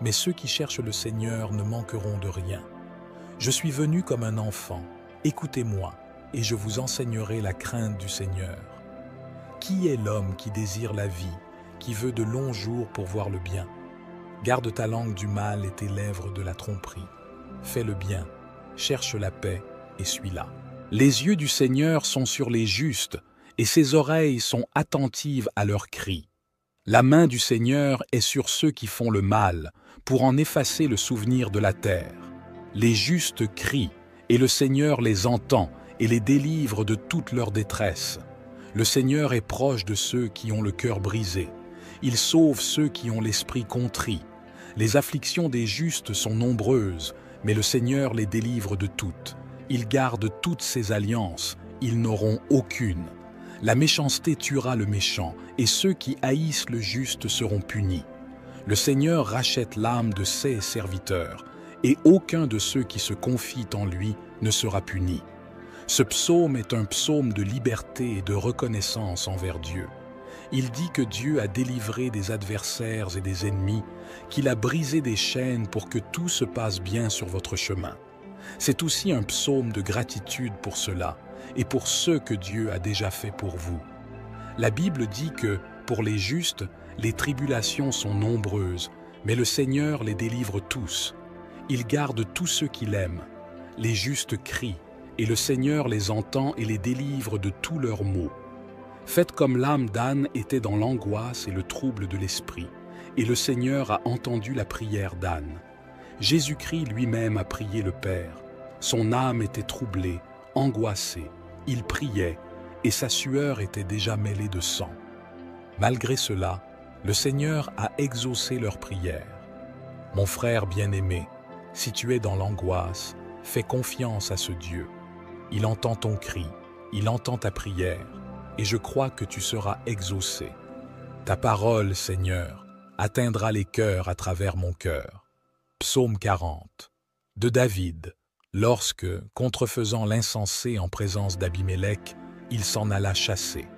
mais ceux qui cherchent le Seigneur ne manqueront de rien. Je suis venu comme un enfant, écoutez-moi, et je vous enseignerai la crainte du Seigneur. Qui est l'homme qui désire la vie, qui veut de longs jours pour voir le bien? Garde ta langue du mal et tes lèvres de la tromperie. Fais le bien, cherche la paix et suis-la. Les yeux du Seigneur sont sur les justes, et ses oreilles sont attentives à leurs cris. La main du Seigneur est sur ceux qui font le mal, pour en effacer le souvenir de la terre. Les justes crient, et le Seigneur les entend et les délivre de toute leur détresse. Le Seigneur est proche de ceux qui ont le cœur brisé. Il sauve ceux qui ont l'esprit contrit. Les afflictions des justes sont nombreuses, mais le Seigneur les délivre de toutes. Il garde toutes ses alliances, ils n'auront aucune. La méchanceté tuera le méchant, et ceux qui haïssent le juste seront punis. Le Seigneur rachète l'âme de ses serviteurs, et aucun de ceux qui se confient en lui ne sera puni. Ce psaume est un psaume de liberté et de reconnaissance envers Dieu. Il dit que Dieu a délivré des adversaires et des ennemis, qu'il a brisé des chaînes pour que tout se passe bien sur votre chemin. C'est aussi un psaume de gratitude pour cela et pour ce que Dieu a déjà fait pour vous. La Bible dit que, pour les justes, les tribulations sont nombreuses, mais le Seigneur les délivre tous. Il garde tous ceux qu'il aime. Les justes crient, et le Seigneur les entend et les délivre de tous leurs maux. Faites comme l'âme d'Anne était dans l'angoisse et le trouble de l'esprit, et le Seigneur a entendu la prière d'Anne. Jésus-Christ lui-même a prié le Père. Son âme était troublée, angoissée. Il priait, et sa sueur était déjà mêlée de sang. Malgré cela, le Seigneur a exaucé leur prière. Mon frère bien-aimé, si tu es dans l'angoisse, fais confiance à ce Dieu. Il entend ton cri, il entend ta prière, et je crois que tu seras exaucé. Ta parole, Seigneur, atteindra les cœurs à travers mon cœur. Psaume 40. De David, lorsque, contrefaisant l'insensé en présence d'Abimélec, il s'en alla chasser.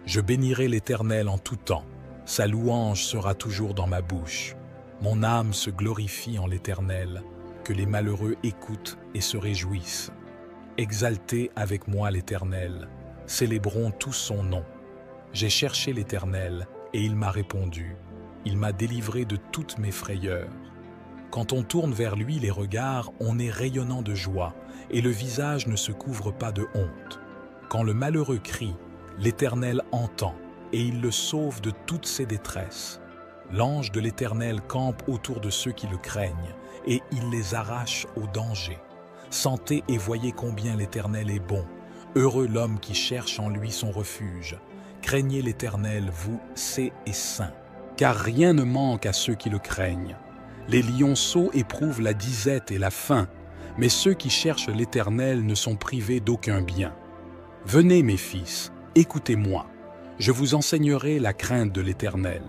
Je bénirai l'Éternel en tout temps, sa louange sera toujours dans ma bouche. Mon âme se glorifie en l'Éternel, que les malheureux écoutent et se réjouissent. Exaltez avec moi l'Éternel, célébrons tous son nom. J'ai cherché l'Éternel et il m'a répondu. Il m'a délivré de toutes mes frayeurs. Quand on tourne vers lui les regards, on est rayonnant de joie et le visage ne se couvre pas de honte. Quand le malheureux crie, l'Éternel entend et il le sauve de toutes ses détresses. L'ange de l'Éternel campe autour de ceux qui le craignent et il les arrache au danger. Sentez et voyez combien l'Éternel est bon. Heureux l'homme qui cherche en lui son refuge. Craignez l'Éternel, vous, saints et saints, car rien ne manque à ceux qui le craignent. Les lionceaux éprouvent la disette et la faim, mais ceux qui cherchent l'Éternel ne sont privés d'aucun bien. Venez, mes fils, écoutez-moi. Je vous enseignerai la crainte de l'Éternel.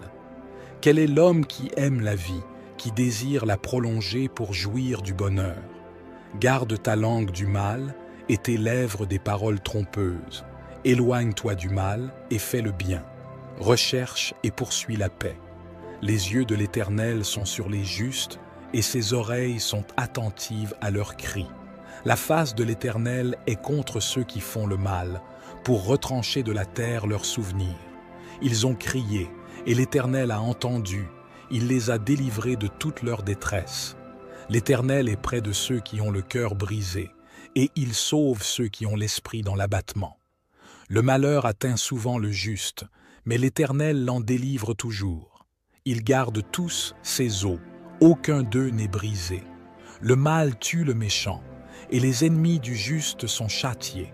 Quel est l'homme qui aime la vie, qui désire la prolonger pour jouir du bonheur? Garde ta langue du mal et tes lèvres des paroles trompeuses. Éloigne-toi du mal et fais le bien. Recherche et poursuis la paix. Les yeux de l'Éternel sont sur les justes et ses oreilles sont attentives à leurs cris. La face de l'Éternel est contre ceux qui font le mal, pour retrancher de la terre leurs souvenirs. Ils ont crié et l'Éternel a entendu. Il les a délivrés de toute leur détresse. L'Éternel est près de ceux qui ont le cœur brisé, et il sauve ceux qui ont l'esprit dans l'abattement. Le malheur atteint souvent le juste, mais l'Éternel l'en délivre toujours. Il garde tous ses os, aucun d'eux n'est brisé. Le mal tue le méchant, et les ennemis du juste sont châtiés.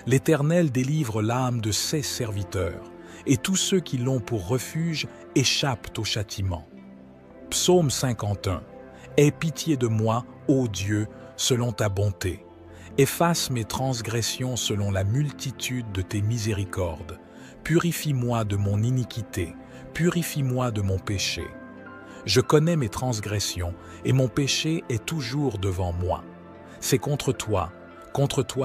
L'Éternel délivre l'âme de ses serviteurs, et tous ceux qui l'ont pour refuge échappent au châtiment. Psaume 51. Aie pitié de moi, ô Dieu, selon ta bonté. Efface mes transgressions selon la multitude de tes miséricordes. Purifie-moi de mon iniquité, purifie-moi de mon péché. Je connais mes transgressions, et mon péché est toujours devant moi. C'est contre toi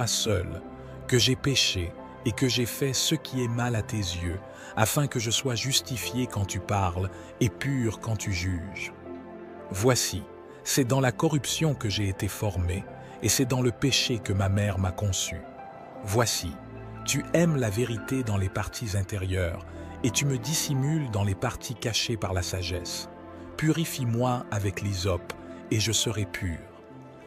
seul, que j'ai péché et que j'ai fait ce qui est mal à tes yeux, afin que je sois justifié quand tu parles et pur quand tu juges. Voici, c'est dans la corruption que j'ai été formé, et c'est dans le péché que ma mère m'a conçu. Voici, tu aimes la vérité dans les parties intérieures, et tu me dissimules dans les parties cachées par la sagesse. Purifie-moi avec l'hysope, et je serai pur.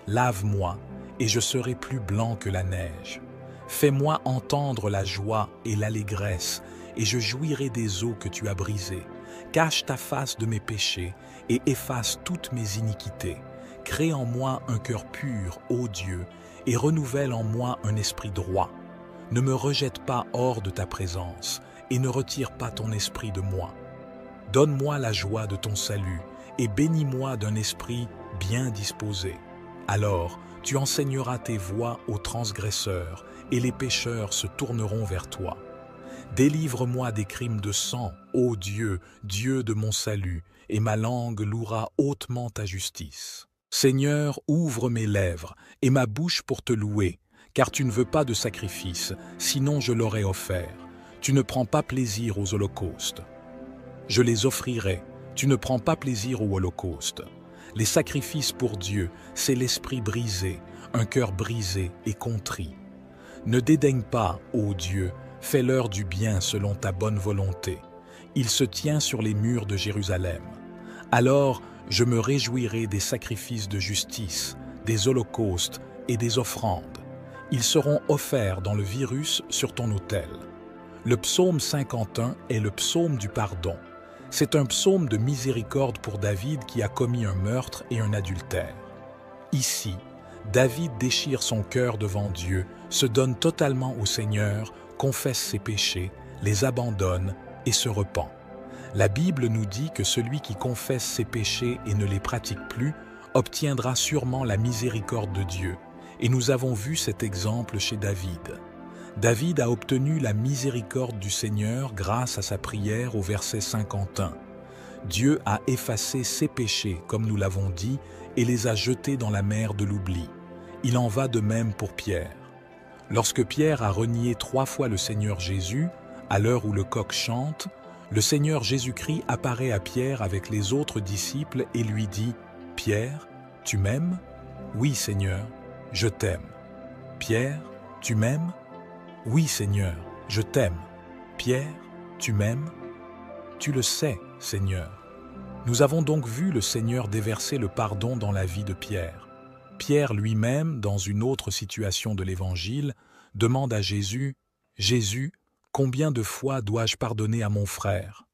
Lave-moi, et je serai plus blanc que la neige. Fais-moi entendre la joie et l'allégresse, et je jouirai des eaux que tu as brisées. Cache ta face de mes péchés, et efface toutes mes iniquités. Crée en moi un cœur pur, ô Dieu, et renouvelle en moi un esprit droit. Ne me rejette pas hors de ta présence, et ne retire pas ton esprit de moi. Donne-moi la joie de ton salut, et bénis-moi d'un esprit bien disposé. Alors, tu enseigneras tes voies aux transgresseurs, et les pécheurs se tourneront vers toi. Délivre-moi des crimes de sang, ô Dieu, Dieu de mon salut, et ma langue louera hautement ta justice. Seigneur, ouvre mes lèvres, et ma bouche pour te louer, car tu ne veux pas de sacrifice, sinon je l'aurais offert. Tu ne prends pas plaisir aux holocaustes. Je les offrirai, tu ne prends pas plaisir aux holocaustes. Les sacrifices pour Dieu, c'est l'esprit brisé, un cœur brisé et contrit. Ne dédaigne pas, ô Dieu, fais-leur du bien selon ta bonne volonté. Il se tient sur les murs de Jérusalem. Alors je me réjouirai des sacrifices de justice, des holocaustes et des offrandes. Ils seront offerts dans le virus sur ton autel. Le psaume 51 est le psaume du pardon. C'est un psaume de miséricorde pour David qui a commis un meurtre et un adultère. Ici, David déchire son cœur devant Dieu, se donne totalement au Seigneur, confesse ses péchés, les abandonne et se repent. La Bible nous dit que celui qui confesse ses péchés et ne les pratique plus obtiendra sûrement la miséricorde de Dieu. Et nous avons vu cet exemple chez David. David a obtenu la miséricorde du Seigneur grâce à sa prière au verset 51. Dieu a effacé ses péchés, comme nous l'avons dit, et les a jetés dans la mer de l'oubli. Il en va de même pour Pierre. Lorsque Pierre a renié 3 fois le Seigneur Jésus, à l'heure où le coq chante, le Seigneur Jésus-Christ apparaît à Pierre avec les autres disciples et lui dit « Pierre, tu m'aimes ? Oui, Seigneur, je t'aime. Pierre, tu m'aimes ? Oui, Seigneur, je t'aime. Pierre, tu m'aimes ? Tu le sais, Seigneur. » Nous avons donc vu le Seigneur déverser le pardon dans la vie de Pierre. Pierre lui-même, dans une autre situation de l'Évangile, demande à Jésus « Jésus, combien de fois dois-je pardonner à mon frère ?»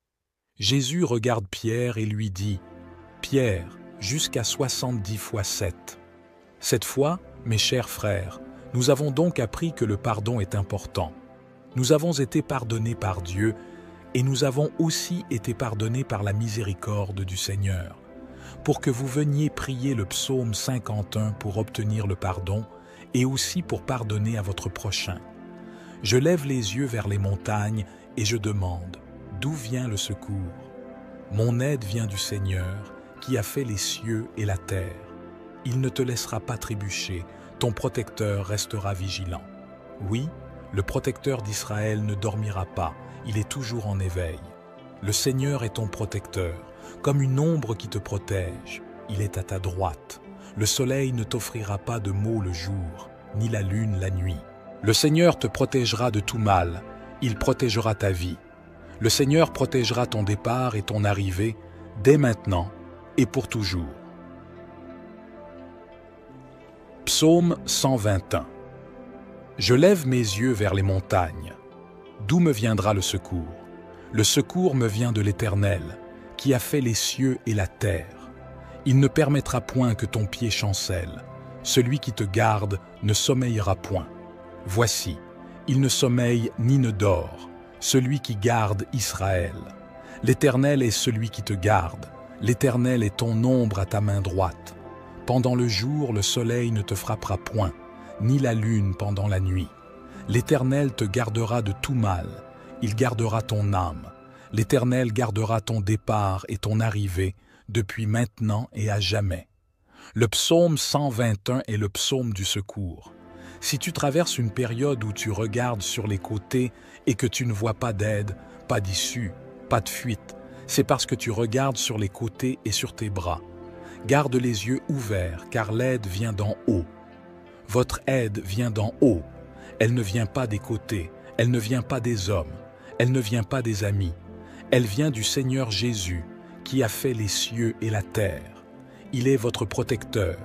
Jésus regarde Pierre et lui dit « Pierre, jusqu'à 70 fois 7. » Cette fois, mes chers frères, nous avons donc appris que le pardon est important. Nous avons été pardonnés par Dieu et nous avons aussi été pardonnés par la miséricorde du Seigneur. Pour que vous veniez prier le psaume 51 pour obtenir le pardon et aussi pour pardonner à votre prochain. Je lève les yeux vers les montagnes et je demande, d'où vient le secours? Mon aide vient du Seigneur qui a fait les cieux et la terre. Il ne te laissera pas trébucher, ton protecteur restera vigilant. Oui, le protecteur d'Israël ne dormira pas, il est toujours en éveil. Le Seigneur est ton protecteur, comme une ombre qui te protège. Il est à ta droite. Le soleil ne t'offrira pas de maux le jour, ni la lune la nuit. Le Seigneur te protégera de tout mal, il protégera ta vie. Le Seigneur protégera ton départ et ton arrivée, dès maintenant et pour toujours. Psaume 121. Je lève mes yeux vers les montagnes. D'où me viendra le secours? Le secours me vient de l'Éternel, qui a fait les cieux et la terre. Il ne permettra point que ton pied chancelle. Celui qui te garde ne sommeillera point. Voici, il ne sommeille ni ne dort, celui qui garde Israël. L'Éternel est celui qui te garde. L'Éternel est ton ombre à ta main droite. Pendant le jour, le soleil ne te frappera point, ni la lune pendant la nuit. L'Éternel te gardera de tout mal. Il gardera ton âme. L'Éternel gardera ton départ et ton arrivée depuis maintenant et à jamais. Le psaume 121 est le psaume du secours. Si tu traverses une période où tu regardes sur les côtés et que tu ne vois pas d'aide, pas d'issue, pas de fuite, c'est parce que tu regardes sur les côtés et sur tes bras. Garde les yeux ouverts, car l'aide vient d'en haut. Votre aide vient d'en haut. Elle ne vient pas des côtés, elle ne vient pas des hommes, elle ne vient pas des amis. Elle vient du Seigneur Jésus, qui a fait les cieux et la terre. Il est votre protecteur.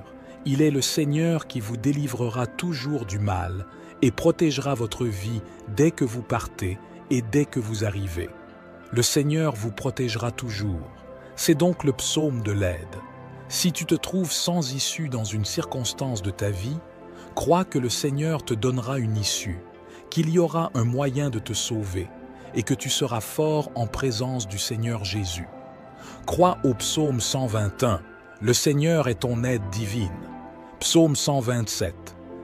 Il est le Seigneur qui vous délivrera toujours du mal et protégera votre vie dès que vous partez et dès que vous arrivez. Le Seigneur vous protégera toujours. C'est donc le psaume de l'aide. Si tu te trouves sans issue dans une circonstance de ta vie, crois que le Seigneur te donnera une issue, qu'il y aura un moyen de te sauver et que tu seras fort en présence du Seigneur Jésus. Crois au psaume 121, le Seigneur est ton aide divine. Psaume 127,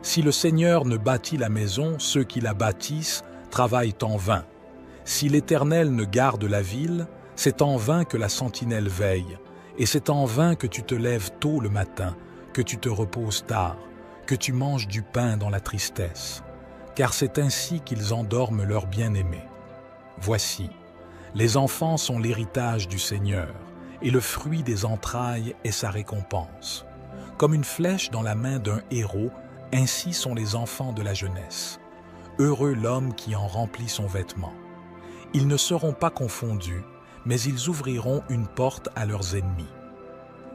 si le Seigneur ne bâtit la maison, ceux qui la bâtissent travaillent en vain. Si l'Éternel ne garde la ville, c'est en vain que la sentinelle veille, et c'est en vain que tu te lèves tôt le matin, que tu te reposes tard, que tu manges du pain dans la tristesse, car c'est ainsi qu'ils endorment leurs bien-aimés. Voici, les enfants sont l'héritage du Seigneur, et le fruit des entrailles est sa récompense. Comme une flèche dans la main d'un héros, ainsi sont les enfants de la jeunesse. Heureux l'homme qui en remplit son vêtement. Ils ne seront pas confondus, mais ils ouvriront une porte à leurs ennemis.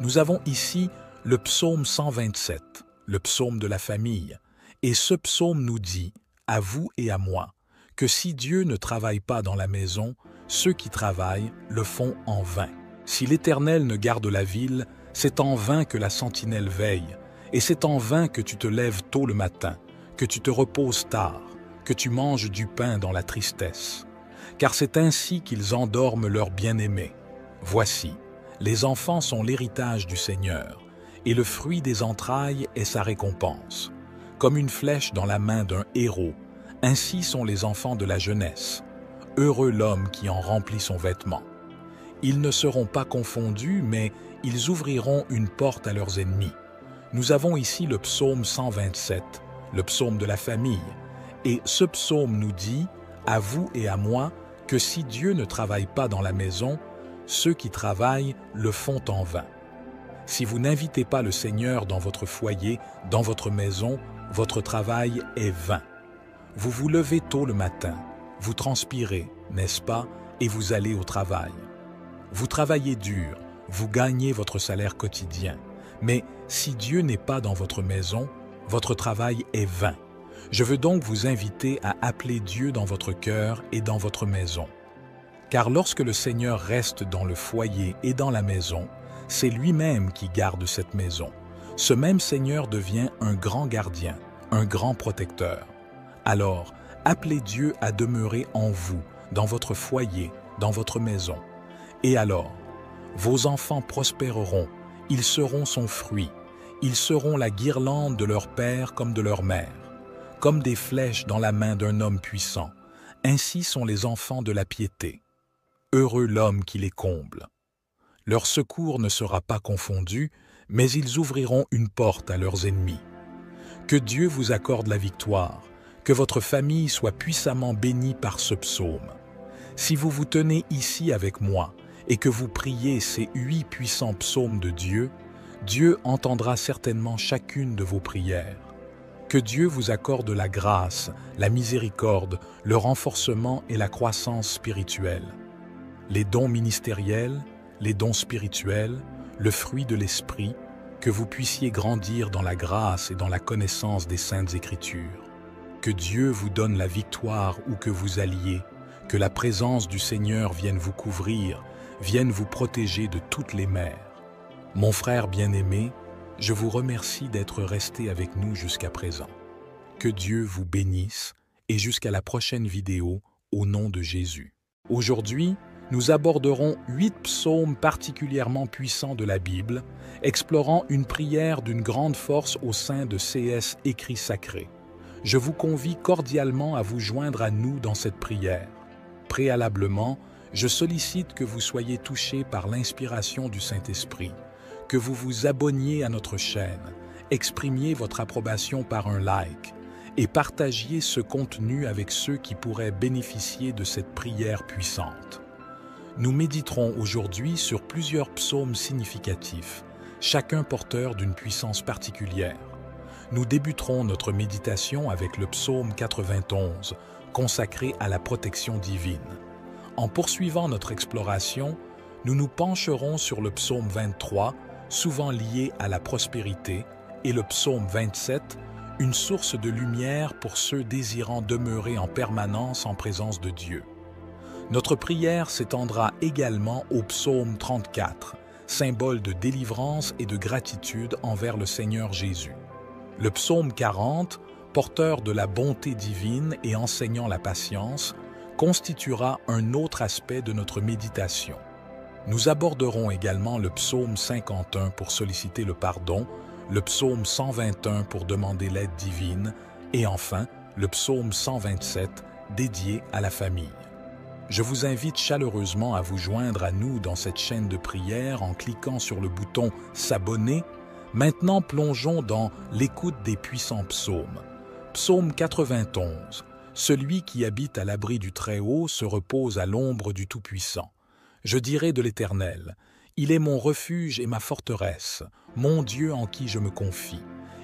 Nous avons ici le psaume 127, le psaume de la famille, et ce psaume nous dit, à vous et à moi, que si Dieu ne travaille pas dans la maison, ceux qui travaillent le font en vain. Si l'Éternel ne garde la ville, c'est en vain que la sentinelle veille, et c'est en vain que tu te lèves tôt le matin, que tu te reposes tard, que tu manges du pain dans la tristesse. Car c'est ainsi qu'ils endorment leurs bien-aimés. Voici, les enfants sont l'héritage du Seigneur, et le fruit des entrailles est sa récompense. Comme une flèche dans la main d'un héros, ainsi sont les enfants de la jeunesse. Heureux l'homme qui en remplit son vêtement. Ils ne seront pas confondus, mais ils ouvriront une porte à leurs ennemis. Nous avons ici le psaume 127, le psaume de la famille, et ce psaume nous dit, à vous et à moi, que si Dieu ne travaille pas dans la maison, ceux qui travaillent le font en vain. Si vous n'invitez pas le Seigneur dans votre foyer, dans votre maison, votre travail est vain. Vous vous levez tôt le matin, vous transpirez, n'est-ce pas, et vous allez au travail. Vous travaillez dur, vous gagnez votre salaire quotidien. Mais si Dieu n'est pas dans votre maison, votre travail est vain. Je veux donc vous inviter à appeler Dieu dans votre cœur et dans votre maison. Car lorsque le Seigneur reste dans le foyer et dans la maison, c'est lui-même qui garde cette maison. Ce même Seigneur devient un grand gardien, un grand protecteur. Alors, appelez Dieu à demeurer en vous, dans votre foyer, dans votre maison. Et alors, vos enfants prospéreront, ils seront son fruit, ils seront la guirlande de leur père comme de leur mère. Comme des flèches dans la main d'un homme puissant, ainsi sont les enfants de la piété. Heureux l'homme qui les comble. Leur secours ne sera pas confondu, mais ils ouvriront une porte à leurs ennemis. Que Dieu vous accorde la victoire, que votre famille soit puissamment bénie par ce psaume. Si vous vous tenez ici avec moi et que vous priez ces 8 puissants psaumes de Dieu, Dieu entendra certainement chacune de vos prières. Que Dieu vous accorde la grâce, la miséricorde, le renforcement et la croissance spirituelle. Les dons ministériels, les dons spirituels, le fruit de l'Esprit, que vous puissiez grandir dans la grâce et dans la connaissance des Saintes Écritures. Que Dieu vous donne la victoire où que vous alliez, Que la présence du Seigneur vienne vous couvrir, vienne vous protéger de toutes les mers. Mon frère bien-aimé, je vous remercie d'être resté avec nous jusqu'à présent. Que Dieu vous bénisse et jusqu'à la prochaine vidéo au nom de Jésus. Aujourd'hui, nous aborderons 8 psaumes particulièrement puissants de la Bible, explorant une prière d'une grande force au sein de CS Écrits Sacrés. Je vous convie cordialement à vous joindre à nous dans cette prière. Préalablement, je sollicite que vous soyez touchés par l'inspiration du Saint-Esprit, que vous vous abonniez à notre chaîne, exprimiez votre approbation par un like et partagiez ce contenu avec ceux qui pourraient bénéficier de cette prière puissante. Nous méditerons aujourd'hui sur plusieurs psaumes significatifs, chacun porteur d'une puissance particulière. Nous débuterons notre méditation avec le psaume 91, consacré à la protection divine. En poursuivant notre exploration, nous nous pencherons sur le psaume 23, souvent lié à la prospérité, et le psaume 27, une source de lumière pour ceux désirant demeurer en permanence en présence de Dieu. Notre prière s'étendra également au psaume 34, symbole de délivrance et de gratitude envers le Seigneur Jésus. Le psaume 40, porteur de la bonté divine et enseignant la patience, constituera un autre aspect de notre méditation. Nous aborderons également le psaume 51 pour solliciter le pardon, le psaume 121 pour demander l'aide divine et enfin le psaume 127 dédié à la famille. Je vous invite chaleureusement à vous joindre à nous dans cette chaîne de prière en cliquant sur le bouton « S'abonner ». Maintenant, plongeons dans l'écoute des puissants psaumes. Psaume 91. Celui qui habite à l'abri du Très-Haut se repose à l'ombre du Tout-Puissant. Je dirai de l'Éternel, il est mon refuge et ma forteresse, mon Dieu en qui je me confie.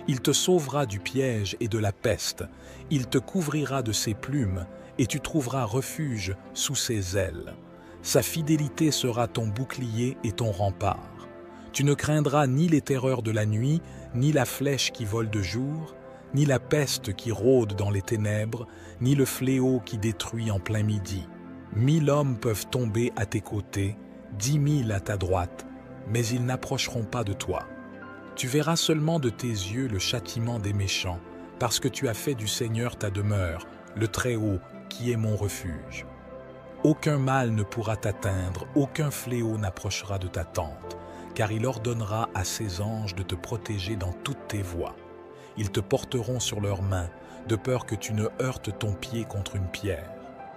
Il te sauvera du piège et de la peste, il te couvrira de ses plumes, et tu trouveras refuge sous ses ailes. Sa fidélité sera ton bouclier et ton rempart. Tu ne craindras ni les terreurs de la nuit, ni la flèche qui vole de jour, ni la peste qui rôde dans les ténèbres, ni le fléau qui détruit en plein midi. 1000 hommes peuvent tomber à tes côtés, 10 000 à ta droite, mais ils n'approcheront pas de toi. Tu verras seulement de tes yeux le châtiment des méchants, parce que tu as fait du Seigneur ta demeure, le Très-Haut, qui est mon refuge. Aucun mal ne pourra t'atteindre, aucun fléau n'approchera de ta tente, car il ordonnera à ses anges de te protéger dans toutes tes voies. Ils te porteront sur leurs mains, de peur que tu ne heurtes ton pied contre une pierre.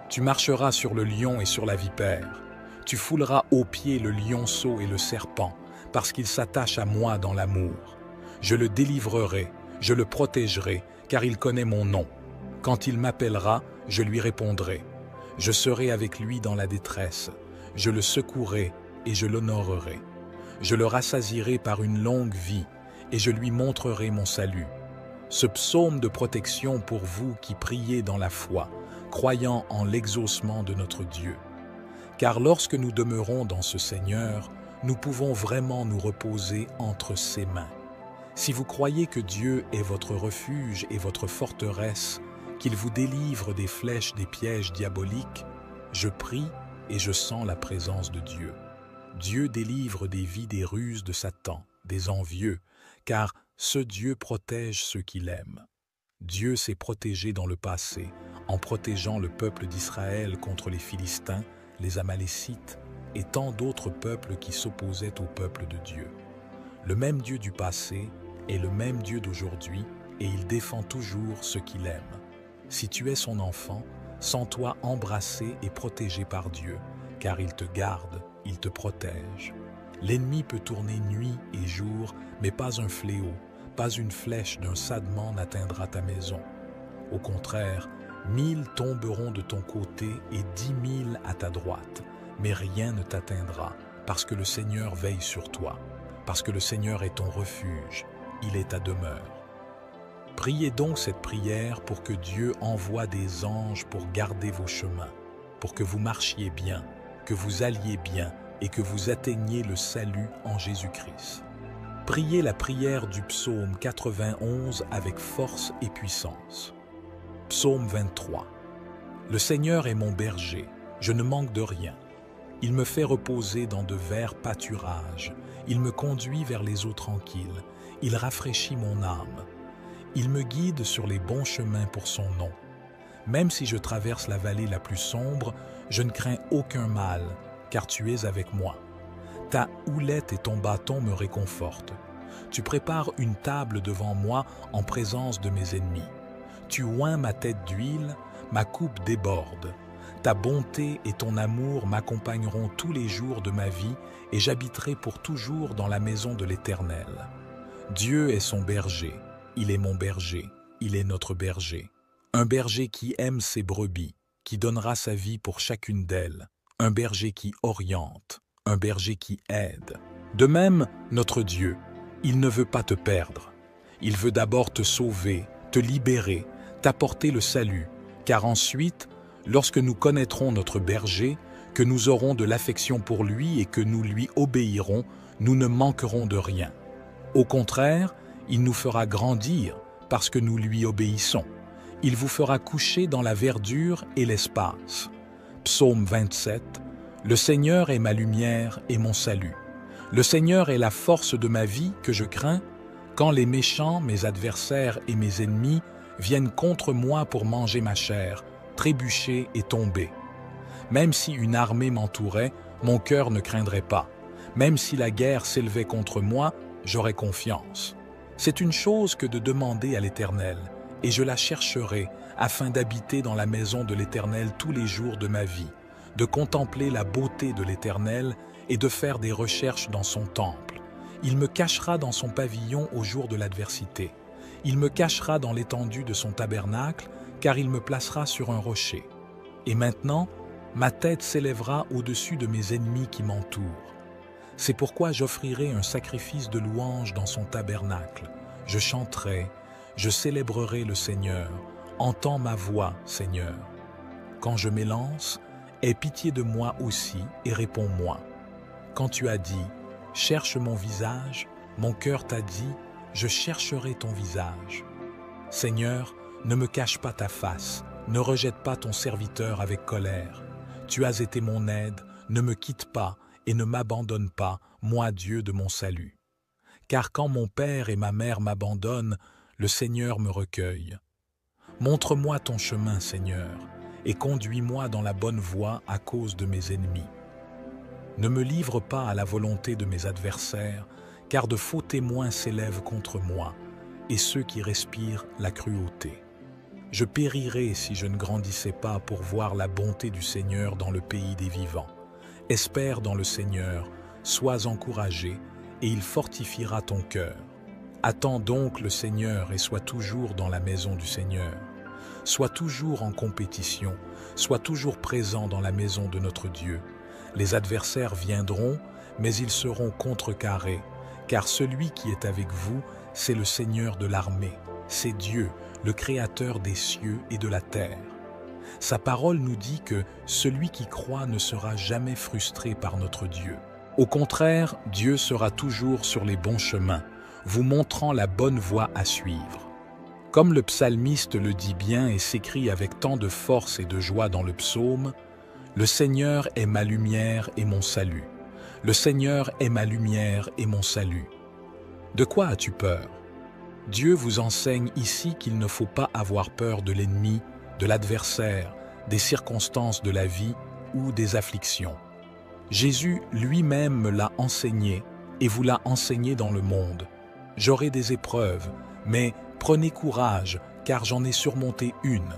Tu marcheras sur le lion et sur la vipère. Tu fouleras aux pieds le lionceau et le serpent, parce qu'il s'attache à moi dans l'amour. Je le délivrerai, je le protégerai, car il connaît mon nom. Quand il m'appellera, je lui répondrai. Je serai avec lui dans la détresse. Je le secouerai et je l'honorerai. Je le rassasierai par une longue vie et je lui montrerai mon salut. Ce psaume de protection pour vous qui priez dans la foi, croyant en l'exaucement de notre Dieu. Car lorsque nous demeurons dans ce Seigneur, nous pouvons vraiment nous reposer entre ses mains. Si vous croyez que Dieu est votre refuge et votre forteresse, qu'il vous délivre des flèches des pièges diaboliques, je prie et je sens la présence de Dieu. Dieu délivre des vies des ruses de Satan, des envieux, car ce Dieu protège ceux qu'il aime. Dieu s'est protégé dans le passé, en protégeant le peuple d'Israël contre les Philistins, les Amalécites et tant d'autres peuples qui s'opposaient au peuple de Dieu. Le même Dieu du passé est le même Dieu d'aujourd'hui et il défend toujours ceux qu'il aime. Si tu es son enfant, sens-toi embrassé et protégé par Dieu, car il te garde, il te protège. L'ennemi peut tourner nuit et jour, mais pas un fléau, pas une flèche d'un sadement n'atteindra ta maison. Au contraire, 1000 tomberont de ton côté et 10 000 à ta droite, mais rien ne t'atteindra, parce que le Seigneur veille sur toi, parce que le Seigneur est ton refuge, il est ta demeure. Priez donc cette prière pour que Dieu envoie des anges pour garder vos chemins, pour que vous marchiez bien, que vous alliez bien et que vous atteigniez le salut en Jésus-Christ. Priez la prière du psaume 91 avec force et puissance. Psaume 23. Le Seigneur est mon berger, Je ne manque de rien. Il me fait reposer dans de verts pâturages. Il me conduit vers les eaux tranquilles. Il rafraîchit mon âme. Il me guide sur les bons chemins pour son nom. Même si je traverse la vallée la plus sombre, je ne crains aucun mal, car tu es avec moi. Ta houlette et ton bâton me réconfortent. Tu prépares une table devant moi en présence de mes ennemis. Tu oins ma tête d'huile, ma coupe déborde. Ta bonté et ton amour m'accompagneront tous les jours de ma vie et j'habiterai pour toujours dans la maison de l'Éternel. Dieu est son berger, il est mon berger, il est notre berger. Un berger qui aime ses brebis, qui donnera sa vie pour chacune d'elles. Un berger qui oriente, un berger qui aide. De même, notre Dieu, il ne veut pas te perdre. Il veut d'abord te sauver, te libérer, t'apporter le salut, car ensuite, lorsque nous connaîtrons notre berger, que nous aurons de l'affection pour lui et que nous lui obéirons, nous ne manquerons de rien. Au contraire, il nous fera grandir parce que nous lui obéissons. Il vous fera coucher dans la verdure et l'espace. Psaume 27. Le Seigneur est ma lumière et mon salut. Le Seigneur est la force de ma vie que je crains. Quand les méchants, mes adversaires et mes ennemis viennent contre moi pour manger ma chair, trébucher et tomber. Même si une armée m'entourait, mon cœur ne craindrait pas. Même si la guerre s'élevait contre moi, j'aurais confiance. C'est une chose que de demander à l'Éternel, et je la chercherai afin d'habiter dans la maison de l'Éternel tous les jours de ma vie, de contempler la beauté de l'Éternel et de faire des recherches dans son temple. Il me cachera dans son pavillon au jour de l'adversité. Il me cachera dans l'étendue de son tabernacle, car il me placera sur un rocher. Et maintenant, ma tête s'élèvera au-dessus de mes ennemis qui m'entourent. C'est pourquoi j'offrirai un sacrifice de louange dans son tabernacle. Je chanterai, je célébrerai le Seigneur. Entends ma voix, Seigneur. Quand je m'élance, aie pitié de moi aussi et réponds-moi. Quand tu as dit, cherche mon visage, mon cœur t'a dit, je chercherai ton visage. Seigneur, ne me cache pas ta face, ne rejette pas ton serviteur avec colère. Tu as été mon aide, ne me quitte pas et ne m'abandonne pas, moi Dieu de mon salut. Car quand mon père et ma mère m'abandonnent, le Seigneur me recueille. Montre-moi ton chemin, Seigneur, et conduis-moi dans la bonne voie à cause de mes ennemis. Ne me livre pas à la volonté de mes adversaires, car de faux témoins s'élèvent contre moi, et ceux qui respirent la cruauté. Je périrais si je ne grandissais pas pour voir la bonté du Seigneur dans le pays des vivants. Espère dans le Seigneur, sois encouragé, et il fortifiera ton cœur. Attends donc le Seigneur et sois toujours dans la maison du Seigneur. Sois toujours en compétition, sois toujours présent dans la maison de notre Dieu. Les adversaires viendront, mais ils seront contrecarrés, car celui qui est avec vous, c'est le Seigneur de l'armée, c'est Dieu, le Créateur des cieux et de la terre. Sa parole nous dit que celui qui croit ne sera jamais frustré par notre Dieu. Au contraire, Dieu sera toujours sur les bons chemins, vous montrant la bonne voie à suivre. Comme le psalmiste le dit bien et s'écrie avec tant de force et de joie dans le psaume, « Le Seigneur est ma lumière et mon salut. Le Seigneur est ma lumière et mon salut. » De quoi as-tu peur? Dieu vous enseigne ici qu'il ne faut pas avoir peur de l'ennemi, de l'adversaire, des circonstances de la vie ou des afflictions. Jésus lui-même me l'a enseigné et vous l'a enseigné dans le monde. J'aurai des épreuves, mais prenez courage, car j'en ai surmonté une.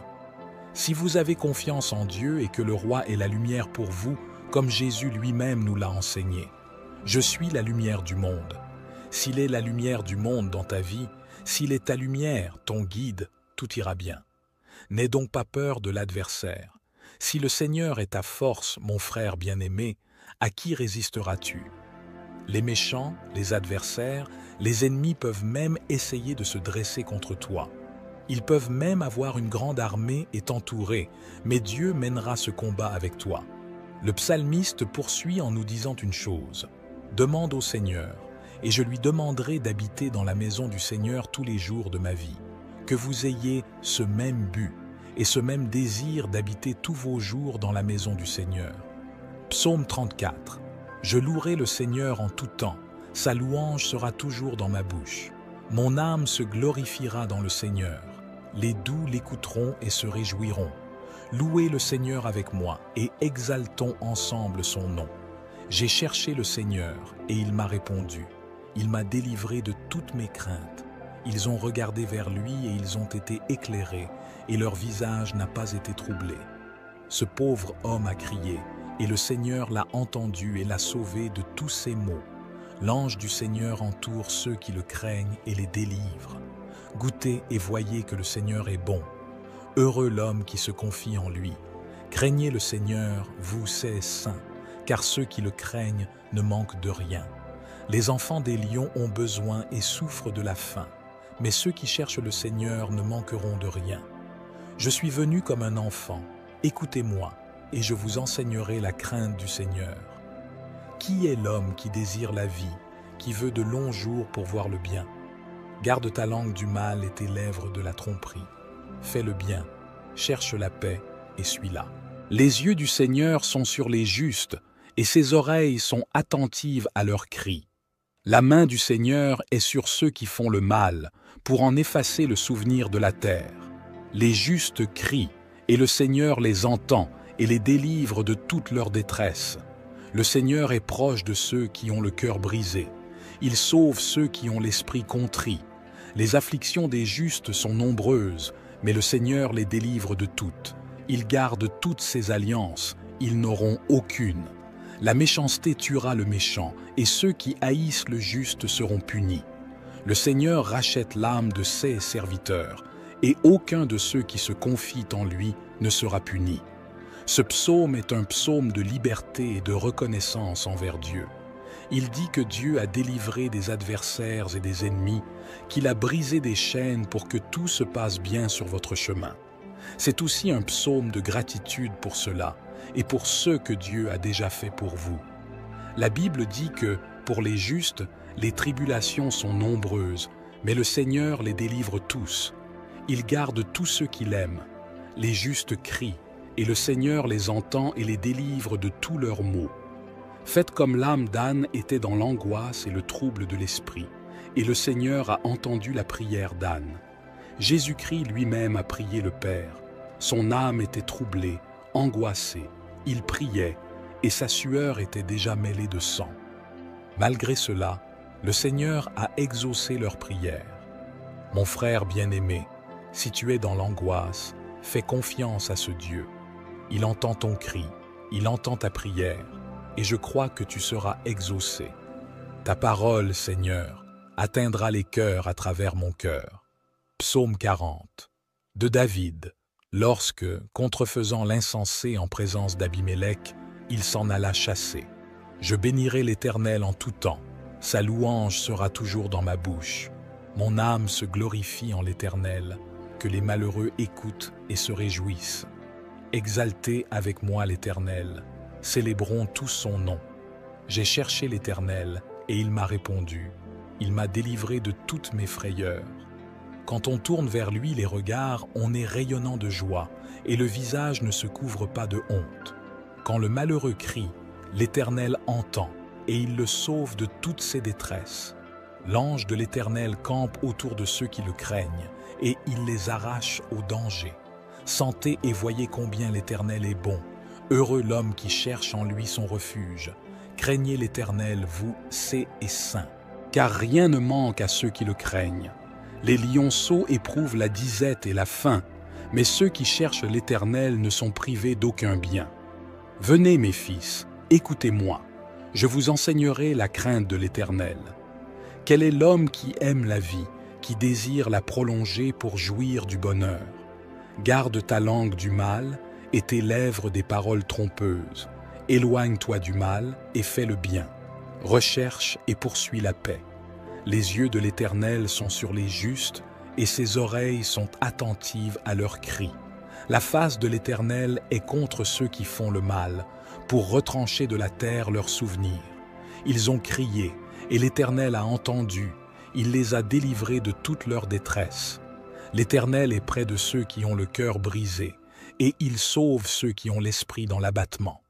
Si vous avez confiance en Dieu et que le roi est la lumière pour vous, comme Jésus lui-même nous l'a enseigné. Je suis la lumière du monde. S'il est la lumière du monde dans ta vie, s'il est ta lumière, ton guide, tout ira bien. N'aie donc pas peur de l'adversaire. Si le Seigneur est ta force, mon frère bien-aimé, à qui résisteras-tu? Les méchants, les adversaires, les ennemis peuvent même essayer de se dresser contre toi. Ils peuvent même avoir une grande armée et t'entourer, mais Dieu mènera ce combat avec toi. Le psalmiste poursuit en nous disant une chose. Demande au Seigneur, et je lui demanderai d'habiter dans la maison du Seigneur tous les jours de ma vie. Que vous ayez ce même but, et ce même désir d'habiter tous vos jours dans la maison du Seigneur. Psaume 34. Je louerai le Seigneur en tout temps, sa louange sera toujours dans ma bouche. Mon âme se glorifiera dans le Seigneur. Les doux l'écouteront et se réjouiront. Louez le Seigneur avec moi et exaltons ensemble son nom. J'ai cherché le Seigneur et il m'a répondu. Il m'a délivré de toutes mes craintes. Ils ont regardé vers lui et ils ont été éclairés et leur visage n'a pas été troublé. Ce pauvre homme a crié et le Seigneur l'a entendu et l'a sauvé de tous ses maux. L'ange du Seigneur entoure ceux qui le craignent et les délivre. Goûtez et voyez que le Seigneur est bon. Heureux l'homme qui se confie en lui. Craignez le Seigneur, vous ses saints, car ceux qui le craignent ne manquent de rien. Les enfants des lions ont besoin et souffrent de la faim, mais ceux qui cherchent le Seigneur ne manqueront de rien. Je suis venu comme un enfant, écoutez-moi, et je vous enseignerai la crainte du Seigneur. Qui est l'homme qui désire la vie, qui veut de longs jours pour voir le bien? Garde ta langue du mal et tes lèvres de la tromperie. Fais le bien, cherche la paix et suis-la. Les yeux du Seigneur sont sur les justes, et ses oreilles sont attentives à leurs cris. La main du Seigneur est sur ceux qui font le mal, pour en effacer le souvenir de la terre. Les justes crient, et le Seigneur les entend et les délivre de toute leur détresse. Le Seigneur est proche de ceux qui ont le cœur brisé. Il sauve ceux qui ont l'esprit contrit. Les afflictions des justes sont nombreuses, mais le Seigneur les délivre de toutes. Il garde toutes ses alliances, ils n'auront aucune. La méchanceté tuera le méchant, et ceux qui haïssent le juste seront punis. Le Seigneur rachète l'âme de ses serviteurs, et aucun de ceux qui se confient en lui ne sera puni. Ce psaume est un psaume de liberté et de reconnaissance envers Dieu. Il dit que Dieu a délivré des adversaires et des ennemis, qu'il a brisé des chaînes pour que tout se passe bien sur votre chemin. C'est aussi un psaume de gratitude pour cela et pour ce que Dieu a déjà fait pour vous. La Bible dit que, pour les justes, les tribulations sont nombreuses, mais le Seigneur les délivre tous. Il garde tous ceux qu'il aime. Les justes crient, et le Seigneur les entend et les délivre de tous leurs maux. Faites comme l'âme d'Anne était dans l'angoisse et le trouble de l'esprit, et le Seigneur a entendu la prière d'Anne. Jésus-Christ lui-même a prié le Père. Son âme était troublée, angoissée, il priait, et sa sueur était déjà mêlée de sang. Malgré cela, le Seigneur a exaucé leur prière. Mon frère bien-aimé, si tu es dans l'angoisse, fais confiance à ce Dieu. Il entend ton cri, il entend ta prière, et je crois que tu seras exaucé. Ta parole, Seigneur, atteindra les cœurs à travers mon cœur. Psaume 40. De David, lorsque, contrefaisant l'insensé en présence d'Abimélec, il s'en alla chasser. Je bénirai l'Éternel en tout temps, sa louange sera toujours dans ma bouche. Mon âme se glorifie en l'Éternel, que les malheureux écoutent et se réjouissent. Exaltez avec moi l'Éternel, célébrons tous son nom. J'ai cherché l'Éternel, et il m'a répondu. Il m'a délivré de toutes mes frayeurs. Quand on tourne vers lui les regards, on est rayonnant de joie, et le visage ne se couvre pas de honte. Quand le malheureux crie, l'Éternel entend, et il le sauve de toutes ses détresses. L'ange de l'Éternel campe autour de ceux qui le craignent, et il les arrache au danger. Sentez et voyez combien l'Éternel est bon. Heureux l'homme qui cherche en lui son refuge. Craignez l'Éternel, vous, saints et saints, car rien ne manque à ceux qui le craignent. Les lionceaux éprouvent la disette et la faim, mais ceux qui cherchent l'Éternel ne sont privés d'aucun bien. Venez, mes fils, écoutez-moi, je vous enseignerai la crainte de l'Éternel. Quel est l'homme qui aime la vie, qui désire la prolonger pour jouir du bonheur? Garde ta langue du mal et tes lèvres des paroles trompeuses. Éloigne-toi du mal et fais le bien. Recherche et poursuis la paix. Les yeux de l'Éternel sont sur les justes et ses oreilles sont attentives à leurs cris. La face de l'Éternel est contre ceux qui font le mal, pour retrancher de la terre leurs souvenirs. Ils ont crié, et l'Éternel a entendu, il les a délivrés de toute leur détresse. L'Éternel est près de ceux qui ont le cœur brisé, et il sauve ceux qui ont l'esprit dans l'abattement.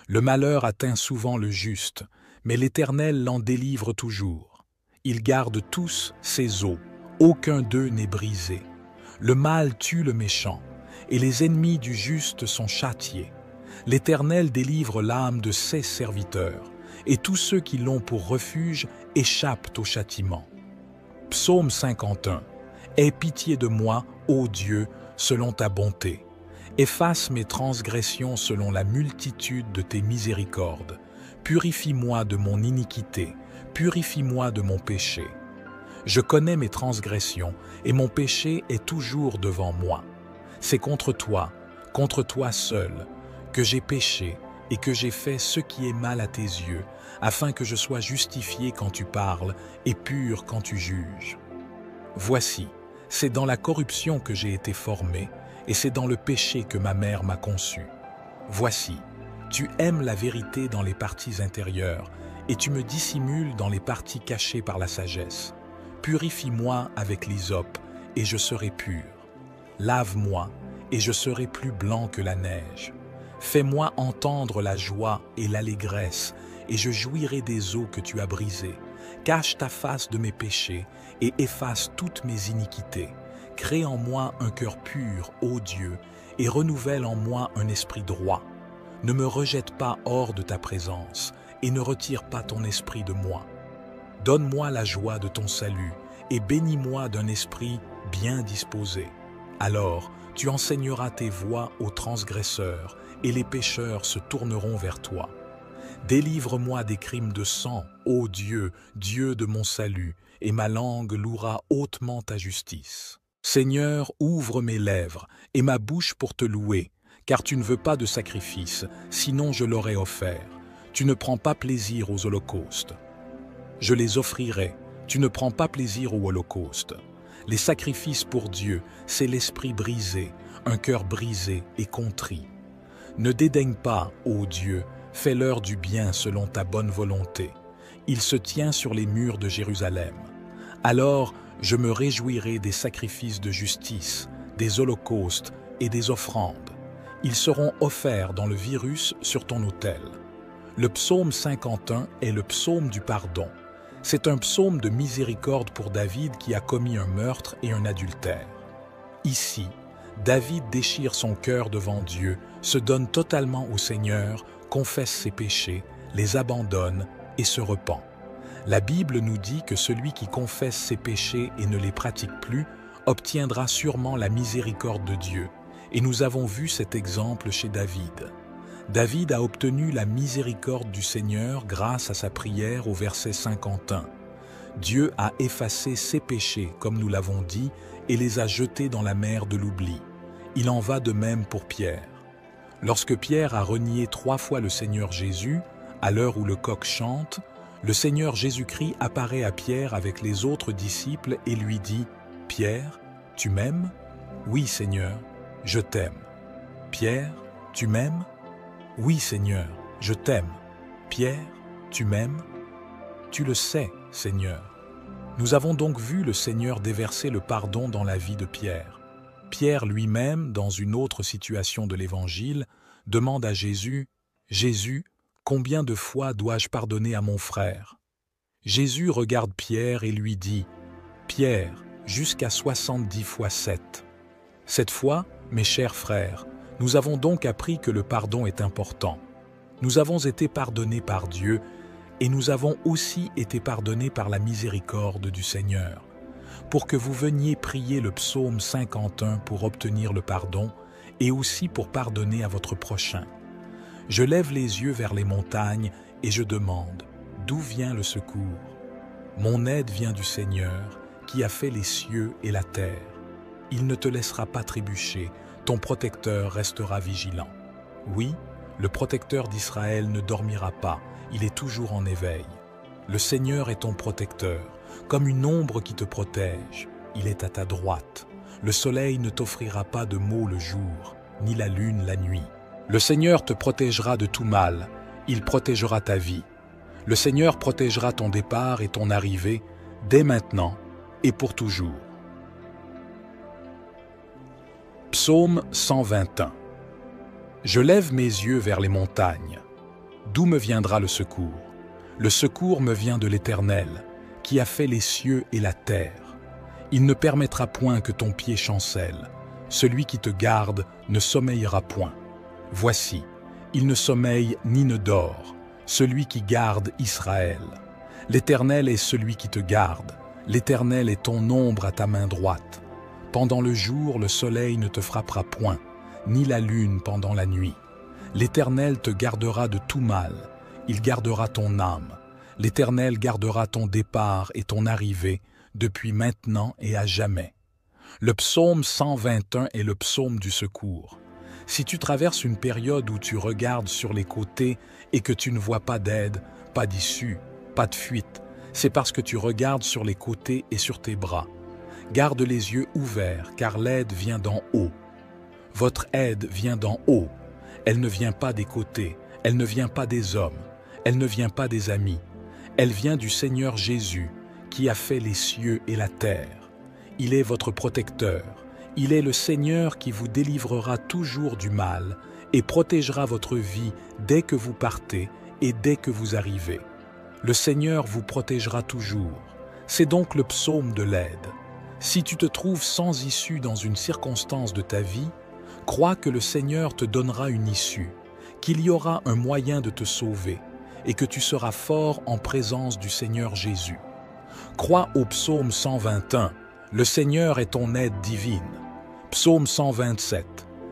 Le malheur atteint souvent le juste, mais l'Éternel l'en délivre toujours. Il garde tous ses os, aucun d'eux n'est brisé. Le mal tue le méchant, et les ennemis du juste sont châtiés. L'Éternel délivre l'âme de ses serviteurs, et tous ceux qui l'ont pour refuge échappent au châtiment. Psaume 51. Aie pitié de moi, ô Dieu, selon ta bonté. Efface mes transgressions selon la multitude de tes miséricordes. Purifie-moi de mon iniquité, purifie-moi de mon péché. Je connais mes transgressions, et mon péché est toujours devant moi. C'est contre toi seul, que j'ai péché et que j'ai fait ce qui est mal à tes yeux, afin que je sois justifié quand tu parles et pur quand tu juges. Voici, c'est dans la corruption que j'ai été formé, et c'est dans le péché que ma mère m'a conçu. Voici, tu aimes la vérité dans les parties intérieures, et tu me dissimules dans les parties cachées par la sagesse. Purifie-moi avec l'hysope, et je serai pur. Lave-moi, et je serai plus blanc que la neige. Fais-moi entendre la joie et l'allégresse, et je jouirai des eaux que tu as brisées. Cache ta face de mes péchés, et efface toutes mes iniquités. Crée en moi un cœur pur, ô Dieu, et renouvelle en moi un esprit droit. Ne me rejette pas hors de ta présence, et ne retire pas ton esprit de moi. Donne-moi la joie de ton salut, et bénis-moi d'un esprit bien disposé. Alors, tu enseigneras tes voies aux transgresseurs, et les pécheurs se tourneront vers toi. Délivre-moi des crimes de sang, ô Dieu, Dieu de mon salut, et ma langue louera hautement ta justice. Seigneur, ouvre mes lèvres, et ma bouche pour te louer, car tu ne veux pas de sacrifice, sinon je l'aurais offert. Tu ne prends pas plaisir aux holocaustes. Je les offrirai, tu ne prends pas plaisir aux holocaustes. Les sacrifices pour Dieu, c'est l'esprit brisé, un cœur brisé et contrit. Ne dédaigne pas, ô Dieu, fais-leur du bien selon ta bonne volonté. Il se tient sur les murs de Jérusalem. Alors, je me réjouirai des sacrifices de justice, des holocaustes et des offrandes. Ils seront offerts dans le virus sur ton autel. Le psaume 51 est le psaume du pardon. C'est un psaume de miséricorde pour David qui a commis un meurtre et un adultère. Ici, David déchire son cœur devant Dieu, se donne totalement au Seigneur, confesse ses péchés, les abandonne et se repent. La Bible nous dit que celui qui confesse ses péchés et ne les pratique plus obtiendra sûrement la miséricorde de Dieu. Et nous avons vu cet exemple chez David. David a obtenu la miséricorde du Seigneur grâce à sa prière au verset 51. Dieu a effacé ses péchés, comme nous l'avons dit, et les a jetés dans la mer de l'oubli. Il en va de même pour Pierre. Lorsque Pierre a renié 3 fois le Seigneur Jésus, à l'heure où le coq chante, le Seigneur Jésus-Christ apparaît à Pierre avec les autres disciples et lui dit « Pierre, tu m'aimes ? Oui, Seigneur, je t'aime. Pierre, tu m'aimes ? Oui, Seigneur, je t'aime. Pierre, tu m'aimes ? Tu le sais, Seigneur. » Nous avons donc vu le Seigneur déverser le pardon dans la vie de Pierre. Pierre lui-même, dans une autre situation de l'Évangile, demande à Jésus « Jésus, combien de fois dois-je pardonner à mon frère ?» Jésus regarde Pierre et lui dit « Pierre, jusqu'à 70 fois 7. » Cette fois, mes chers frères, nous avons donc appris que le pardon est important. Nous avons été pardonnés par Dieu et nous avons aussi été pardonnés par la miséricorde du Seigneur. Pour que vous veniez prier le psaume 51 pour obtenir le pardon et aussi pour pardonner à votre prochain. Je lève les yeux vers les montagnes et je demande, d'où vient le secours? Mon aide vient du Seigneur, qui a fait les cieux et la terre. Il ne te laissera pas trébucher, ton protecteur restera vigilant. Oui, le protecteur d'Israël ne dormira pas, il est toujours en éveil. Le Seigneur est ton protecteur, comme une ombre qui te protège. Il est à ta droite. Le soleil ne t'offrira pas de maux le jour, ni la lune la nuit. Le Seigneur te protégera de tout mal, il protégera ta vie. Le Seigneur protégera ton départ et ton arrivée, dès maintenant et pour toujours. Psaume 121. Je lève mes yeux vers les montagnes. D'où me viendra le secours? Le secours me vient de l'Éternel, qui a fait les cieux et la terre. Il ne permettra point que ton pied chancelle. Celui qui te garde ne sommeillera point. Voici, il ne sommeille ni ne dort, celui qui garde Israël. L'Éternel est celui qui te garde. L'Éternel est ton ombre à ta main droite. Pendant le jour, le soleil ne te frappera point, ni la lune pendant la nuit. L'Éternel te gardera de tout mal. Il gardera ton âme. L'Éternel gardera ton départ et ton arrivée, depuis maintenant et à jamais. Le psaume 121 est le psaume du secours. Si tu traverses une période où tu regardes sur les côtés et que tu ne vois pas d'aide, pas d'issue, pas de fuite, c'est parce que tu regardes sur les côtés et sur tes bras. Garde les yeux ouverts, car l'aide vient d'en haut. Votre aide vient d'en haut. Elle ne vient pas des côtés, elle ne vient pas des hommes, elle ne vient pas des amis. Elle vient du Seigneur Jésus, qui a fait les cieux et la terre. Il est votre protecteur. Il est le Seigneur qui vous délivrera toujours du mal et protégera votre vie dès que vous partez et dès que vous arrivez. Le Seigneur vous protégera toujours. C'est donc le psaume de l'aide. Si tu te trouves sans issue dans une circonstance de ta vie, crois que le Seigneur te donnera une issue, qu'il y aura un moyen de te sauver et que tu seras fort en présence du Seigneur Jésus. Crois au psaume 121, le Seigneur est ton aide divine. Psaume 127,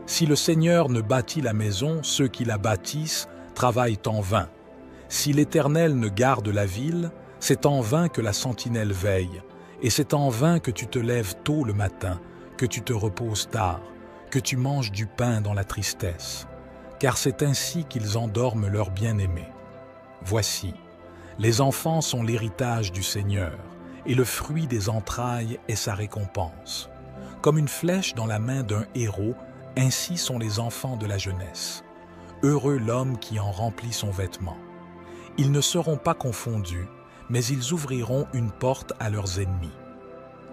si le Seigneur ne bâtit la maison, ceux qui la bâtissent travaillent en vain. Si l'Éternel ne garde la ville, c'est en vain que la sentinelle veille, et c'est en vain que tu te lèves tôt le matin, que tu te reposes tard, que tu manges du pain dans la tristesse, car c'est ainsi qu'ils endorment leurs bien-aimés. Voici, les enfants sont l'héritage du Seigneur, et le fruit des entrailles est sa récompense. Comme une flèche dans la main d'un héros, ainsi sont les enfants de la jeunesse. Heureux l'homme qui en remplit son vêtement. Ils ne seront pas confondus, mais ils ouvriront une porte à leurs ennemis.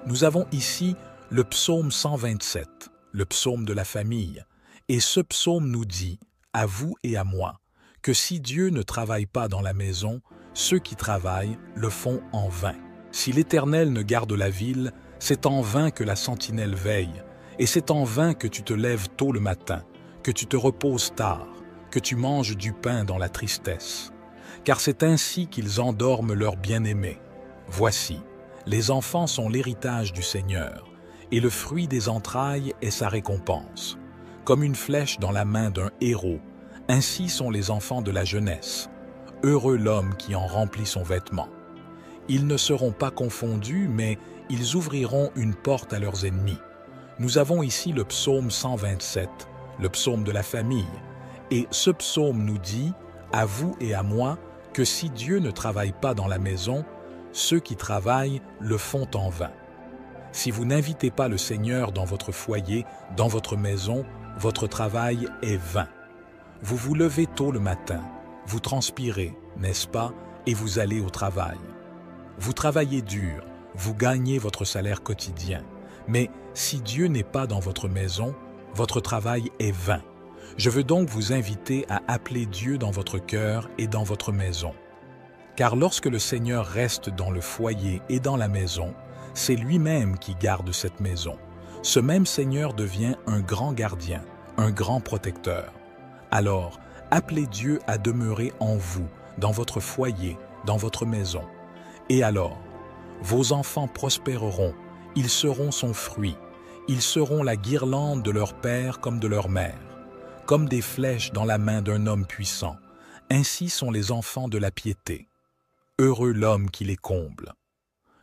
Nous avons ici le psaume 127, le psaume de la famille, et ce psaume nous dit, à vous et à moi, que si Dieu ne travaille pas dans la maison, ceux qui travaillent le font en vain. Si l'Éternel ne garde la ville, c'est en vain que la sentinelle veille, et c'est en vain que tu te lèves tôt le matin, que tu te reposes tard, que tu manges du pain dans la tristesse. Car c'est ainsi qu'ils endorment leurs bien-aimés. Voici, les enfants sont l'héritage du Seigneur, et le fruit des entrailles est sa récompense. Comme une flèche dans la main d'un héros, ainsi sont les enfants de la jeunesse. Heureux l'homme qui en remplit son vêtement. Ils ne seront pas confondus, mais ils ouvriront une porte à leurs ennemis. Nous avons ici le psaume 127, le psaume de la famille, et ce psaume nous dit, à vous et à moi, que si Dieu ne travaille pas dans la maison, ceux qui travaillent le font en vain. Si vous n'invitez pas le Seigneur dans votre foyer, dans votre maison, votre travail est vain. Vous vous levez tôt le matin, vous transpirez, n'est-ce pas, et vous allez au travail. Vous travaillez dur, vous gagnez votre salaire quotidien. Mais si Dieu n'est pas dans votre maison, votre travail est vain. Je veux donc vous inviter à appeler Dieu dans votre cœur et dans votre maison. Car lorsque le Seigneur reste dans le foyer et dans la maison, c'est lui-même qui garde cette maison. Ce même Seigneur devient un grand gardien, un grand protecteur. Alors, appelez Dieu à demeurer en vous, dans votre foyer, dans votre maison. Et alors, vos enfants prospéreront, ils seront son fruit, ils seront la guirlande de leur père comme de leur mère. Comme des flèches dans la main d'un homme puissant, ainsi sont les enfants de la piété. Heureux l'homme qui les comble.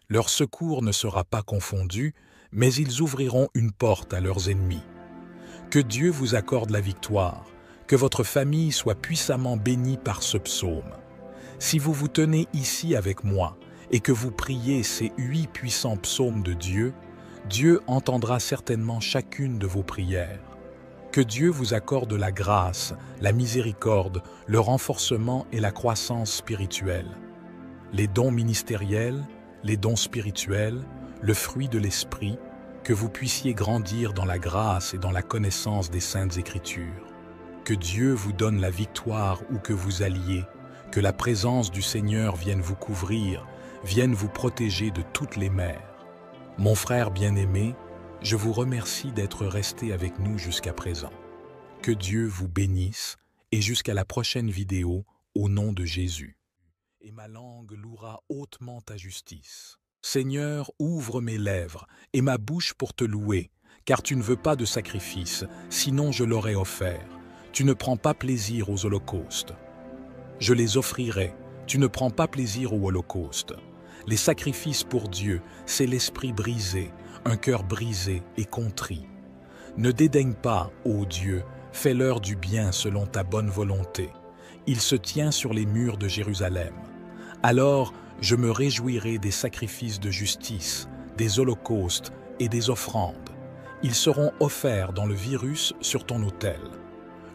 Leur secours ne sera pas confondu, mais ils ouvriront une porte à leurs ennemis. Que Dieu vous accorde la victoire, que votre famille soit puissamment bénie par ce psaume. Si vous vous tenez ici avec moi et que vous priez ces 8 puissants psaumes de Dieu, Dieu entendra certainement chacune de vos prières. Que Dieu vous accorde la grâce, la miséricorde, le renforcement et la croissance spirituelle. Les dons ministériels, les dons spirituels, le fruit de l'esprit, que vous puissiez grandir dans la grâce et dans la connaissance des Saintes Écritures. Que Dieu vous donne la victoire où que vous alliez, que la présence du Seigneur vienne vous couvrir, vienne vous protéger de toutes les mers. Mon frère bien-aimé, je vous remercie d'être resté avec nous jusqu'à présent. Que Dieu vous bénisse et jusqu'à la prochaine vidéo, au nom de Jésus. Et ma langue louera hautement ta justice. Seigneur, ouvre mes lèvres et ma bouche pour te louer, car tu ne veux pas de sacrifice, sinon je l'aurais offert. Tu ne prends pas plaisir aux holocaustes. Je les offrirai, tu ne prends pas plaisir aux holocaustes. Les sacrifices pour Dieu, c'est l'esprit brisé, un cœur brisé et contrit. Ne dédaigne pas, ô Dieu, fais-leur du bien selon ta bonne volonté. Il se tient sur les murs de Jérusalem. Alors, je me réjouirai des sacrifices de justice, des holocaustes et des offrandes. Ils seront offerts dans le virus sur ton autel.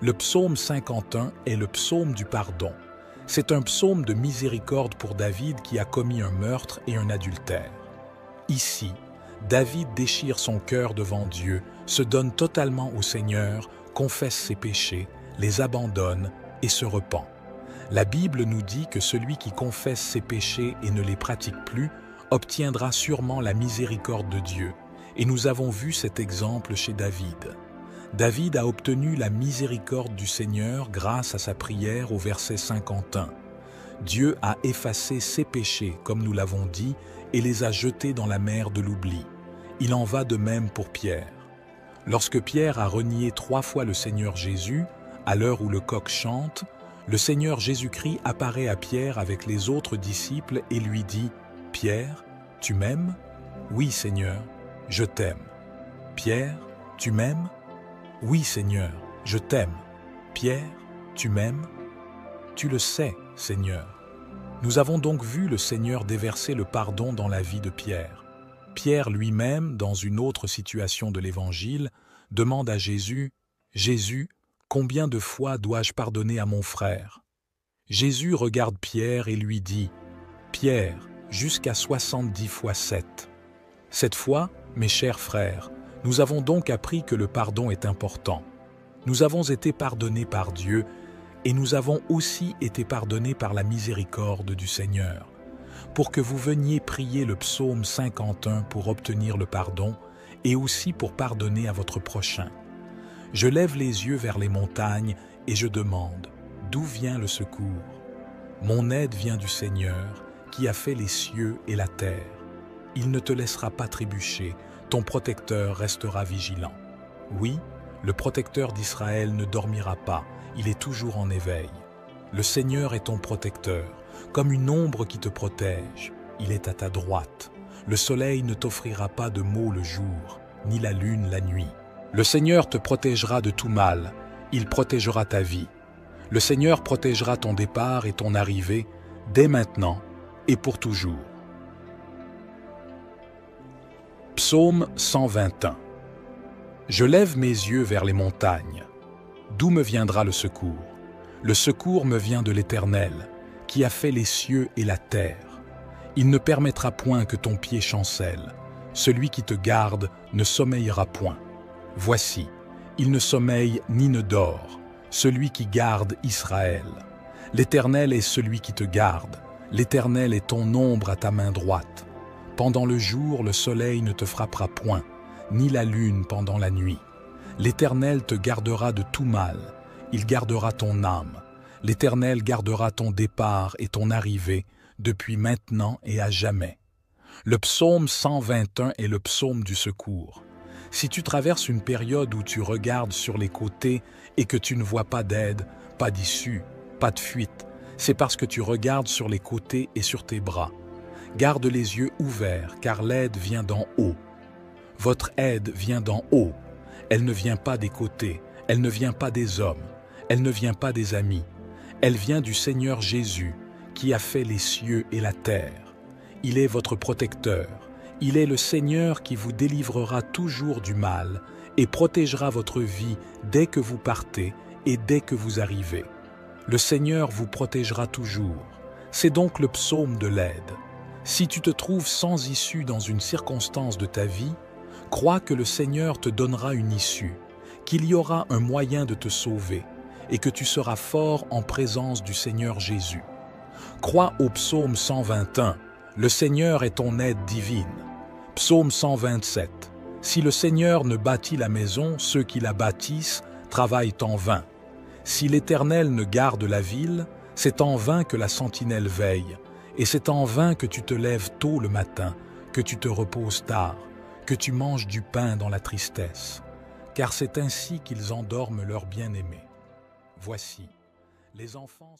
Le psaume 51 est le psaume du pardon. C'est un psaume de miséricorde pour David qui a commis un meurtre et un adultère. Ici, David déchire son cœur devant Dieu, se donne totalement au Seigneur, confesse ses péchés, les abandonne et se repent. La Bible nous dit que celui qui confesse ses péchés et ne les pratique plus obtiendra sûrement la miséricorde de Dieu. Et nous avons vu cet exemple chez David. David a obtenu la miséricorde du Seigneur grâce à sa prière au verset 51. Dieu a effacé ses péchés, comme nous l'avons dit, et les a jetés dans la mer de l'oubli. Il en va de même pour Pierre. Lorsque Pierre a renié 3 fois le Seigneur Jésus, à l'heure où le coq chante, le Seigneur Jésus-Christ apparaît à Pierre avec les autres disciples et lui dit « Pierre, tu m'aimes ? Oui, Seigneur, je t'aime. Pierre, tu m'aimes ? Oui, Seigneur, je t'aime. Pierre, tu m'aimes ? Tu le sais, Seigneur. » Nous avons donc vu le Seigneur déverser le pardon dans la vie de Pierre. Pierre lui-même, dans une autre situation de l'Évangile, demande à Jésus « Jésus, combien de fois dois-je pardonner à mon frère ?» Jésus regarde Pierre et lui dit « Pierre, jusqu'à 70 fois 7. » Cette fois, mes chers frères, nous avons donc appris que le pardon est important. Nous avons été pardonnés par Dieu et nous avons aussi été pardonnés par la miséricorde du Seigneur. Pour que vous veniez prier le psaume 51 pour obtenir le pardon et aussi pour pardonner à votre prochain. Je lève les yeux vers les montagnes et je demande, d'où vient le secours? Mon aide vient du Seigneur, qui a fait les cieux et la terre. Il ne te laissera pas trébucher, ton protecteur restera vigilant. Oui, le protecteur d'Israël ne dormira pas, il est toujours en éveil. Le Seigneur est ton protecteur, comme une ombre qui te protège. Il est à ta droite. Le soleil ne t'offrira pas de maux le jour, ni la lune la nuit. Le Seigneur te protégera de tout mal, il protégera ta vie. Le Seigneur protégera ton départ et ton arrivée, dès maintenant et pour toujours. Psaume 121. Je lève mes yeux vers les montagnes. D'où me viendra le secours? Le secours me vient de l'Éternel, qui a fait les cieux et la terre. Il ne permettra point que ton pied chancelle. Celui qui te garde ne sommeillera point. Voici, il ne sommeille ni ne dort, celui qui garde Israël. L'Éternel est celui qui te garde, l'Éternel est ton ombre à ta main droite. Pendant le jour, le soleil ne te frappera point, ni la lune pendant la nuit. L'Éternel te gardera de tout mal, il gardera ton âme. L'Éternel gardera ton départ et ton arrivée, depuis maintenant et à jamais. Le psaume 121 est le psaume du secours. Si tu traverses une période où tu regardes sur les côtés et que tu ne vois pas d'aide, pas d'issue, pas de fuite, c'est parce que tu regardes sur les côtés et sur tes bras. Garde les yeux ouverts, car l'aide vient d'en haut. Votre aide vient d'en haut. Elle ne vient pas des côtés, elle ne vient pas des hommes, elle ne vient pas des amis. Elle vient du Seigneur Jésus, qui a fait les cieux et la terre. Il est votre protecteur. Il est le Seigneur qui vous délivrera toujours du mal et protégera votre vie dès que vous partez et dès que vous arrivez. Le Seigneur vous protégera toujours. C'est donc le psaume de l'aide. Si tu te trouves sans issue dans une circonstance de ta vie, Crois que le Seigneur te donnera une issue, qu'il y aura un moyen de te sauver, et que tu seras fort en présence du Seigneur Jésus. Crois au psaume 121, le Seigneur est ton aide divine. Psaume 127, si le Seigneur ne bâtit la maison, ceux qui la bâtissent travaillent en vain. Si l'Éternel ne garde la ville, c'est en vain que la sentinelle veille, et c'est en vain que tu te lèves tôt le matin, que tu te reposes tard, que tu manges du pain dans la tristesse, car c'est ainsi qu'ils endorment leur bien-aimé. Voici, les enfants